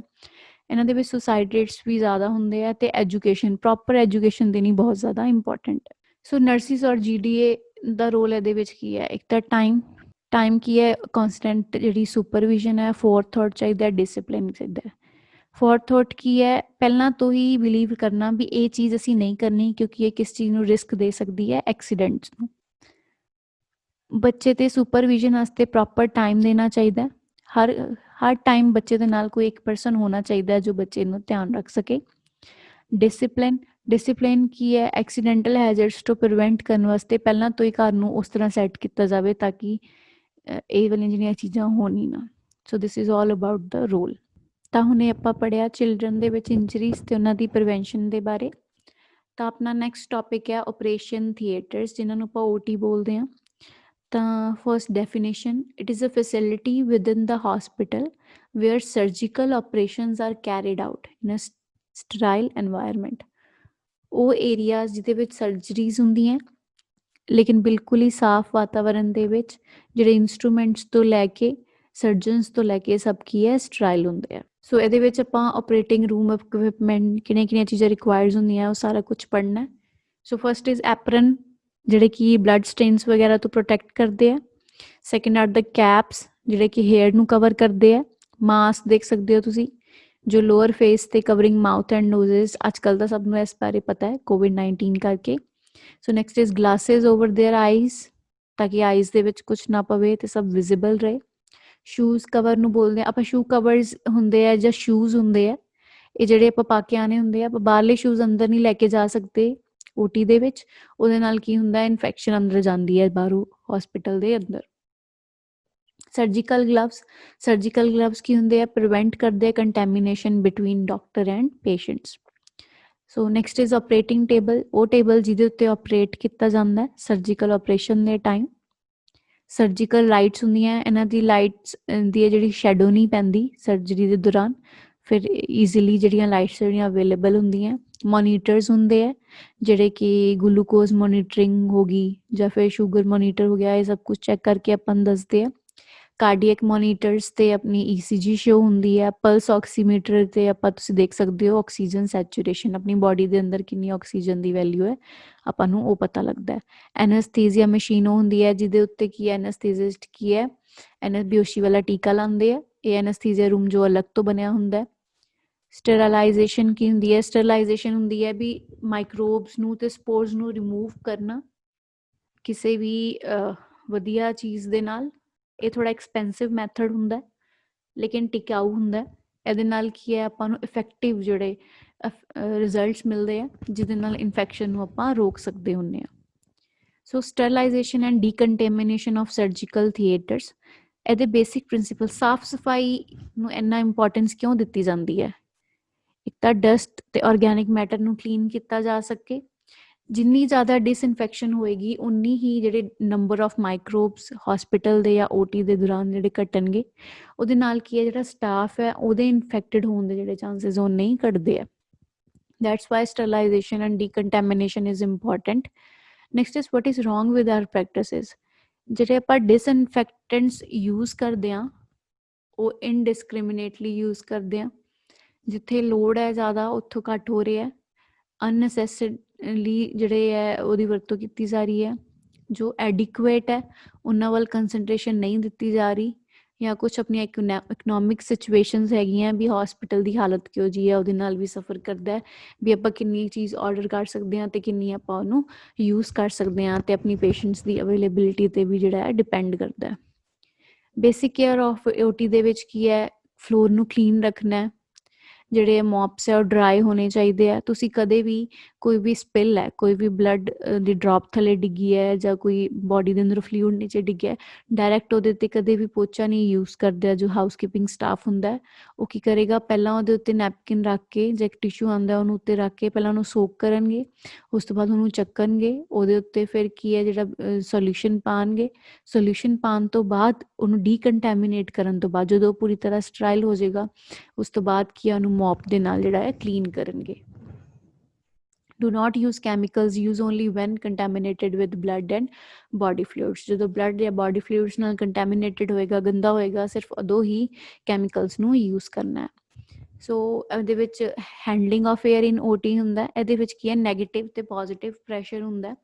ਇਹਨਾਂ ਦੇ ਵਿੱਚ ਸੁਸਾਈਡ ਰੇਟਸ ਵੀ ਜ਼ਿਆਦਾ ਹੁੰਦੇ ਆ, ਅਤੇ ਐਜੂਕੇਸ਼ਨ, ਪ੍ਰੋਪਰ ਐਜੂਕੇਸ਼ਨ ਦੇਣੀ ਬਹੁਤ ਜ਼ਿਆਦਾ ਇੰਪੋਰਟੈਂਟ ਹੈ। ਸੋ ਨਰਸਿਸ ਔਰ GDA ਦਾ ਰੋਲ ਇਹਦੇ ਵਿੱਚ ਕੀ ਹੈ? ਇੱਕ ਤਾਂ ਟਾਈਮ ਕੀ ਹੈ? ਕੌਨਸਟੈਂਟ ਜਿਹੜੀ ਸੁਪਰਵਿਜ਼ਨ ਹੈ। ਫੋਰਥ ਥਾਟ ਚਾਹੀਦਾ, ਡਿਸਿਪਲਿਨ ਚਾਹੀਦਾ। ਫੋਰਥ ਥਾਟ ਕੀ ਹੈ? ਪਹਿਲਾਂ ਤੋਂ ਹੀ ਬਿਲੀਵ ਕਰਨਾ ਵੀ ਇਹ ਚੀਜ਼ ਅਸੀਂ ਨਹੀਂ ਕਰਨੀ, ਕਿਉਂਕਿ ਇਹ ਕਿਸ ਚੀਜ਼ ਨੂੰ ਰਿਸਕ ਦੇ ਸਕਦੀ ਹੈ, ਐਕਸੀਡੈਂਟਸ ਨੂੰ। ਬੱਚੇ 'ਤੇ ਸੁਪਰਵਿਜ਼ਨ ਵਾਸਤੇ ਪ੍ਰੋਪਰ ਟਾਈਮ ਦੇਣਾ ਚਾਹੀਦਾ। ਹਰ ਟਾਈਮ ਬੱਚੇ ਦੇ ਨਾਲ ਕੋਈ ਇੱਕ ਪਰਸਨ ਹੋਣਾ ਚਾਹੀਦਾ ਜੋ ਬੱਚੇ ਨੂੰ ਧਿਆਨ ਰੱਖ ਸਕੇ। ਡਿਸਿਪਲਿਨ ਕੀ ਹੈ? ਐਕਸੀਡੈਂਟਲ ਹੈਜ਼ਰਡਸ ਤੋਂ ਪ੍ਰੀਵੈਂਟ ਕਰਨ ਵਾਸਤੇ ਪਹਿਲਾਂ ਤੋਂ ਹੀ ਘਰ ਨੂੰ ਉਸ ਤਰ੍ਹਾਂ ਸੈੱਟ ਕੀਤਾ ਜਾਵੇ ਤਾਂ ਕਿ ਇਹ ਵਾਲੀਆਂ ਜਿਹੜੀਆਂ ਚੀਜ਼ਾਂ ਹੋਣ ਹੀ ਨਾ। So this is all about the role. ਤਾਂ ਹੁਣੇ ਆਪਾਂ ਪੜ੍ਹਿਆ ਚਿਲਡਰਨ ਦੇ ਵਿੱਚ ਇੰਜਰੀਜ਼ ਅਤੇ ਉਹਨਾਂ ਦੀ ਪ੍ਰੀਵੈਂਸ਼ਨ ਦੇ ਬਾਰੇ। ਤਾਂ ਆਪਣਾ ਨੈਕਸਟ ਟੌਪਿਕ ਹੈ ਆਪਰੇਸ਼ਨ ਥੀਏਟਰਸ, ਜਿਨ੍ਹਾਂ ਨੂੰ ਆਪਾਂ OT ਬੋਲਦੇ ਹਾਂ। ਤਾਂ first definition, it is a facility within the hospital where surgical operations are carried out in a sterile environment. ਉਹ ਏਰੀਆਜ਼ ਜਿਹਦੇ ਵਿੱਚ ਸਰਜਰੀਜ਼ ਹੁੰਦੀਆਂ, ਲੇਕਿਨ ਬਿਲਕੁਲ ਹੀ ਸਾਫ਼ ਵਾਤਾਵਰਨ ਦੇ ਵਿੱਚ, ਜਿਹੜੇ ਇੰਸਟਰੂਮੈਂਟਸ ਤੋਂ ਲੈ ਕੇ ਸਰਜਨਸ ਤੋਂ ਲੈ ਕੇ ਸਭ ਕੀ ਹੈ, ਸਟਰਾਈਲ ਹੁੰਦੇ ਆ। ਸੋ ਇਹਦੇ ਵਿੱਚ ਆਪਾਂ ਆਪਰੇਟਿੰਗ ਰੂਮ ਇਕਵਿਪਮੈਂਟ, ਕਿਹੜੀਆਂ ਚੀਜ਼ਾਂ ਰਿਕੁਆਇਰਡ ਹੁੰਦੀਆਂ, ਉਹ ਸਾਰਾ ਕੁਝ ਪੜ੍ਹਨਾ। ਸੋ ਫਸਟ ਇਜ਼ ਐਪਰਨ, ਜਿਹੜੇ ਕਿ ਬਲੱਡ ਸਟੇਨਸ ਵਗੈਰਾ ਤੋਂ ਪ੍ਰੋਟੈਕਟ ਕਰਦੇ ਆ। ਸੈਕਿੰਡ ਆਰ ਦ ਕੈਪਸ, ਜਿਹੜੇ ਕਿ ਹੇਅਰ ਨੂੰ ਕਵਰ ਕਰਦੇ ਆ। ਮਾਸਕ ਦੇਖ ਸਕਦੇ ਹੋ ਤੁਸੀਂ, ਜੋ ਲੋਅਰ ਫੇਸ 'ਤੇ ਕਵਰਿੰਗ ਮਾਊਥ ਐਂਡ ਨੋਜ਼ਿਸ। ਅੱਜ ਕੱਲ੍ਹ ਤਾਂ ਸਭ ਨੂੰ ਇਸ ਬਾਰੇ ਪਤਾ ਹੈ COVID-19 ਕਰਕੇ। So next is glasses over their eyes, ਤਾਂ ਕਿ ਆਈਜ਼ ਦੇ ਵਿੱਚ ਕੁਛ ਨਾ ਪਵੇ ਅਤੇ ਸਭ ਵਿਜ਼ੀਬਲ ਰਹੇ। ਸ਼ੂਜ਼ ਕਵਰ ਨੂੰ ਬੋਲਦੇ ਆ ਆਪਾਂ। ਸ਼ੂ ਕਵਰਸ ਹੁੰਦੇ ਆ ਜਾਂ ਸ਼ੂਜ਼ ਹੁੰਦੇ ਆ, ਇਹ ਜਿਹੜੇ ਆਪਾਂ ਪਾ ਕੇ ਆਉਣੇ ਹੁੰਦੇ ਆ। ਆਪਾਂ ਬਾਹਰਲੇ ਸ਼ੂਜ਼ ਅੰਦਰ ਨਹੀਂ ਲੈ ਕੇ ਜਾ ਸਕਦੇ OT ਦੇ ਵਿੱਚ, ਉਹਦੇ ਨਾਲ ਕੀ ਹੁੰਦਾ, ਇਨਫੈਕਸ਼ਨ ਅੰਦਰ ਜਾਂਦੀ ਹੈ ਬਾਹਰੋਂ ਹੌਸਪੀਟਲ ਦੇ ਅੰਦਰ। ਸਰਜੀਕਲ ਗਲਵਸ ਕੀ ਹੁੰਦੇ ਆ? ਪ੍ਰੀਵੈਂਟ ਕਰਦੇ ਆ contamination between doctor and patients. So next is operating table, ਉਹ ਟੇਬਲ ਜਿਹਦੇ ਉੱਤੇ ਆਪਰੇਟ ਕੀਤਾ ਜਾਂਦਾ ਸਰਜੀਕਲ ਆਪਰੇਸ਼ਨ ਦੇ ਟਾਈਮ। ਸਰਜੀਕਲ ਲਾਈਟਸ ਹੁੰਦੀਆਂ, ਇਹਨਾਂ ਦੀ ਲਾਈਟਸ ਦੀ ਜਿਹੜੀ ਸ਼ੈਡੋ ਨਹੀਂ ਪੈਂਦੀ ਸਰਜਰੀ ਦੇ ਦੌਰਾਨ, ਫਿਰ ਈਜ਼ੀਲੀ ਜਿਹੜੀਆਂ ਲਾਈਟਸ ਜਿਹੜੀਆਂ ਅਵੇਲੇਬਲ ਹੁੰਦੀਆਂ। ਮੋਨੀਟਰਸ ਹੁੰਦੇ ਆ, ਜਿਹੜੇ ਕਿ ਗਲੂਕੋਜ਼ ਮੋਨੀਟਰਿੰਗ ਹੋ ਗਈ ਜਾਂ ਫਿਰ ਸ਼ੂਗਰ ਮੋਨੀਟਰ ਹੋ ਗਿਆ, ਇਹ ਸਭ ਕੁਛ ਚੈੱਕ ਕਰਕੇ ਆਪਾਂ ਨੂੰ ਦੱਸਦੇ ਆ। ਕਾਰਡੀਅਕ ਮੋਨੀਟਰਸ 'ਤੇ ਆਪਣੀ ECG ਸ਼ੋ ਹੁੰਦੀ ਹੈ। ਪਲਸ ਆਕਸੀਮੀਟਰ 'ਤੇ ਆਪਾਂ ਤੁਸੀਂ ਦੇਖ ਸਕਦੇ ਹੋ ਆਕਸੀਜਨ ਸੈਚੂਰੇਸ਼ਨ, ਆਪਣੀ ਬੋਡੀ ਦੇ ਅੰਦਰ ਕਿੰਨੀ ਆਕਸੀਜਨ ਦੀ ਵੈਲਿਊ ਹੈ, ਆਪਾਂ ਨੂੰ ਉਹ ਪਤਾ ਲੱਗਦਾ ਹੈ। ਐਨਸਥੀਸੀਆ ਮਸ਼ੀਨ ਉਹ ਹੁੰਦੀ ਹੈ ਜਿਹਦੇ ਉੱਤੇ ਕੀ ਹੈ, ਐਨਸਥੀਸਿਸਟ ਕੀ ਹੈ, ਬੇਹੋਸ਼ੀ ਵਾਲਾ ਟੀਕਾ ਲਾਉਂਦੇ ਆ। ਇਹ ਐਨਸਥੀਸੀਆ ਰੂਮ ਜੋ ਅਲੱਗ ਤੋਂ ਬਣਿਆ ਹੁੰਦਾ। ਸਟਰਲਾਈਜੇਸ਼ਨ ਕੀ ਹੁੰਦੀ ਹੈ? ਸਟਰਲਾਈਜੇਸ਼ਨ ਹੁੰਦੀ ਹੈ ਵੀ ਮਾਈਕਰੋਬਸ ਨੂੰ ਅਤੇ ਸਪੋਰਸ ਨੂੰ ਰਿਮੂਵ ਕਰਨਾ ਕਿਸੇ ਵੀ ਵਧੀਆ ਚੀਜ਼ ਦੇ ਨਾਲ। ਇਹ ਥੋੜਾ ਐਕਸਪੈਂਸਿਵ ਮੈਥਡ ਹੁੰਦਾ ਹੈ, ਲੇਕਿਨ ਟਿਕਾਊ ਹੁੰਦਾ ਹੈ। ਇਹਦੇ ਨਾਲ ਕੀ ਹੈ, ਆਪਾਂ ਨੂੰ ਇਫੈਕਟਿਵ ਜਿਹੜੇ ਰਿਜ਼ਲਟਸ ਮਿਲਦੇ ਆ, ਜਿਹਦੇ ਨਾਲ ਇਨਫੈਕਸ਼ਨ ਨੂੰ ਆਪਾਂ ਰੋਕ ਸਕਦੇ ਹੁੰਦੇ ਹਾਂ। ਸੋ sterilisation and ਡੀਕੰਟੇਮੀਨੇਸ਼ਨ of surgical theatres, ਇਹਦੇ ਬੇਸਿਕ ਪ੍ਰਿੰਸੀਪਲ। ਸਾਫ਼ ਸਫਾਈ ਨੂੰ ਇੰਨਾ ਇੰਪੋਰਟੈਂਸ ਕਿਉਂ ਦਿੱਤੀ ਜਾਂਦੀ ਹੈ? ਇੱਕ ਤਾਂ ਡਸਟ ਤੇ ਆਰਗੈਨਿਕ ਮੈਟਰ ਨੂੰ ਕਲੀਨ ਕੀਤਾ ਜਾ ਸਕੇ। ਜਿੰਨੀ ਜ਼ਿਆਦਾ ਡਿਸਇਨਫੈਕਸ਼ਨ ਹੋਏਗੀ, ਉਨੀ ਹੀ ਜਿਹੜੇ ਨੰਬਰ ਆਫ ਮਾਈਕਰੋਬਸ ਹਸਪੀਟਲ ਦੇ ਜਾਂ OT ਦੇ ਦੌਰਾਨ ਜਿਹੜੇ ਘਟਣਗੇ। ਉਹਦੇ ਨਾਲ ਕੀ ਹੈ, ਜਿਹੜਾ ਸਟਾਫ ਹੈ ਉਹਦੇ ਇਨਫੈਕਟਡ ਹੋਣ ਦੇ ਜਿਹੜੇ ਚਾਂਸਸ ਉਹ ਨਹੀਂ ਘਟਦੇ ਆ। That's why sterilization and decontamination is important. Next is what is wrong with our practices. ਜਿਹੜੇ ਆਪਾਂ ਡਿਸਇਨਫੈਕਟੈਂਟਸ ਯੂਜ਼ ਕਰਦੇ ਹਾਂ ਉਹ ਇਨਡਿਸਕ੍ਰਿਮੀਨੇਟਲੀ ਯੂਜ਼ ਕਰਦੇ ਹਾਂ। ਜਿੱਥੇ ਲੋੜ ਹੈ ਜ਼ਿਆਦਾ ਉੱਥੋਂ ਘੱਟ ਹੋ ਰਿਹਾ ਹੈ। ਅਨਨੈਸੈਸਰੀਲੀ ਜਿਹੜੇ ਹੈ ਉਹਦੀ ਵਰਤੋਂ ਕੀਤੀ ਜਾ ਰਹੀ ਹੈ। ਜੋ ਐਡਿਕੁਏਟ ਹੈ ਉਹਨਾਂ ਵੱਲ ਕੰਸਨਟ੍ਰੇਸ਼ਨ ਨਹੀਂ ਦਿੱਤੀ ਜਾ ਰਹੀ, ਜਾਂ ਕੁਛ ਆਪਣੀਆਂ ਇਕਨੋਮਿਕ ਸਿਚੁਏਸ਼ਨਸ ਹੈਗੀਆਂ ਵੀ ਹਸਪੀਟਲ ਦੀ ਹਾਲਤ ਕਿਹੋ ਜਿਹੀ ਹੈ ਉਹਦੇ ਨਾਲ ਵੀ ਸਫਰ ਕਰਦਾ ਹੈ ਵੀ ਆਪਾਂ ਕਿੰਨੀ ਚੀਜ਼ ਆਰਡਰ ਕਰ ਸਕਦੇ ਹਾਂ ਅਤੇ ਕਿੰਨੀ ਆਪਾਂ ਉਹਨੂੰ ਯੂਜ਼ ਕਰ ਸਕਦੇ ਹਾਂ, ਅਤੇ ਆਪਣੀ ਪੇਸ਼ੈਂਟਸ ਦੀ ਅਵੇਲੇਬਿਲਿਟੀ 'ਤੇ ਵੀ ਜਿਹੜਾ ਹੈ ਡਿਪੈਂਡ ਕਰਦਾ ਹੈ। ਬੇਸਿਕ ਕੇਅਰ ਆਫ OT ਦੇ ਵਿੱਚ ਕੀ ਹੈ, ਫਲੋਰ ਨੂੰ ਕਲੀਨ ਰੱਖਣਾ, ਜਿਹੜੇ ਮੋਪਸ ਹੈ ਉਹ ਡਰਾਈ ਹੋਣੇ ਚਾਹੀਦੇ ਆ। ਤੁਸੀਂ ਕਦੇ ਵੀ ਕੋਈ ਵੀ ਸਪਿਲ ਹੈ, ਕੋਈ ਵੀ ਬਲੱਡ ਦੀ ਡ੍ਰੌਪ ਥੱਲੇ ਡਿੱਗੀ ਹੈ ਜਾਂ ਕੋਈ ਬੋਡੀ ਦੇ ਅੰਦਰ ਫਲੂਇਡ ਨੀਚੇ ਡਿੱਗਿਆ, ਡਾਇਰੈਕਟ ਉਹਦੇ 'ਤੇ ਕਦੇ ਵੀ ਪੋਚਾ ਨਹੀਂ ਯੂਜ਼ ਕਰਦੇ। ਜੋ ਹਾਊਸਕੀਪਿੰਗ ਸਟਾਫ ਹੁੰਦਾ ਉਹ ਕੀ ਕਰੇਗਾ, ਪਹਿਲਾਂ ਉਹਦੇ ਉੱਤੇ ਨੈਪਕਿਨ ਰੱਖ ਕੇ ਜਾਂ ਇੱਕ ਟਿਸ਼ੂ ਆਉਂਦਾ ਉਹਨੂੰ ਉੱਤੇ ਰੱਖ ਕੇ ਪਹਿਲਾਂ ਉਹਨੂੰ ਸੋਕ ਕਰਨਗੇ, ਉਸ ਤੋਂ ਬਾਅਦ ਉਹਨੂੰ ਚੱਕਣਗੇ, ਉਹਦੇ ਉੱਤੇ ਫਿਰ ਕੀ ਹੈ ਜਿਹੜਾ ਸੋਲਿਊਸ਼ਨ ਪਾਉਣਗੇ। ਸੋਲਿਊਸ਼ਨ ਪਾਉਣ ਤੋਂ ਬਾਅਦ ਉਹਨੂੰ ਡੀਕੰਟੈਮੀਨੇਟ ਕਰਨ ਤੋਂ ਬਾਅਦ ਜਦੋਂ ਪੂਰੀ ਤਰ੍ਹਾਂ ਸਟਰਾਈਲ ਹੋ ਜਾਏਗਾ, ਉਸ ਤੋਂ ਬਾਅਦ ਕੀ ਉਹਨੂੰ ਮੋਪ ਦੇ ਨਾਲ ਜਿਹੜਾ ਹੈ ਕਲੀਨ ਕਰਨਗੇ। Do not use chemicals, use only when contaminated with blood and body fluids. ਜਦੋਂ ਬਲੱਡ ਜਾਂ ਬੋਡੀ ਫਲੂਇਡਸ ਨਾਲ ਕੰਟੈਮੀਨੇਟਡ ਹੋਏਗਾ, ਗੰਦਾ ਹੋਏਗਾ, ਸਿਰਫ ਉਦੋਂ ਹੀ ਕੈਮੀਕਲਸ ਨੂੰ ਯੂਜ਼ ਕਰਨਾ ਹੈ। ਸੋ ਇਹਦੇ ਵਿੱਚ handling of air in OT ਹੁੰਦਾ। ਇਹਦੇ ਵਿੱਚ ਕੀ ਹੈ, ਨੈਗੇਟਿਵ ਤੇ ਪੋਜ਼ਿਟਿਵ ਪ੍ਰੈਸ਼ਰ ਹੁੰਦਾ।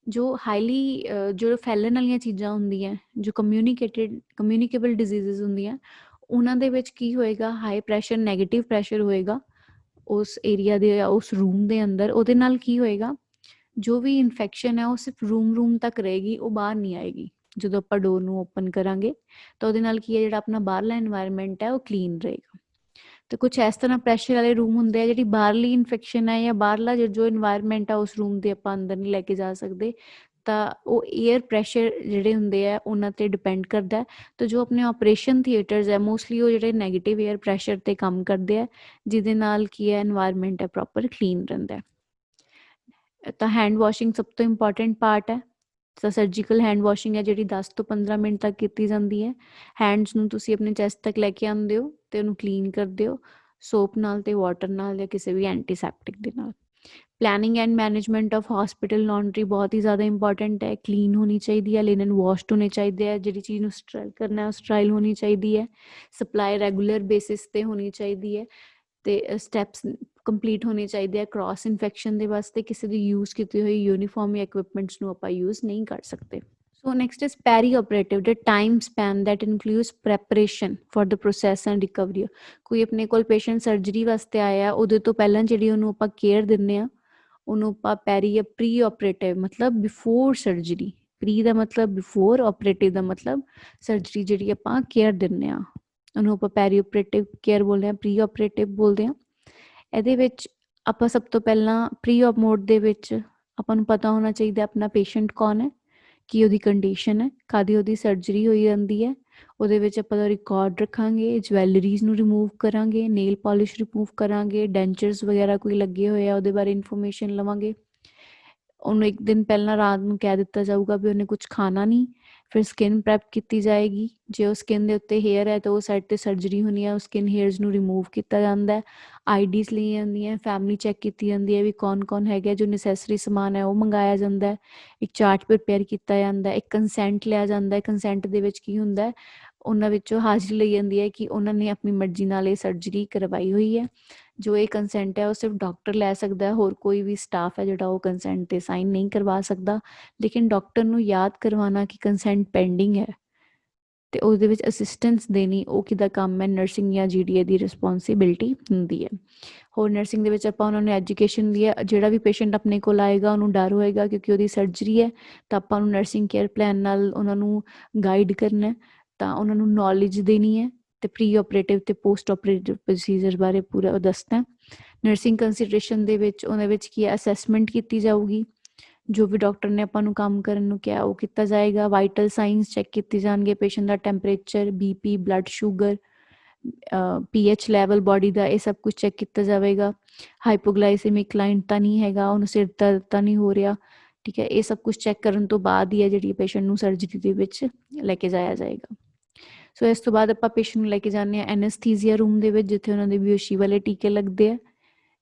ਜੋ ਹਾਈਲੀ ਜੋ ਫੈਲਣ ਵਾਲੀਆਂ ਚੀਜ਼ਾਂ ਹੁੰਦੀਆਂ, ਜੋ ਕਮਿਊਨੀਕੇਬਲ ਡਿਜ਼ੀਜ਼ਸ ਹੁੰਦੀਆਂ, ਉਹਨਾਂ ਦੇ ਵਿੱਚ ਕੀ ਹੋਏਗਾ, ਹਾਈ ਪ੍ਰੈਸ਼ਰ ਨੈਗੇਟਿਵ ਪ੍ਰੈਸ਼ਰ ਹੋਏਗਾ ਉਸ ਏਰੀਆ ਦੇ ਜਾਂ ਉਸ ਰੂਮ ਦੇ ਅੰਦਰ। ਉਹਦੇ ਨਾਲ ਕੀ ਹੋਏਗਾ, ਜੋ ਵੀ ਇਨਫੈਕਸ਼ਨ ਹੈ ਉਹ ਸਿਰਫ ਰੂਮ ਤੱਕ ਰਹੇਗੀ, ਉਹ ਬਾਹਰ ਨਹੀਂ ਆਏਗੀ। ਜਦੋਂ ਆਪਾਂ ਡੋਰ ਨੂੰ ਓਪਨ ਕਰਾਂਗੇ ਤਾਂ ਉਹਦੇ ਨਾਲ ਕੀ ਹੈ, ਜਿਹੜਾ ਆਪਣਾ ਬਾਹਰਲਾ ਇਨਵਾਇਰਮੈਂਟ ਹੈ ਉਹ ਕਲੀਨ ਰਹੇਗਾ। ਤੇ ਕੁਛ ਇਸ ਤਰ੍ਹਾਂ ਪ੍ਰੈਸ਼ਰ ਵਾਲੇ ਰੂਮ ਹੁੰਦੇ ਆ, ਜਿਹੜੀ ਬਾਹਰਲੀ ਇਨਫੈਕਸ਼ਨ ਹੈ ਜਾਂ ਬਾਹਰਲਾ ਜੋ ਇਨਵਾਇਰਮੈਂਟ ਆ ਉਸ ਰੂਮ ਦੇ ਆਪਾਂ ਅੰਦਰ ਨਹੀਂ ਲੈ ਕੇ ਜਾ ਸਕਦੇ, ਤਾਂ ਉਹ ਏਅਰ ਪ੍ਰੈਸ਼ਰ ਜਿਹੜੇ ਹੁੰਦੇ ਆ ਉਹਨਾਂ 'ਤੇ ਡਿਪੈਂਡ ਕਰਦਾ। ਤਾਂ ਜੋ ਆਪਣੇ ਆਪਰੇਸ਼ਨ ਥੀਏਟਰਸ ਹੈ ਮੋਸਟਲੀ ਉਹ ਜਿਹੜੇ ਨੈਗੇਟਿਵ ਏਅਰ ਪ੍ਰੈਸ਼ਰ 'ਤੇ ਕੰਮ ਕਰਦੇ ਆ, ਜਿਹਦੇ ਨਾਲ ਕੀ ਹੈ ਇਨਵਾਇਰਮੈਂਟ ਹੈ ਪ੍ਰੋਪਰ ਕਲੀਨ ਰਹਿੰਦਾ। ਤਾਂ ਹੈਂਡ ਵਾਸ਼ਿੰਗ ਸਭ ਤੋਂ ਇੰਪੋਰਟੈਂਟ ਪਾਰਟ ਹੈ। ਤਾਂ ਸਰਜੀਕਲ ਹੈਂਡ ਵਾਸ਼ਿੰਗ ਹੈ ਜਿਹੜੀ 10 ਤੋਂ 15 ਮਿੰਟ ਤੱਕ ਕੀਤੀ ਜਾਂਦੀ ਹੈ। ਹੈਂਡਸ ਨੂੰ ਤੁਸੀਂ ਆਪਣੇ ਚੈਸਟ ਤੱਕ ਲੈ ਕੇ ਆਉਂਦੇ ਹੋ ਅਤੇ ਉਹਨੂੰ ਕਲੀਨ ਕਰਦੇ ਹੋ ਸੋਪ ਨਾਲ ਅਤੇ ਵਾਟਰ ਨਾਲ ਜਾਂ ਕਿਸੇ ਵੀ ਐਂਟੀਸੈਪਟਿਕ ਦੇ ਨਾਲ। Planning and management of hospital laundry ਬਹੁਤ ਹੀ ਜ਼ਿਆਦਾ ਇੰਪੋਰਟੈਂਟ ਹੈ। ਕਲੀਨ ਹੋਣੀ ਚਾਹੀਦੀ ਹੈ, ਲਿਨਨ ਵਾਸ਼ਡ ਹੋਣੇ ਚਾਹੀਦੇ ਹੈ, ਜਿਹੜੀ ਚੀਜ਼ ਨੂੰ ਸਟਰਾਈਲ ਕਰਨਾ ਉਹ ਸਟਰਾਈਲ ਹੋਣੀ ਚਾਹੀਦੀ ਹੈ, ਸਪਲਾਈ ਰੈਗੂਲਰ ਬੇਸਿਸ 'ਤੇ ਹੋਣੀ ਚਾਹੀਦੀ ਹੈ, ਅਤੇ ਸਟੈਪਸ ਕੰਪਲੀਟ ਹੋਣੇ ਚਾਹੀਦੇ ਆ। ਕ੍ਰਾਸ ਇਨਫੈਕਸ਼ਨ ਦੇ ਵਾਸਤੇ ਕਿਸੇ ਦੀ ਯੂਜ਼ ਕੀਤੀ ਹੋਈ ਯੂਨੀਫਾਰਮ ਜਾਂ ਇਕਵਿਪਮੈਂਟਸ ਨੂੰ ਆਪਾਂ ਯੂਜ਼ ਨਹੀਂ ਕਰ ਸਕਦੇ। ਸੋ ਨੈਕਸਟ ਇਜ਼ ਪੈਰੀ operative, the time span that includes preparation for the process and recovery. ਕੋਈ ਆਪਣੇ ਕੋਲ ਪੇਸ਼ੈਂਟ ਸਰਜਰੀ ਵਾਸਤੇ ਆਇਆ, ਉਹਦੇ ਤੋਂ ਪਹਿਲਾਂ ਜਿਹੜੀ ਉਹਨੂੰ ਆਪਾਂ ਕੇਅਰ ਦਿੰਦੇ ਹਾਂ ਉਹਨੂੰ ਆਪਾਂ ਪੈਰੀ ਜਾਂ ਪ੍ਰੀ ਆਪਰੇਟਿਵ ਮਤਲਬ ਬਿਫੋਰ ਸਰਜਰੀ। ਪ੍ਰੀ ਦਾ ਮਤਲਬ ਬਿਫੋਰ, ਆਪਰੇਟਿਵ ਦਾ ਮਤਲਬ ਸਰਜਰੀ ਜਿਹੜੀ ਆਪਾਂ ਕੇਅਰ ਦਿੰਦੇ ਹਾਂ ਉਹਨੂੰ ਆਪਾਂ ਪੈਰੀ ਆਪਰੇਟਿਵ ਕੇਅਰ ਬੋਲਦੇ ਹਾਂ, ਪ੍ਰੀ ਆਪਰੇਟਿਵ ਬੋਲਦੇ ਹਾਂ। ਇਹਦੇ ਵਿੱਚ ਆਪਾਂ ਸਭ ਤੋਂ ਪਹਿਲਾਂ ਪ੍ਰੀ op ਮੋਡ ਦੇ ਵਿੱਚ ਆਪਾਂ ਨੂੰ ਪਤਾ ਹੋਣਾ ਚਾਹੀਦਾ ਆਪਣਾ ਪੇਸ਼ੈਂਟ ਕੌਣ ਹੈ, ਕੀ ਉਹਦੀ ਕੰਡੀਸ਼ਨ ਹੈ, ਕਾਹਦੀ ਉਹਦੀ ਸਰਜਰੀ ਹੋਈ ਜਾਂਦੀ ਹੈ। ਉਹਦੇ ਵਿੱਚ ਆਪਾਂ ਦਾ ਰਿਕਾਰਡ ਰੱਖਾਂਗੇ, ਜਵੈਲਰੀਜ਼ ਨੂੰ ਰਿਮੂਵ ਕਰਾਂਗੇ, ਨੇਲ ਪੋਲਿਸ਼ ਰਿਮੂਵ ਕਰਾਂਗੇ, ਡੈਂਚਰਸ ਵਗੈਰਾ ਕੋਈ ਲੱਗੇ ਹੋਏ ਆ ਉਹਦੇ ਬਾਰੇ ਇਨਫੋਰਮੇਸ਼ਨ ਲਵਾਂਗੇ। ਉਹਨੂੰ ਇੱਕ ਦਿਨ ਪਹਿਲਾਂ ਰਾਤ ਨੂੰ ਕਹਿ ਦਿੱਤਾ ਜਾਊਗਾ ਵੀ ਉਹਨੇ ਕੁਛ ਖਾਣਾ ਨਹੀਂ। ਫਿਰ ਸਕਿਨ ਪ੍ਰੈਪ ਕੀਤੀ ਜਾਏਗੀ। ਜੇ ਉਹ ਸਕਿਨ ਦੇ ਉੱਤੇ ਹੇਅਰ ਹੈ ਤਾਂ ਉਹ ਸਾਈਡ 'ਤੇ ਸਰਜਰੀ ਹੋਣੀ ਹੈ, ਉਹ ਸਕਿਨ ਹੇਅਰਸ ਨੂੰ ਰਿਮੂਵ ਕੀਤਾ ਜਾਂਦਾ। IDs ਲਈ ਜਾਂਦੀਆਂ, ਫੈਮਿਲੀ ਚੈੱਕ ਕੀਤੀ ਜਾਂਦੀ ਹੈ ਵੀ ਕੌਣ ਹੈਗਾ, ਜੋ ਨੈਸੈਸਰੀ ਸਮਾਨ ਹੈ ਉਹ ਮੰਗਾਇਆ ਜਾਂਦਾ। ਇੱਕ ਚਾਰਟ ਪ੍ਰਿਪੇਅਰ ਕੀਤਾ ਜਾਂਦਾ, ਇੱਕ ਕੰਸੈਂਟ ਲਿਆ ਜਾਂਦਾ। ਕੰਸੈਂਟ ਦੇ ਵਿੱਚ ਕੀ ਹੁੰਦਾ, ਉਹਨਾਂ ਵਿੱਚੋਂ ਹਾਜ਼ਰੀ ਲਈ ਜਾਂਦੀ ਹੈ ਕਿ ਉਹਨਾਂ ਨੇ ਆਪਣੀ ਮਰਜ਼ੀ ਨਾਲ ਇਹ ਸਰਜਰੀ ਕਰਵਾਈ ਹੋਈ ਹੈ। ਜੋ ਇਹ ਕੰਸੈਂਟ ਹੈ ਉਹ ਸਿਰਫ ਡਾਕਟਰ ਲੈ ਸਕਦਾ, ਹੋਰ ਕੋਈ ਵੀ ਸਟਾਫ ਹੈ ਜਿਹੜਾ ਉਹ ਕੰਸੈਂਟ 'ਤੇ ਸਾਈਨ ਨਹੀਂ ਕਰਵਾ ਸਕਦਾ। ਲੇਕਿਨ ਡਾਕਟਰ ਨੂੰ ਯਾਦ ਕਰਵਾਉਣਾ ਕਿ ਕੰਸੈਂਟ ਪੈਂਡਿੰਗ ਹੈ ਤੇ ਉਹਦੇ ਵਿੱਚ ਅਸਿਸਟੈਂਸ ਦੇਣੀ ਉਹ ਕਿਹਦਾ ਕੰਮ ਹੈ, ਨਰਸਿੰਗ ਜਾਂ GDA ਦੀ ਰਿਸਪੌਂਸਿਬਿਲਟੀ ਹੁੰਦੀ ਹੈ। ਹੋਰ ਨਰਸਿੰਗ ਦੇ ਵਿੱਚ ਆਪਾਂ ਉਹਨਾਂ ਨੂੰ ਐਜੂਕੇਸ਼ਨ ਦੀ ਹੈ, ਜਿਹੜਾ ਵੀ ਪੇਸ਼ੈਂਟ ਆਪਣੇ ਕੋਲ ਆਏਗਾ ਉਹਨੂੰ ਡਰ ਹੋਏਗਾ ਕਿਉਂਕਿ ਉਹਦੀ ਸਰਜਰੀ ਹੈ, ਤਾਂ ਆਪਾਂ ਨੂੰ ਨਰਸਿੰਗ ਕੇਅਰ ਪਲਾਨ ਨਾਲ ਉਹਨਾਂ ਨੂੰ ਗਾਈਡ ਕਰਨਾ, ਤਾਂ ਉਹਨਾਂ ਨੂੰ ਨੌਲੇਜ ਦੇਣੀ ਹੈ ਤੇ ਪ੍ਰੀ ਆਪਰੇਟਿਵ ਤੇ ਪੋਸਟ ਆਪਰੇਟਿਵ ਪ੍ਰੋਸੀਜਰ ਬਾਰੇ ਪੂਰਾ ਦੱਸਣਾ। ਨਰਸਿੰਗ ਕੰਸੀਡਰੇਸ਼ਨ ਦੇ ਵਿੱਚ ਉਹਦੇ ਵਿੱਚ ਕੀ ਹੈ, ਅਸੈਸਮੈਂਟ ਕੀਤੀ ਜਾਊਗੀ, ਜੋ ਵੀ ਡਾਕਟਰ ਨੇ ਆਪਾਂ ਨੂੰ ਕੰਮ ਕਰਨ ਨੂੰ ਕਿਹਾ ਉਹ ਕੀਤਾ ਜਾਏਗਾ। ਵਾਈਟਲ ਸਾਈਨਸ ਚੈੱਕ ਕੀਤੇ ਜਾਣਗੇ, ਪੇਸ਼ੈਂਟ ਦਾ temperature, BP, blood sugar, pH level body ਦਾ, ਇਹ ਸਭ ਕੁਝ ਚੈੱਕ ਕੀਤਾ ਜਾਵੇਗਾ। ਹਾਈਪੋਗਲਾਈਸੈਮਿਕ ਕਲਾਇੰਟ ਤਾਂ ਨਹੀਂ ਹੈਗਾ, ਉਹਨੂੰ ਸਿਰ ਦਰਦ ਤਾਂ ਨਹੀਂ ਹੋ ਰਿਹਾ, ਠੀਕ ਹੈ। ਇਹ ਸਭ ਕੁਝ ਚੈੱਕ ਕਰਨ ਤੋਂ ਬਾਅਦ ਹੀ ਹੈ ਜਿਹੜੀ ਪੇਸ਼ੈਂਟ ਨੂੰ ਸਰਜਰੀ ਦੇ ਵਿੱਚ ਲੈ ਕੇ ਜਾਇਆ ਜਾਏਗਾ। ਸੋ ਇਸ ਤੋਂ ਬਾਅਦ ਆਪਾਂ ਪੇਸ਼ੈਂਟ ਨੂੰ ਲੈ ਕੇ ਜਾਂਦੇ ਹਾਂ ਐਨਸਥੀਸੀਆ ਰੂਮ ਦੇ ਵਿੱਚ, ਜਿੱਥੇ ਉਹਨਾਂ ਦੇ ਬੇਹੋਸ਼ੀ ਵਾਲੇ ਟੀਕੇ ਲੱਗਦੇ ਆ।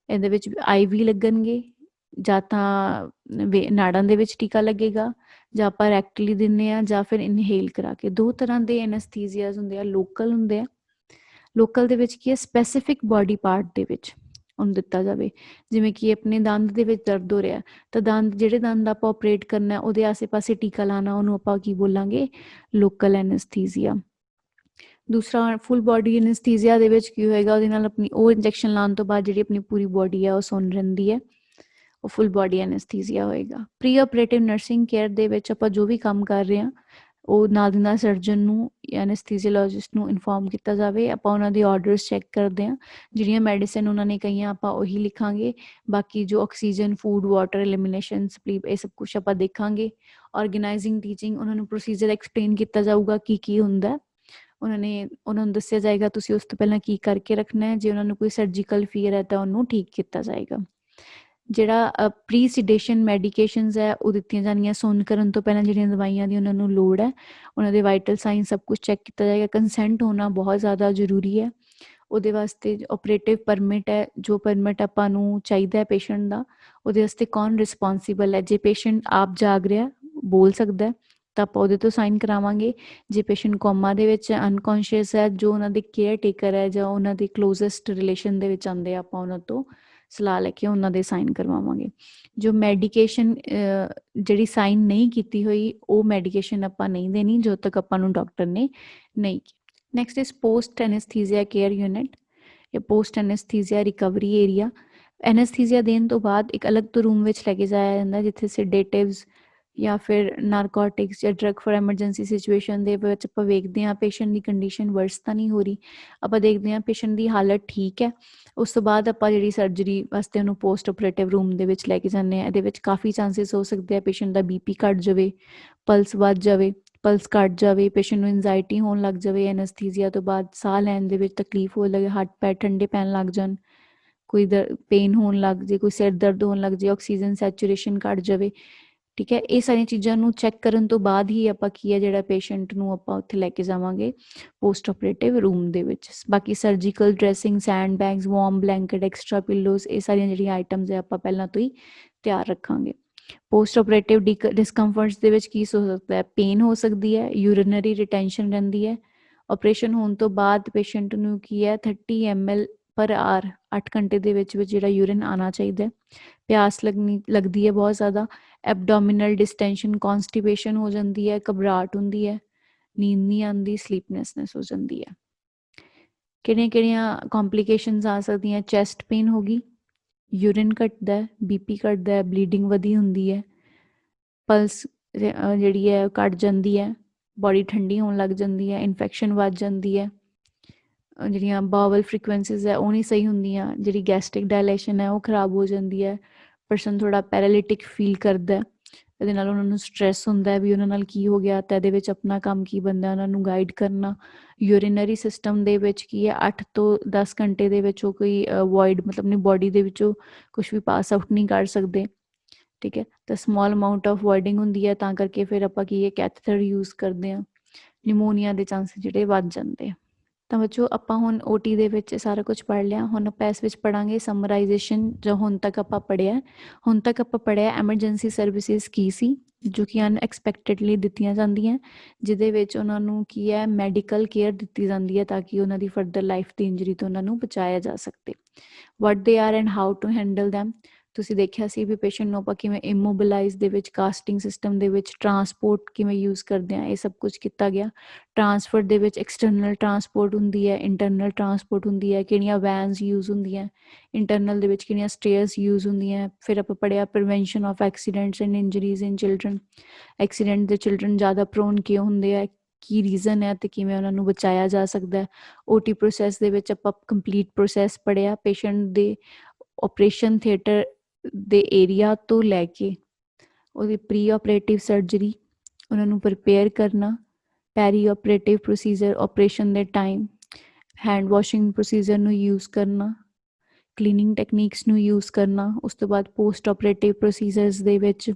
ਇਹਦੇ ਵਿੱਚ IV ਲੱਗਣਗੇ, ਜਾਂ ਤਾਂ ਨਾੜਾਂ ਦੇ ਵਿੱਚ ਟੀਕਾ ਲੱਗੇਗਾ, ਜਾਂ ਆਪਾਂ ਰੈਕਟਲੀ ਦਿੰਦੇ ਹਾਂ, ਜਾਂ ਫਿਰ ਇਨਹੇਲ ਕਰਾ ਕੇ। ਦੋ ਤਰ੍ਹਾਂ ਦੇ ਐਨਸਥੀਸੀਆਜ਼ ਹੁੰਦੇ ਆ, ਲੋਕਲ ਹੁੰਦੇ ਆ। ਲੋਕਲ ਦੇ ਵਿੱਚ ਕੀ ਹੈ, ਸਪੈਸੀਫਿਕ ਬੋਡੀ ਪਾਰਟ ਦੇ ਵਿੱਚ ਉਹਨੂੰ ਦਿੱਤਾ ਜਾਵੇ, ਜਿਵੇਂ ਕਿ ਆਪਣੇ ਦੰਦ ਦੇ ਵਿੱਚ ਦਰਦ ਹੋ ਰਿਹਾ ਤਾਂ ਜਿਹੜੇ ਦੰਦ ਆਪਾਂ ਆਪਰੇਟ ਕਰਨਾ ਉਹਦੇ ਆਸੇ ਪਾਸੇ ਟੀਕਾ ਲਾਣਾ, ਉਹਨੂੰ ਆਪਾਂ ਕੀ ਬੋਲਾਂਗੇ, ਲੋਕਲ ਐਨਸਥੀਸੀਆ। ਦੂਸਰਾ ਫੁੱਲ ਬੋਡੀ ਐਨਸਥੀਸੀਆ ਦੇ ਵਿੱਚ ਕੀ ਹੋਏਗਾ, ਉਹਦੇ ਨਾਲ ਆਪਣੀ ਉਹ ਇੰਜੈਕਸ਼ਨ ਲਾਉਣ ਤੋਂ ਬਾਅਦ ਜਿਹੜੀ ਆਪਣੀ ਪੂਰੀ ਬੋਡੀ ਹੈ ਉਹ ਸੁੰਨ ਰਹਿੰਦੀ ਹੈ, ਉਹ ਫੁੱਲ ਬੋਡੀ ਐਨਸਥੀਸੀਆ ਹੋਏਗਾ। ਪ੍ਰੀ ਆਪਰੇਟਿਵ ਨਰਸਿੰਗ ਕੇਅਰ ਦੇ ਵਿੱਚ ਆਪਾਂ ਜੋ ਵੀ ਕੰਮ ਕਰ ਰਹੇ ਹਾਂ ਉਹ ਨਾਲ ਦੀ ਨਾਲ ਸਰਜਨ ਨੂੰ, ਐਨਸਥੀਸੀਓਲੋਜਿਸਟ ਨੂੰ ਇਨਫੋਰਮ ਕੀਤਾ ਜਾਵੇ। ਆਪਾਂ ਉਹਨਾਂ ਦੇ ਆਰਡਰਸ ਚੈੱਕ ਕਰਦੇ ਹਾਂ, ਜਿਹੜੀਆਂ ਮੈਡੀਸਿਨ ਉਹਨਾਂ ਨੇ ਕਹੀਆਂ ਆਪਾਂ ਉਹੀ ਲਿਖਾਂਗੇ। ਬਾਕੀ ਜੋ oxygen, food, water, elimination, sleep, ਇਹ ਸਭ ਕੁਛ ਆਪਾਂ ਦੇਖਾਂਗੇ। ਆਰਗੇਨਾਈਜ਼ਿੰਗ, ਟੀਚਿੰਗ, ਉਹਨਾਂ ਨੂੰ ਪ੍ਰੋਸੀਜਰ ਐਕਸਪਲੇਨ ਕੀਤਾ ਜਾਊਗਾ ਕੀ ਹੁੰਦਾ। ਉਹਨਾਂ ਨੂੰ ਦੱਸਿਆ ਜਾਏਗਾ ਤੁਸੀਂ ਉਸ ਤੋਂ ਪਹਿਲਾਂ ਕੀ ਕਰਕੇ ਰੱਖਣਾ ਹੈ। ਜੇ ਉਹਨਾਂ ਨੂੰ ਕੋਈ ਸਰਜੀਕਲ ਫੀਅਰ ਹੈ ਤਾਂ ਉਹਨੂੰ ਠੀਕ ਕੀਤਾ ਜਾਏਗਾ। ਜਿਹੜਾ ਪ੍ਰੀ ਸਿਡੇਸ਼ਨ ਮੈਡੀਕੇਸ਼ਨਸ ਹੈ ਉਹ ਦਿੱਤੀਆਂ ਜਾਣਗੀਆਂ ਸੁੰਨ ਕਰਨ ਤੋਂ ਪਹਿਲਾਂ, ਜਿਹੜੀਆਂ ਦਵਾਈਆਂ ਦੀ ਉਹਨਾਂ ਨੂੰ ਲੋੜ ਹੈ। ਉਹਨਾਂ ਦੇ ਵਾਈਟਲ ਸਾਈਨ ਸਭ ਕੁਝ ਚੈੱਕ ਕੀਤਾ ਜਾਏਗਾ। ਕੰਸੈਂਟ ਹੋਣਾ ਬਹੁਤ ਜ਼ਿਆਦਾ ਜ਼ਰੂਰੀ ਹੈ। ਉਹਦੇ ਵਾਸਤੇ ਆਪਰੇਟਿਵ ਪਰਮਿਟ ਹੈ, ਜੋ ਪਰਮਿਟ ਆਪਾਂ ਨੂੰ ਚਾਹੀਦਾ ਹੈ ਪੇਸ਼ੈਂਟ ਦਾ, ਉਹਦੇ ਵਾਸਤੇ ਕੌਣ ਰਿਸਪੌਂਸੀਬਲ ਹੈ। ਜੇ ਪੇਸ਼ੈਂਟ ਆਪ ਜਾਗ ਰਿਹਾ, ਬੋਲ ਸਕਦਾ ਤਾਂ ਆਪਾਂ ਉਹਦੇ ਤੋਂ ਸਾਈਨ ਕਰਾਵਾਂਗੇ। ਜੇ ਪੇਸ਼ੈਂਟ ਕੋਮਾ ਦੇ ਵਿੱਚ ਅਨਕੌਂਸ਼ੀਅਸ ਹੈ, ਜੋ ਉਹਨਾਂ ਦੇ ਕੇਅਰ ਟੇਕਰ ਹੈ ਜਾਂ ਉਹਨਾਂ ਦੇ ਕਲੋਜ਼ੈਸਟ ਰਿਲੇਸ਼ਨ ਦੇ ਵਿੱਚ ਆਉਂਦੇ ਆ, ਆਪਾਂ ਉਹਨਾਂ ਤੋਂ ਸਲਾਹ ਲੈ ਕੇ ਉਹਨਾਂ ਦੇ ਸਾਈਨ ਕਰਵਾਵਾਂਗੇ। ਜੋ ਮੈਡੀਕੇਸ਼ਨ ਜਿਹੜੀ ਸਾਈਨ ਨਹੀਂ ਕੀਤੀ ਹੋਈ, ਉਹ ਮੈਡੀਕੇਸ਼ਨ ਆਪਾਂ ਨਹੀਂ ਦੇਣੀ ਜਦੋਂ ਤੱਕ ਆਪਾਂ ਨੂੰ ਡਾਕਟਰ ਨੇ ਨਹੀਂ। Next is post anaesthesia care unit ਜਾਂ post anaesthesia recovery area. Anaesthesia ਦੇਣ ਤੋਂ ਬਾਅਦ ਇੱਕ ਅਲੱਗ ਤੋਂ ਰੂਮ ਵਿੱਚ ਲੈ ਕੇ ਜਾਇਆ ਜਾਂਦਾ, ਜਿੱਥੇ ਸੈਡੇਟਿਵਸ ਜਾਂ ਫਿਰ ਨਾਰਕੋਟਿਕਸ ਜਾਂ ਡਰੱਗ ਫॉर ਐਮਰਜੈਂਸੀ ਸਿਚੁਏਸ਼ਨ ਦੇ ਵਿੱਚ ਆਪਾਂ ਵੇਖਦੇ ਹਾਂ ਪੇਸ਼ੈਂਟ ਦੀ ਕੰਡੀਸ਼ਨ ਵਰਸ ਤਾਂ ਨਹੀਂ ਹੋ ਰਹੀ, ਆਪਾਂ ਦੇਖਦੇ ਹਾਂ ਪੇਸ਼ੈਂਟ ਦੀ ਹਾਲਤ ਠੀਕ ਹੈ। ਉਸ ਤੋਂ ਬਾਅਦ ਆਪਾਂ ਜਿਹੜੀ ਸਰਜਰੀ ਵਾਸਤੇ ਉਹਨੂੰ ਪੋਸਟ ਆਪਰੇਟਿਵ ਰੂਮ ਦੇ ਵਿੱਚ ਲੈ ਕੇ ਜਾਂਦੇ ਹਾਂ। ਇਹਦੇ ਵਿੱਚ ਕਾਫੀ ਚਾਂਸਿਸ ਹੋ ਸਕਦੇ ਆ ਪੇਸ਼ੈਂਟ ਦਾ BP ਘੱਟ ਜਾਵੇ, ਪਲਸ ਵੱਧ ਜਾਵੇ, ਪਲਸ ਘੱਟ ਜਾਵੇ, ਪੇਸ਼ੈਂਟ ਨੂੰ ਐਨਜ਼ਾਈਟੀ ਹੋਣ ਲੱਗ ਜਾਵੇ, ਐਨਸਥੀਸੀਆ ਤੋਂ ਬਾਅਦ ਸਾਹ ਲੈਣ ਦੇ ਵਿੱਚ ਤਕਲੀਫ ਹੋਣ ਲੱਗੇ, ਹੱਥ ਪੈਰ ਠੰਡੇ ਪੈਣ ਲੱਗ ਜਾਣ, ਕੋਈ ਪੇਨ ਹੋਣ ਲੱਗ ਜੇ, ਕੋਈ ਸਿਰ ਦਰਦ ਹੋਣ ਲੱਗ ਜੇ, ਆਕਸੀਜਨ ਸੈਚੂਰੇਸ਼ਨ ਘੱਟ ਜਾਵੇ, ਠੀਕ ਹੈ। ਇਹ ਸਾਰੀਆਂ ਚੀਜ਼ਾਂ ਨੂੰ ਚੈੱਕ ਕਰਨ ਤੋਂ ਬਾਅਦ ਹੀ ਆਪਾਂ ਕੀ ਹੈ ਜਿਹੜਾ ਪੇਸ਼ੈਂਟ ਨੂੰ ਆਪਾਂ ਉੱਥੇ ਲੈ ਕੇ ਜਾਵਾਂਗੇ ਪੋਸਟ ਆਪਰੇਟਿਵ ਰੂਮ ਦੇ ਵਿੱਚ। ਬਾਕੀ surgical dressing, sand bags, warm blanket, extra pillows, ਇਹ ਸਾਰੀਆਂ ਜਿਹੜੀਆਂ ਆਈਟਮਸ ਹੈ ਆਪਾਂ ਪਹਿਲਾਂ ਤੋਂ ਹੀ ਤਿਆਰ ਰੱਖਾਂਗੇ। ਪੋਸਟ ਆਪਰੇਟਿਵ ਡਿਸਕੰਫਰਟਸ ਦੇ ਵਿੱਚ ਕੀ ਹੋ ਸਕਦਾ ਹੈ, ਪੇਨ ਹੋ ਸਕਦੀ ਹੈ, ਯੂਰੀਨਰੀ ਰਿਟੈਂਸ਼ਨ ਰਹਿੰਦੀ ਹੈ। ਆਪਰੇਸ਼ਨ ਹੋਣ ਤੋਂ ਬਾਅਦ ਪੇਸ਼ੈਂਟ ਨੂੰ ਕੀ ਹੈ 30 ml ਪਰ ਆਰ 8 ਘੰਟੇ ਦੇ ਵਿੱਚ ਜਿਹੜਾ ਯੂਰਿਨ ਆਉਣਾ ਚਾਹੀਦਾ। ਪਿਆਸ ਲੱਗਦੀ ਹੈ ਬਹੁਤ ਜ਼ਿਆਦਾ, ਐਬਡੋਮੀਨਲ ਡਿਸਟੈਂਸ਼ਨ, ਕੌਨਸਟੀਪੇਸ਼ਨ ਹੋ ਜਾਂਦੀ ਹੈ, ਘਬਰਾਹਟ ਹੁੰਦੀ ਹੈ, ਨੀਂਦ ਨਹੀਂ ਆਉਂਦੀ, ਸਲੀਪਨੈਸਨੈਸ ਹੋ ਜਾਂਦੀ ਹੈ। ਕਿਹੜੀਆਂ ਕੰਪਲਿਕੇਸ਼ਨਸ ਆ ਸਕਦੀਆਂ, ਚੈਸਟ ਪੇਨ ਹੋ ਗਈ, ਯੂਰਿਨ ਘਟਦਾ, BP ਘਟਦਾ, ਬਲੀਡਿੰਗ ਵਧੀ ਹੁੰਦੀ ਹੈ, ਪਲਸ ਜਿਹੜੀ ਹੈ ਘਟ ਜਾਂਦੀ ਹੈ, ਬੋਡੀ ਠੰਡੀ ਹੋਣ ਲੱਗ ਜਾਂਦੀ ਹੈ, ਇਨਫੈਕਸ਼ਨ ਵੱਧ ਜਾਂਦੀ ਹੈ, ਜਿਹੜੀਆਂ ਬਾਵਲ ਫ੍ਰੀਕੁਐਂਸੀਜ਼ ਹੈ ਉਹ ਨਹੀਂ ਸਹੀ ਹੁੰਦੀਆਂ, ਜਿਹੜੀ ਗੈਸਟ੍ਰਿਕ ਡਾਇਲੇਸ਼ਨ ਹੈ ਉਹ ਖਰਾਬ ਹੋ ਜਾਂਦੀ ਹੈ, ਪਰਸਨ ਥੋੜ੍ਹਾ ਪੈਰਾਲਿਟਿਕ ਫੀਲ ਕਰਦਾ। ਇਹਦੇ ਨਾਲ ਉਹਨਾਂ ਨੂੰ ਸਟਰੈਸ ਹੁੰਦਾ ਵੀ ਉਹਨਾਂ ਨਾਲ ਕੀ ਹੋ ਗਿਆ, ਤਾਂ ਇਹਦੇ ਵਿੱਚ ਆਪਣਾ ਕੰਮ ਕੀ ਬਣਦਾ, ਉਹਨਾਂ ਨੂੰ ਗਾਈਡ ਕਰਨਾ। ਯੂਰੀਨਰੀ ਸਿਸਟਮ ਦੇ ਵਿੱਚ ਕੀ ਹੈ 8 ਤੋਂ 10 ਘੰਟੇ ਦੇ ਵਿੱਚ ਉਹ ਕੋਈ ਵੋਇਡ ਮਤਲਬ ਆਪਣੀ ਬੋਡੀ ਦੇ ਵਿੱਚੋਂ ਕੁਛ ਵੀ ਪਾਸ ਆਊਟ ਨਹੀਂ ਕਰ ਸਕਦੇ, ਠੀਕ ਹੈ। ਤਾਂ ਸਮੋਲ ਅਮਾਊਂਟ ਆਫ ਵੋਇਡਿੰਗ ਹੁੰਦੀ ਹੈ, ਤਾਂ ਕਰਕੇ ਫਿਰ ਆਪਾਂ ਕੀ ਹੈ ਕੈਥੇਟਰ ਯੂਜ਼ ਕਰਦੇ ਹਾਂ। ਨਿਮੋਨੀਆ ਦੇ ਚਾਂਸ ਜਿਹੜੇ ਵੱਧ ਜਾਂਦੇ ਆ। ਤਾਂ ਬੱਚੋ ਆਪਾਂ ਹੁਣ OT ਦੇ ਵਿੱਚ ਸਾਰਾ ਕੁਝ ਪੜ੍ਹ ਲਿਆ। ਹੁਣ ਆਪਾਂ ਇਸ ਵਿੱਚ ਪੜ੍ਹਾਂਗੇ ਸਮਰਾਈਜੇਸ਼ਨ, ਜੋ ਹੁਣ ਤੱਕ ਆਪਾਂ ਪੜ੍ਹਿਆ। ਹੁਣ ਤੱਕ ਆਪਾਂ ਪੜ੍ਹਿਆ ਐਮਰਜੈਂਸੀ ਸਰਵਿਸਿਜ਼ ਕੀ ਸੀ, ਜੋ ਕਿ ਅਨਐਕਸਪੈਕਟਡਲੀ ਦਿੱਤੀਆਂ ਜਾਂਦੀਆਂ, ਜਿਹਦੇ ਵਿੱਚ ਉਹਨਾਂ ਨੂੰ ਕੀ ਹੈ ਮੈਡੀਕਲ ਕੇਅਰ ਦਿੱਤੀ ਜਾਂਦੀ ਹੈ ਤਾਂ ਕਿ ਉਹਨਾਂ ਦੀ ਫਰਦਰ ਲਾਈਫ ਦੀ ਇੰਜਰੀ ਤੋਂ ਉਹਨਾਂ ਨੂੰ ਬਚਾਇਆ ਜਾ ਸਕੇ। What they are and how to handle them. ਤੁਸੀਂ ਦੇਖਿਆ ਸੀ ਵੀ ਪੇਸ਼ੈਂਟ ਨੂੰ ਆਪਾਂ ਕਿਵੇਂ ਇਮੋਬਿਲਾਈਜ਼ ਦੇ ਵਿੱਚ ਕਾਸਟਿੰਗ ਸਿਸਟਮ ਦੇ ਵਿੱਚ ਟਰਾਂਸਪੋਰਟ ਕਿਵੇਂ ਯੂਜ਼ ਕਰਦੇ ਹਾਂ, ਇਹ ਸਭ ਕੁਝ ਕੀਤਾ ਗਿਆ। ਟਰਾਂਸਫਰ ਦੇ ਵਿੱਚ ਐਕਸਟਰਨਲ ਟਰਾਂਸਪੋਰਟ ਹੁੰਦੀ ਹੈ, ਇੰਟਰਨਲ ਟਰਾਂਸਪੋਰਟ ਹੁੰਦੀ ਹੈ, ਕਿਹੜੀਆਂ ਵੈਨਸ ਯੂਜ਼ ਹੁੰਦੀਆਂ, ਇੰਟਰਨਲ ਦੇ ਵਿੱਚ ਕਿਹੜੀਆਂ ਸਟੇਅਰਸ ਯੂਜ਼ ਹੁੰਦੀਆਂ। ਫਿਰ ਆਪਾਂ ਪੜ੍ਹਿਆ prevention of accidents and injuries in children. Accident ਦੇ ਚਿਲਡਰਨ ਜ਼ਿਆਦਾ ਪ੍ਰੋਨ ਕਿਉਂ ਹੁੰਦੇ ਆ, ਕੀ ਰੀਜ਼ਨ ਹੈ ਅਤੇ ਕਿਵੇਂ ਉਹਨਾਂ ਨੂੰ ਬਚਾਇਆ ਜਾ ਸਕਦਾ ਹੈ। OT ਪ੍ਰੋਸੈਸ ਦੇ ਵਿੱਚ ਆਪਾਂ ਕੰਪਲੀਟ ਪ੍ਰੋਸੈਸ ਪੜ੍ਹਿਆ, ਪੇਸ਼ੈਂਟ ਦੇ ਆਪਰੇਸ਼ਨ ਥੀਏਟਰ ਦੇ ਏਰੀਆ ਤੋਂ ਲੈ ਕੇ ਉਹਦੀ ਪ੍ਰੀ ਆਪਰੇਟਿਵ ਸਰਜਰੀ, ਉਹਨਾਂ ਨੂੰ ਪ੍ਰਿਪੇਅਰ ਕਰਨਾ, ਪੈਰੀ ਆਪਰੇਟਿਵ ਪ੍ਰੋਸੀਜਰ, ਆਪਰੇਸ਼ਨ ਦੇ ਟਾਈਮ, ਹੈਂਡ ਵਾਸ਼ਿੰਗ ਪ੍ਰੋਸੀਜਰ ਨੂੰ ਯੂਜ਼ ਕਰਨਾ, ਕਲੀਨਿੰਗ ਟੈਕਨੀਕਸ ਨੂੰ ਯੂਜ਼ ਕਰਨਾ। ਉਸ ਤੋਂ ਬਾਅਦ ਪੋਸਟ ਆਪਰੇਟਿਵ ਪ੍ਰੋਸੀਜਰਸ ਦੇ ਵਿੱਚ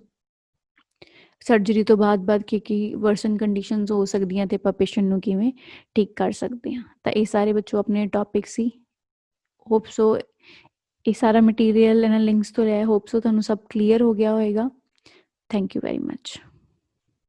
ਸਰਜਰੀ ਤੋਂ ਬਾਅਦ ਕੀ ਵਰਸਨ ਕੰਡੀਸ਼ਨਸ ਹੋ ਸਕਦੀਆਂ ਅਤੇ ਆਪਾਂ ਪੇਸ਼ੈਂਟ ਨੂੰ ਕਿਵੇਂ ਠੀਕ ਕਰ ਸਕਦੇ ਹਾਂ। ਤਾਂ ਇਹ ਸਾਰੇ ਬੱਚੋਂ ਆਪਣੇ ਟੌਪਿਕ ਸੀ। ਹੋਪ ਸੋ ਇਹ ਸਾਰਾ ਮਟੀਰੀਅਲ ਇਹਨਾਂ ਲਿੰਕਸ ਤੋਂ ਲਿਆ, ਹੋਪ ਸੋ ਤੁਹਾਨੂੰ ਸਭ ਕਲੀਅਰ ਹੋ ਗਿਆ ਹੋਏਗਾ। Thank you very much.